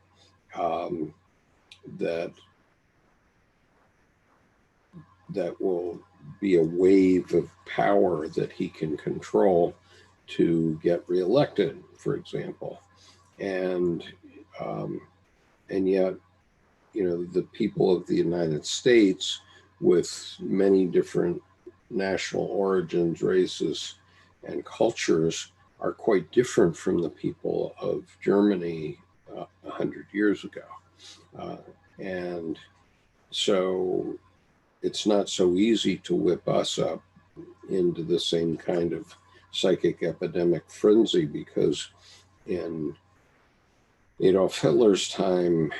that will be a wave of power that he can control to get reelected, for example. And yet, the people of the United States, with many different national origins, races, and cultures, are quite different from the people of Germany 100 years ago. And so it's not so easy to whip us up into the same kind of psychic epidemic frenzy, because in Adolf Hitler's time,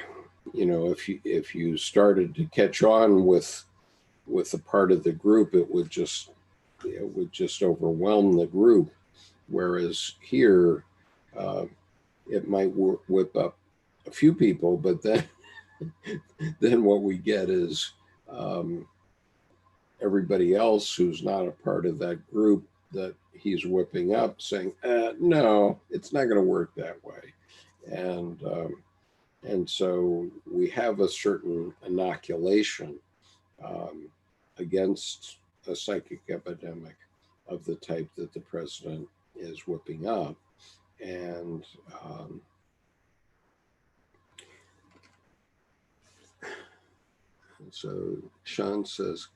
if you started to catch on with a part of the group, it would just overwhelm the group. Whereas here, it might whip up a few people, but then what we get is everybody else who's not a part of that group that he's whipping up saying, no, it's not going to work that way. And so we have a certain inoculation against a psychic epidemic of the type that the president is whipping up. And so Sean says,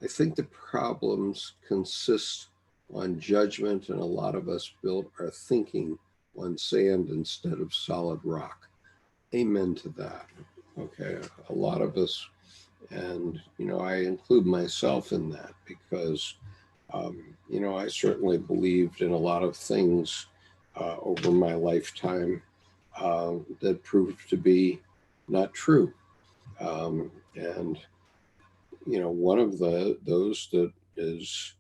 I think the problems consist on judgment, and a lot of us build our thinking on sand instead of solid rock. Amen to that. Okay, a lot of us, and I include myself in that, because I certainly believed in a lot of things over my lifetime that proved to be not true. And one of those that is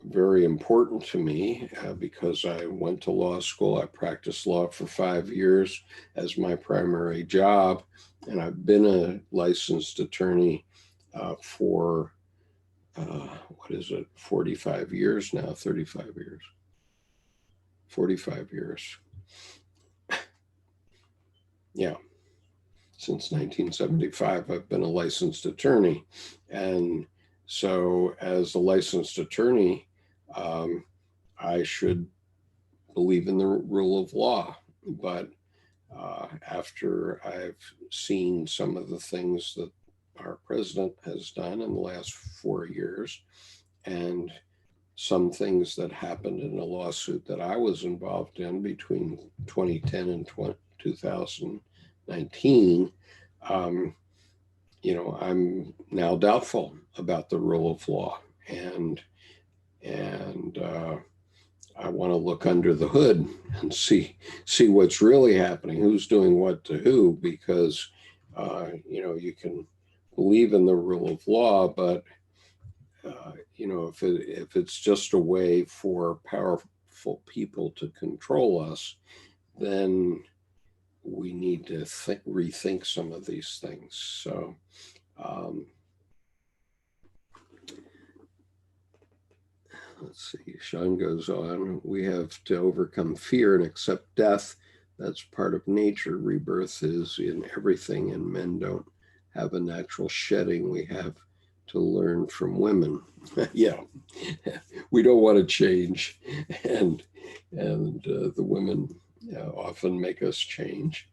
very important to me because I went to law school. I practiced law for 5 years as my primary job, and I've been a licensed attorney for 45 years now, 35 years, 45 years. Yeah. Since 1975, I've been a licensed attorney. And so as a licensed attorney, I should believe in the rule of law. But after I've seen some of the things that our president has done in the last 4 years, and some things that happened in a lawsuit that I was involved in between 2010 and 2019, I'm now doubtful about the rule of law, and I want to look under the hood and see what's really happening, who's doing what to who, because you can believe in the rule of law, but if it's just a way for powerful people to control us, then we need to rethink some of these things. So let's see, Sean goes on, we have to overcome fear and accept death. That's part of nature. Rebirth is in everything, and men don't have a natural shedding. We have to learn from women. Yeah, we don't want to change, and the women often make us change,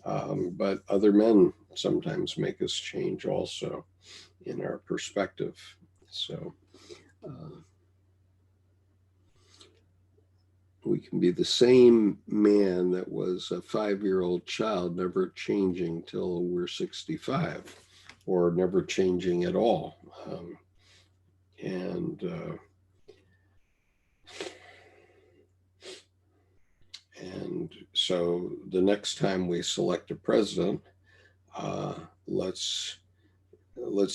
but other men sometimes make us change also in our perspective. So we can be the same man that was a 5-year-old child, never changing till we're 65, or never changing at all. And so the next time we select a president, let's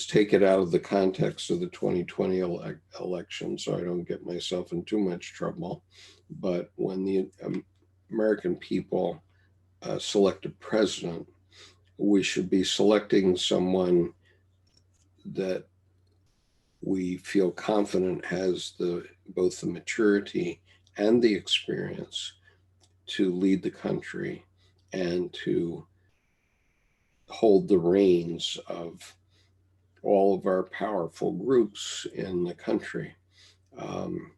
take it out of the context of the 2020 election, so I don't get myself in too much trouble. But when the American people select a president, we should be selecting someone that we feel confident has both the maturity and the experience to lead the country and to hold the reins of all of our powerful groups in the country. I'm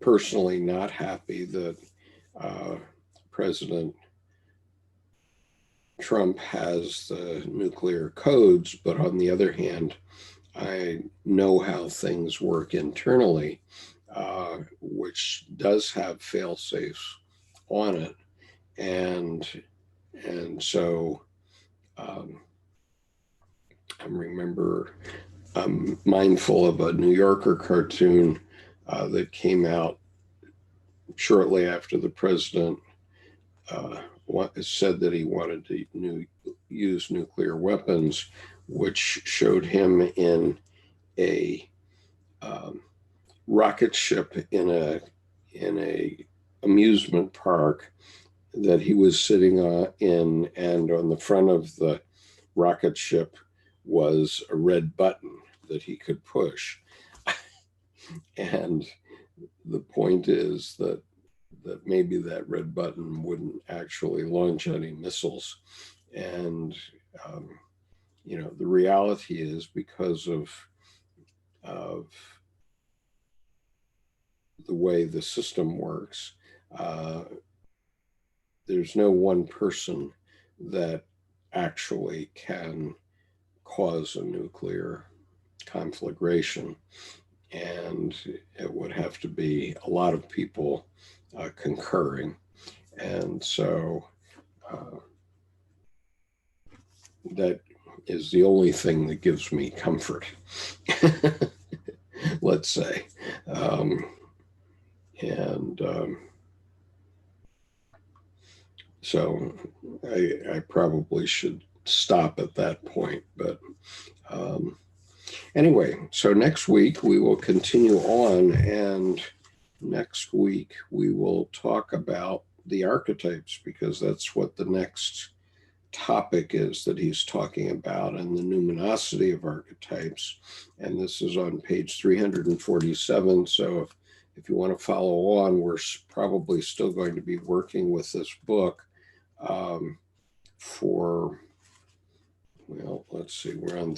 personally not happy that President Trump has the nuclear codes, but on the other hand, I know how things work internally, which does have fail safes on it, and so I'm mindful of a New Yorker cartoon that came out shortly after the president said that he wanted to use nuclear weapons, which showed him in a rocket ship in a amusement park that he was sitting in, and on the front of the rocket ship was a red button that he could push. And the point is that maybe that red button wouldn't actually launch any missiles. And, the reality is, because of the way the system works, there's no one person that actually can cause a nuclear conflagration. And it would have to be a lot of people concurring. And so that is the only thing that gives me comfort, let's say. So I probably should stop at that point. But anyway, so next week we will continue on, and next week we will talk about the archetypes, because that's what the next topic is that he's talking about, and the numinosity of archetypes. And this is on page 347. So if you want to follow on, we're probably still going to be working with this book for, well, let's see, we're on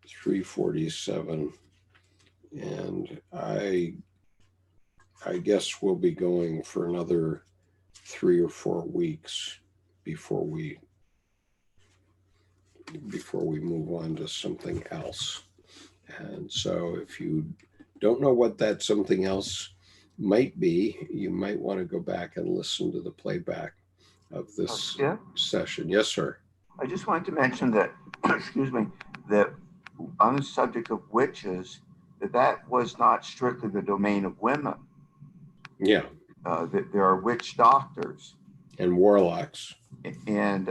347, and I guess we'll be going for another 3 or 4 weeks before we move on to something else. And so if you don't know what that something else might be, you might want to go back and listen to the playback of this session. Yes, sir. I just wanted to mention that, excuse me, that on the subject of witches, that was not strictly the domain of women. Yeah. That there are witch doctors. And warlocks. And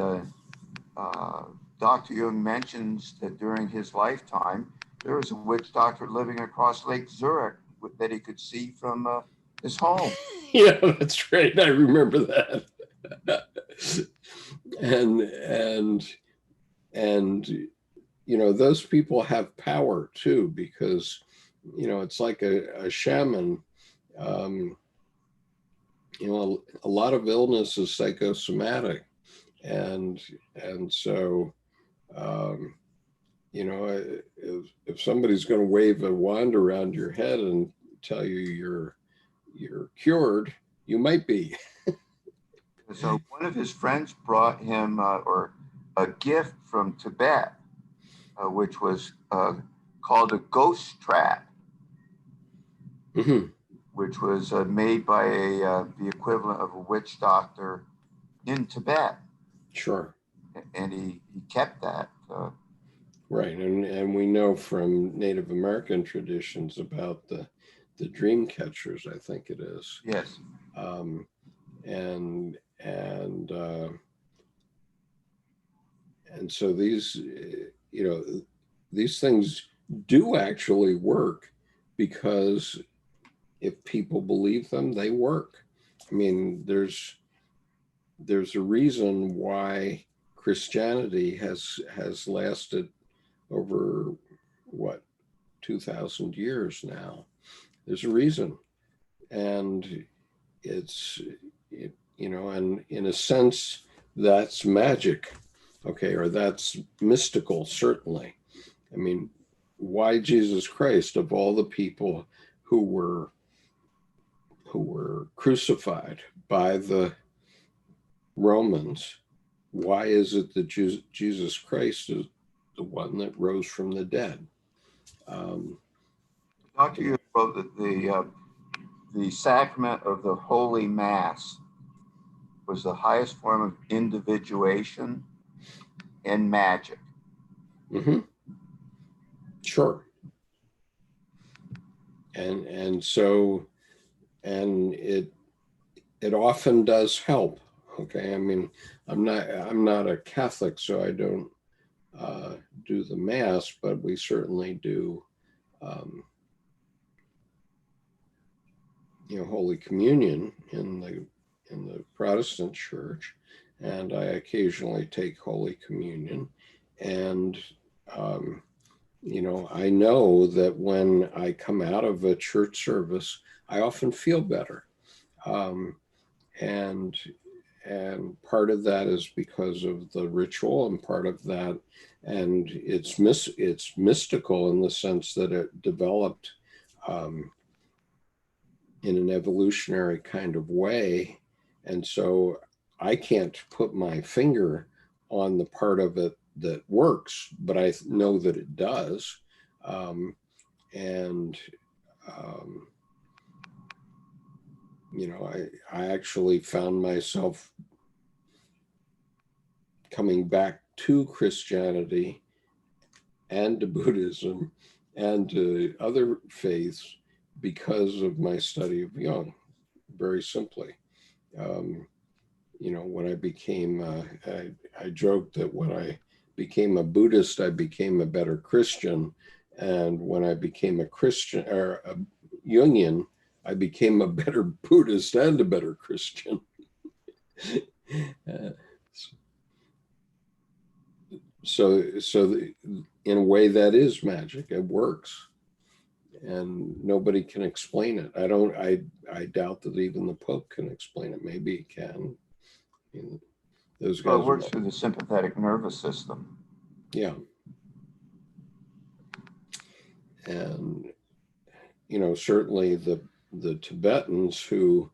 Dr. Jung mentions that during his lifetime, there was a witch doctor living across Lake Zurich that he could see from his home. Yeah, that's right. I remember that. and you know, those people have power too, because you know, it's like a shaman. You know, a lot of illness is psychosomatic, and so you know, if somebody's going to wave a wand around your head and tell you you're cured, you might be. So one of his friends brought him or a gift from Tibet, which was called a ghost trap, which was made by the equivalent of a witch doctor in Tibet. Sure. And he kept that. Right, and we know from Native American traditions about the dream catchers, I think it is. Yes. And so these, you know, these things do actually work, because if people believe them, they work. I mean, there's a reason why Christianity has lasted over what, 2,000 years now. There's a reason, and you know, and in a sense, that's magic, okay, or that's mystical, certainly. I mean, why Jesus Christ, of all the people who were crucified by the Romans, why is it that Jesus Christ is the one that rose from the dead? Dr. Jung wrote that the sacrament of the Holy Mass was the highest form of individuation and magic. Sure. And so, and it often does help. Okay, I mean, I'm not a Catholic, so I don't do the Mass, but we certainly do, you know, Holy Communion in the Protestant Church, and I occasionally take Holy Communion, and you know, I know that when I come out of a church service, I often feel better, and part of that is because of the ritual, and part of that, and it's mystical in the sense that it developed in an evolutionary kind of way, and so I can't put my finger on the part of it that works, but I know that it does, you know, I actually found myself coming back to Christianity and to Buddhism and to other faiths because of my study of Jung, very simply. you know, when I became, I joked that when I became a Buddhist, I became a better Christian. And when I became a Christian or a Jungian, I became a better Buddhist and a better Christian. uh, in a way, that is magic. It works, and nobody can explain it. I doubt that even the Pope can explain it. Maybe he can. I mean, those Well, guys it works through the sympathetic nervous system. yeah. And, you know, certainly the Tibetans who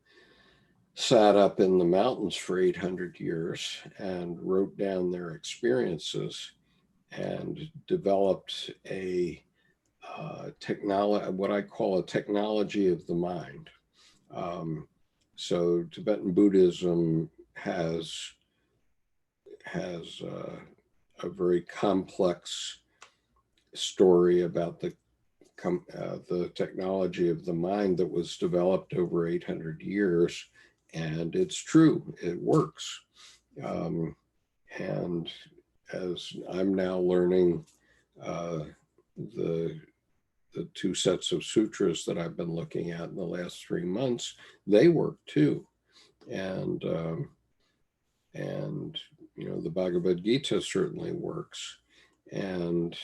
sat up in the mountains for 800 years and wrote down their experiences and developed a technology, what I call a technology of the mind. So Tibetan Buddhism has a very complex story about the technology of the mind that was developed over 800 years, and it's true, it works. And as I'm now learning the two sets of sutras that I've been looking at in the last 3 months, they work too. And you know, the Bhagavad Gita certainly works. And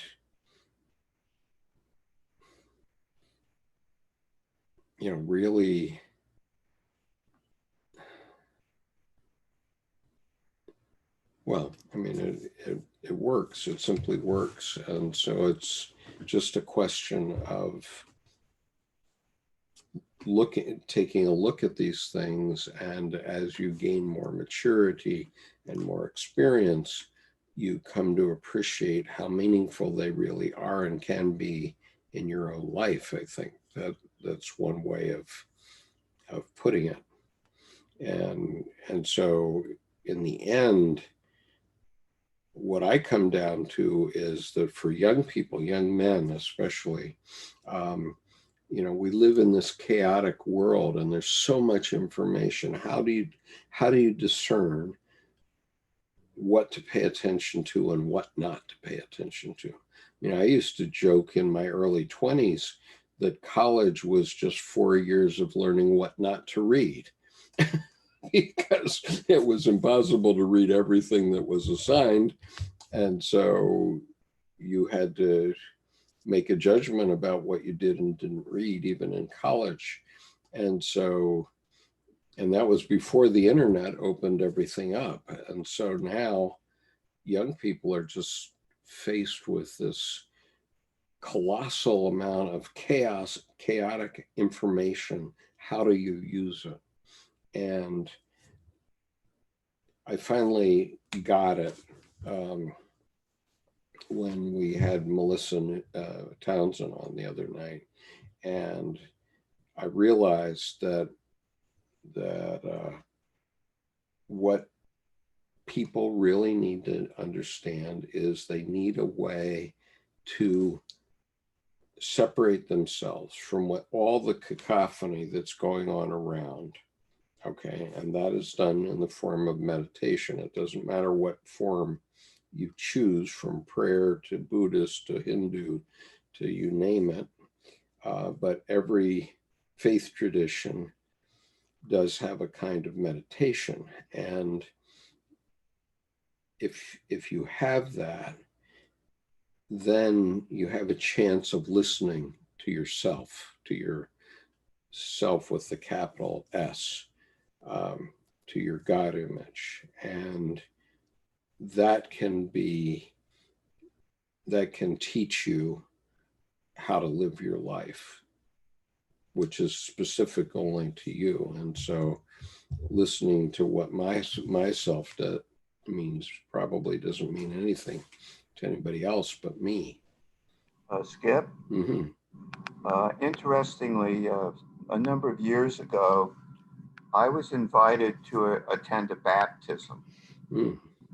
you know, really, well, I mean, it works. It simply works. And so it's just a question of taking a look at these things. And as you gain more maturity and more experience, you come to appreciate how meaningful they really are and can be in your own life. I think that's one way of putting it. And so in the end, what I come down to is that for young people, young men especially, you know, we live in this chaotic world and there's so much information. How do you discern what to pay attention to and what not to pay attention to? You know, I used to joke in my early 20s that college was just 4 years of learning what not to read. Because it was impossible to read everything that was assigned. And so you had to make a judgment about what you did and didn't read, even in college. And that was before the internet opened everything up. And so now young people are just faced with this colossal amount of chaotic information. How do you use it? And I finally got it when we had Melissa Townsend on the other night, and I realized that what people really need to understand is they need a way to separate themselves from all the cacophony that's going on around. Okay, and that is done in the form of meditation. It doesn't matter what form you choose, from prayer to Buddhist to Hindu to you name it. But every faith tradition does have a kind of meditation. And if you have that, then you have a chance of listening to yourself with the capital S, to your God image. And that can teach you how to live your life, which is specific only to you. And so listening to what myself means probably doesn't mean anything to anybody else but me. Skip? Mm-hmm. Interestingly, a number of years ago, I was invited to attend a baptism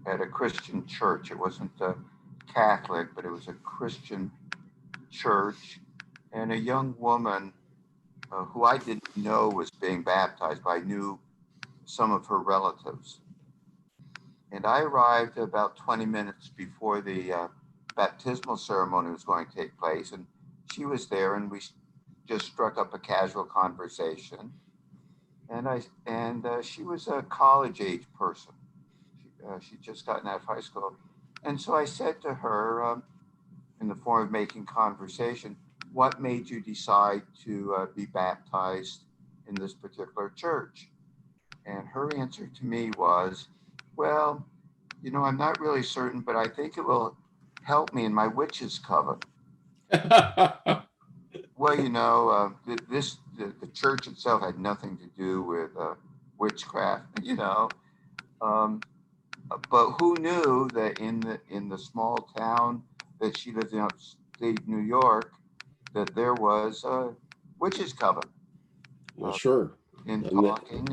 at a Christian church. It wasn't a Catholic, but it was a Christian church. And a young woman who I didn't know was being baptized, but I knew some of her relatives. And I arrived about 20 minutes before the baptismal ceremony was going to take place. And she was there, and we just struck up a casual conversation. And she was a college age person. She'd just gotten out of high school. And so I said to her, in the form of making conversation, what made you decide to be baptized in this particular church? And her answer to me was, well, you know, I'm not really certain, but I think it will help me in my witch's coven. Well, you know, the church itself had nothing to do with witchcraft, you know. But who knew that in the small town that she lived in upstate New York, that there was a witch's coven? Well, sure. In And talking,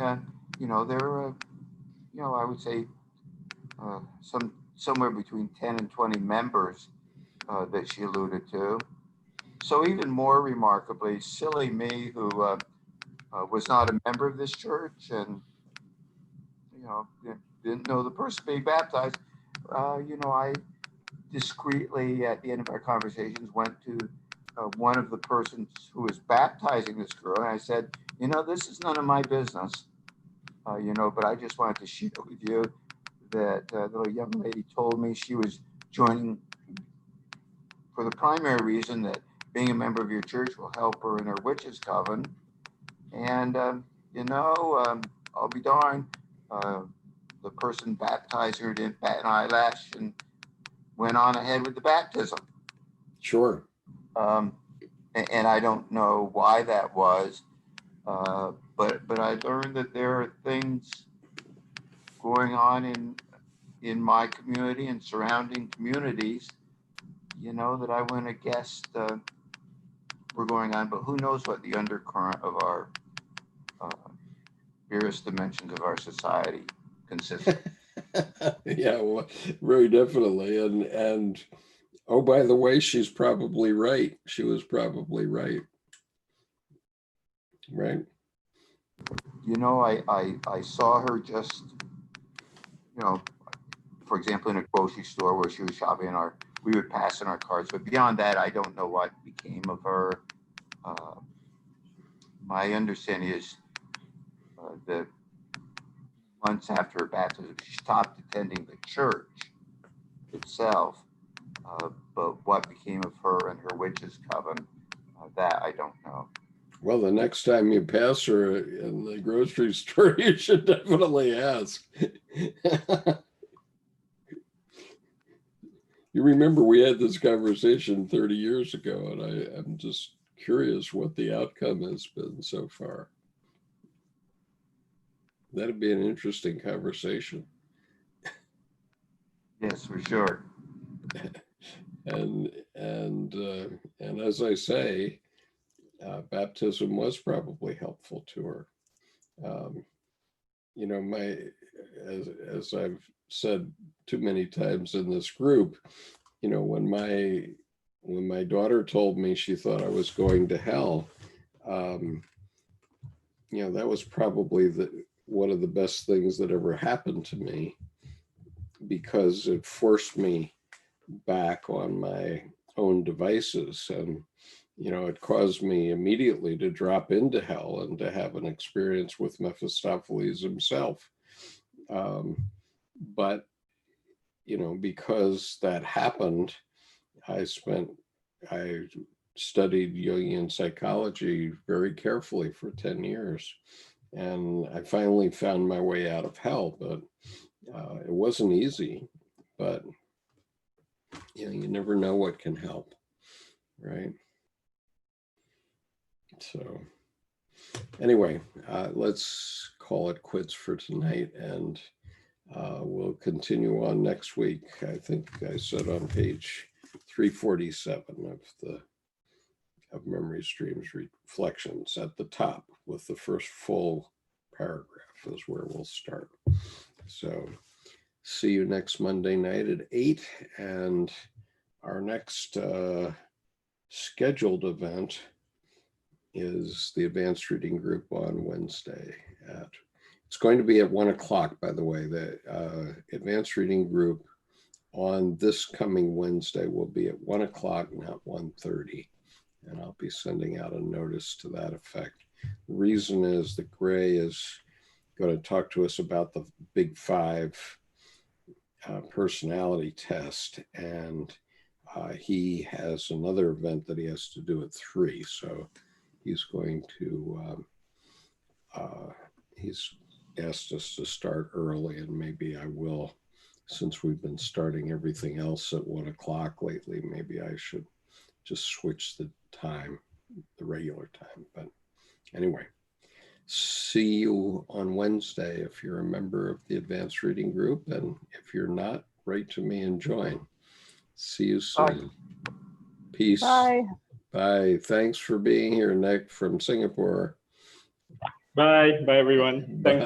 you know, there were, you know, I would say somewhere between 10 and 20 members that she alluded to. So even more remarkably, silly me, who was not a member of this church and, you know, didn't know the person being baptized, you know, I discreetly, at the end of our conversations, went to one of the persons who was baptizing this girl, and I said, you know, this is none of my business, you know, but I just wanted to share with you that the little young lady told me she was joining for the primary reason that being a member of your church will help her in her witch's coven. And, you know, I'll be darned, the person baptized her didn't bat an eyelash and went on ahead with the baptism. sure. And I don't know why that was, but I learned that there are things going on in my community and surrounding communities, you know, that I wouldn't have guessed were going on. But who knows what the undercurrent of our various dimensions of our society consists of. Yeah, well, very definitely. And oh, by the way, she's probably right. She was probably right. Right. You know, I saw her just, you know, for example, in a grocery store where she was shopping, we would pass in our cars. But beyond that, I don't know what became of her. My understanding is that months after her baptism, she stopped attending the church itself. But what became of her and her witch's coven, that I don't know. Well, the next time you pass her in the grocery store, you should definitely ask. You remember we had this conversation 30 years ago, and I'm just curious what the outcome has been so far. That'd be an interesting conversation. Yes, for sure. And as I say, baptism was probably helpful to her. You know, as I've said too many times in this group, you know, when my daughter told me she thought I was going to hell, you know, that was probably one of the best things that ever happened to me, because it forced me back on my own devices. And, you know, it caused me immediately to drop into hell and to have an experience with Mephistopheles himself. But, you know, because that happened, I studied Jungian psychology very carefully for 10 years. And I finally found my way out of hell, but it wasn't easy. But, you know, you never know what can help, right? So anyway, let's call it quits for tonight, and we'll continue on next week. I think I said on page 347 of Memory Streams Reflections at the top, with the first full paragraph is where we'll start. So see you next Monday night at 8, and our next scheduled event is the advanced reading group on Wednesday at It's going to be at 1 o'clock, by the way. The advanced reading group on this coming Wednesday will be at 1 o'clock, not 1:30. And I'll be sending out a notice to that effect. The reason is that Gray is going to talk to us about the Big Five personality test, and he has another event that he has to do at 3. So he's going to, he's asked us to start early, and maybe I will, since we've been starting everything else at 1 o'clock lately, maybe I should just switch the time, the regular time. But anyway, see you on Wednesday if you're a member of the advanced reading group, and if you're not, write to me and join. See you soon. Bye. Peace. Bye. Bye. Thanks for being here, Nick from Singapore. Bye. Bye, everyone. Thanks. Bye.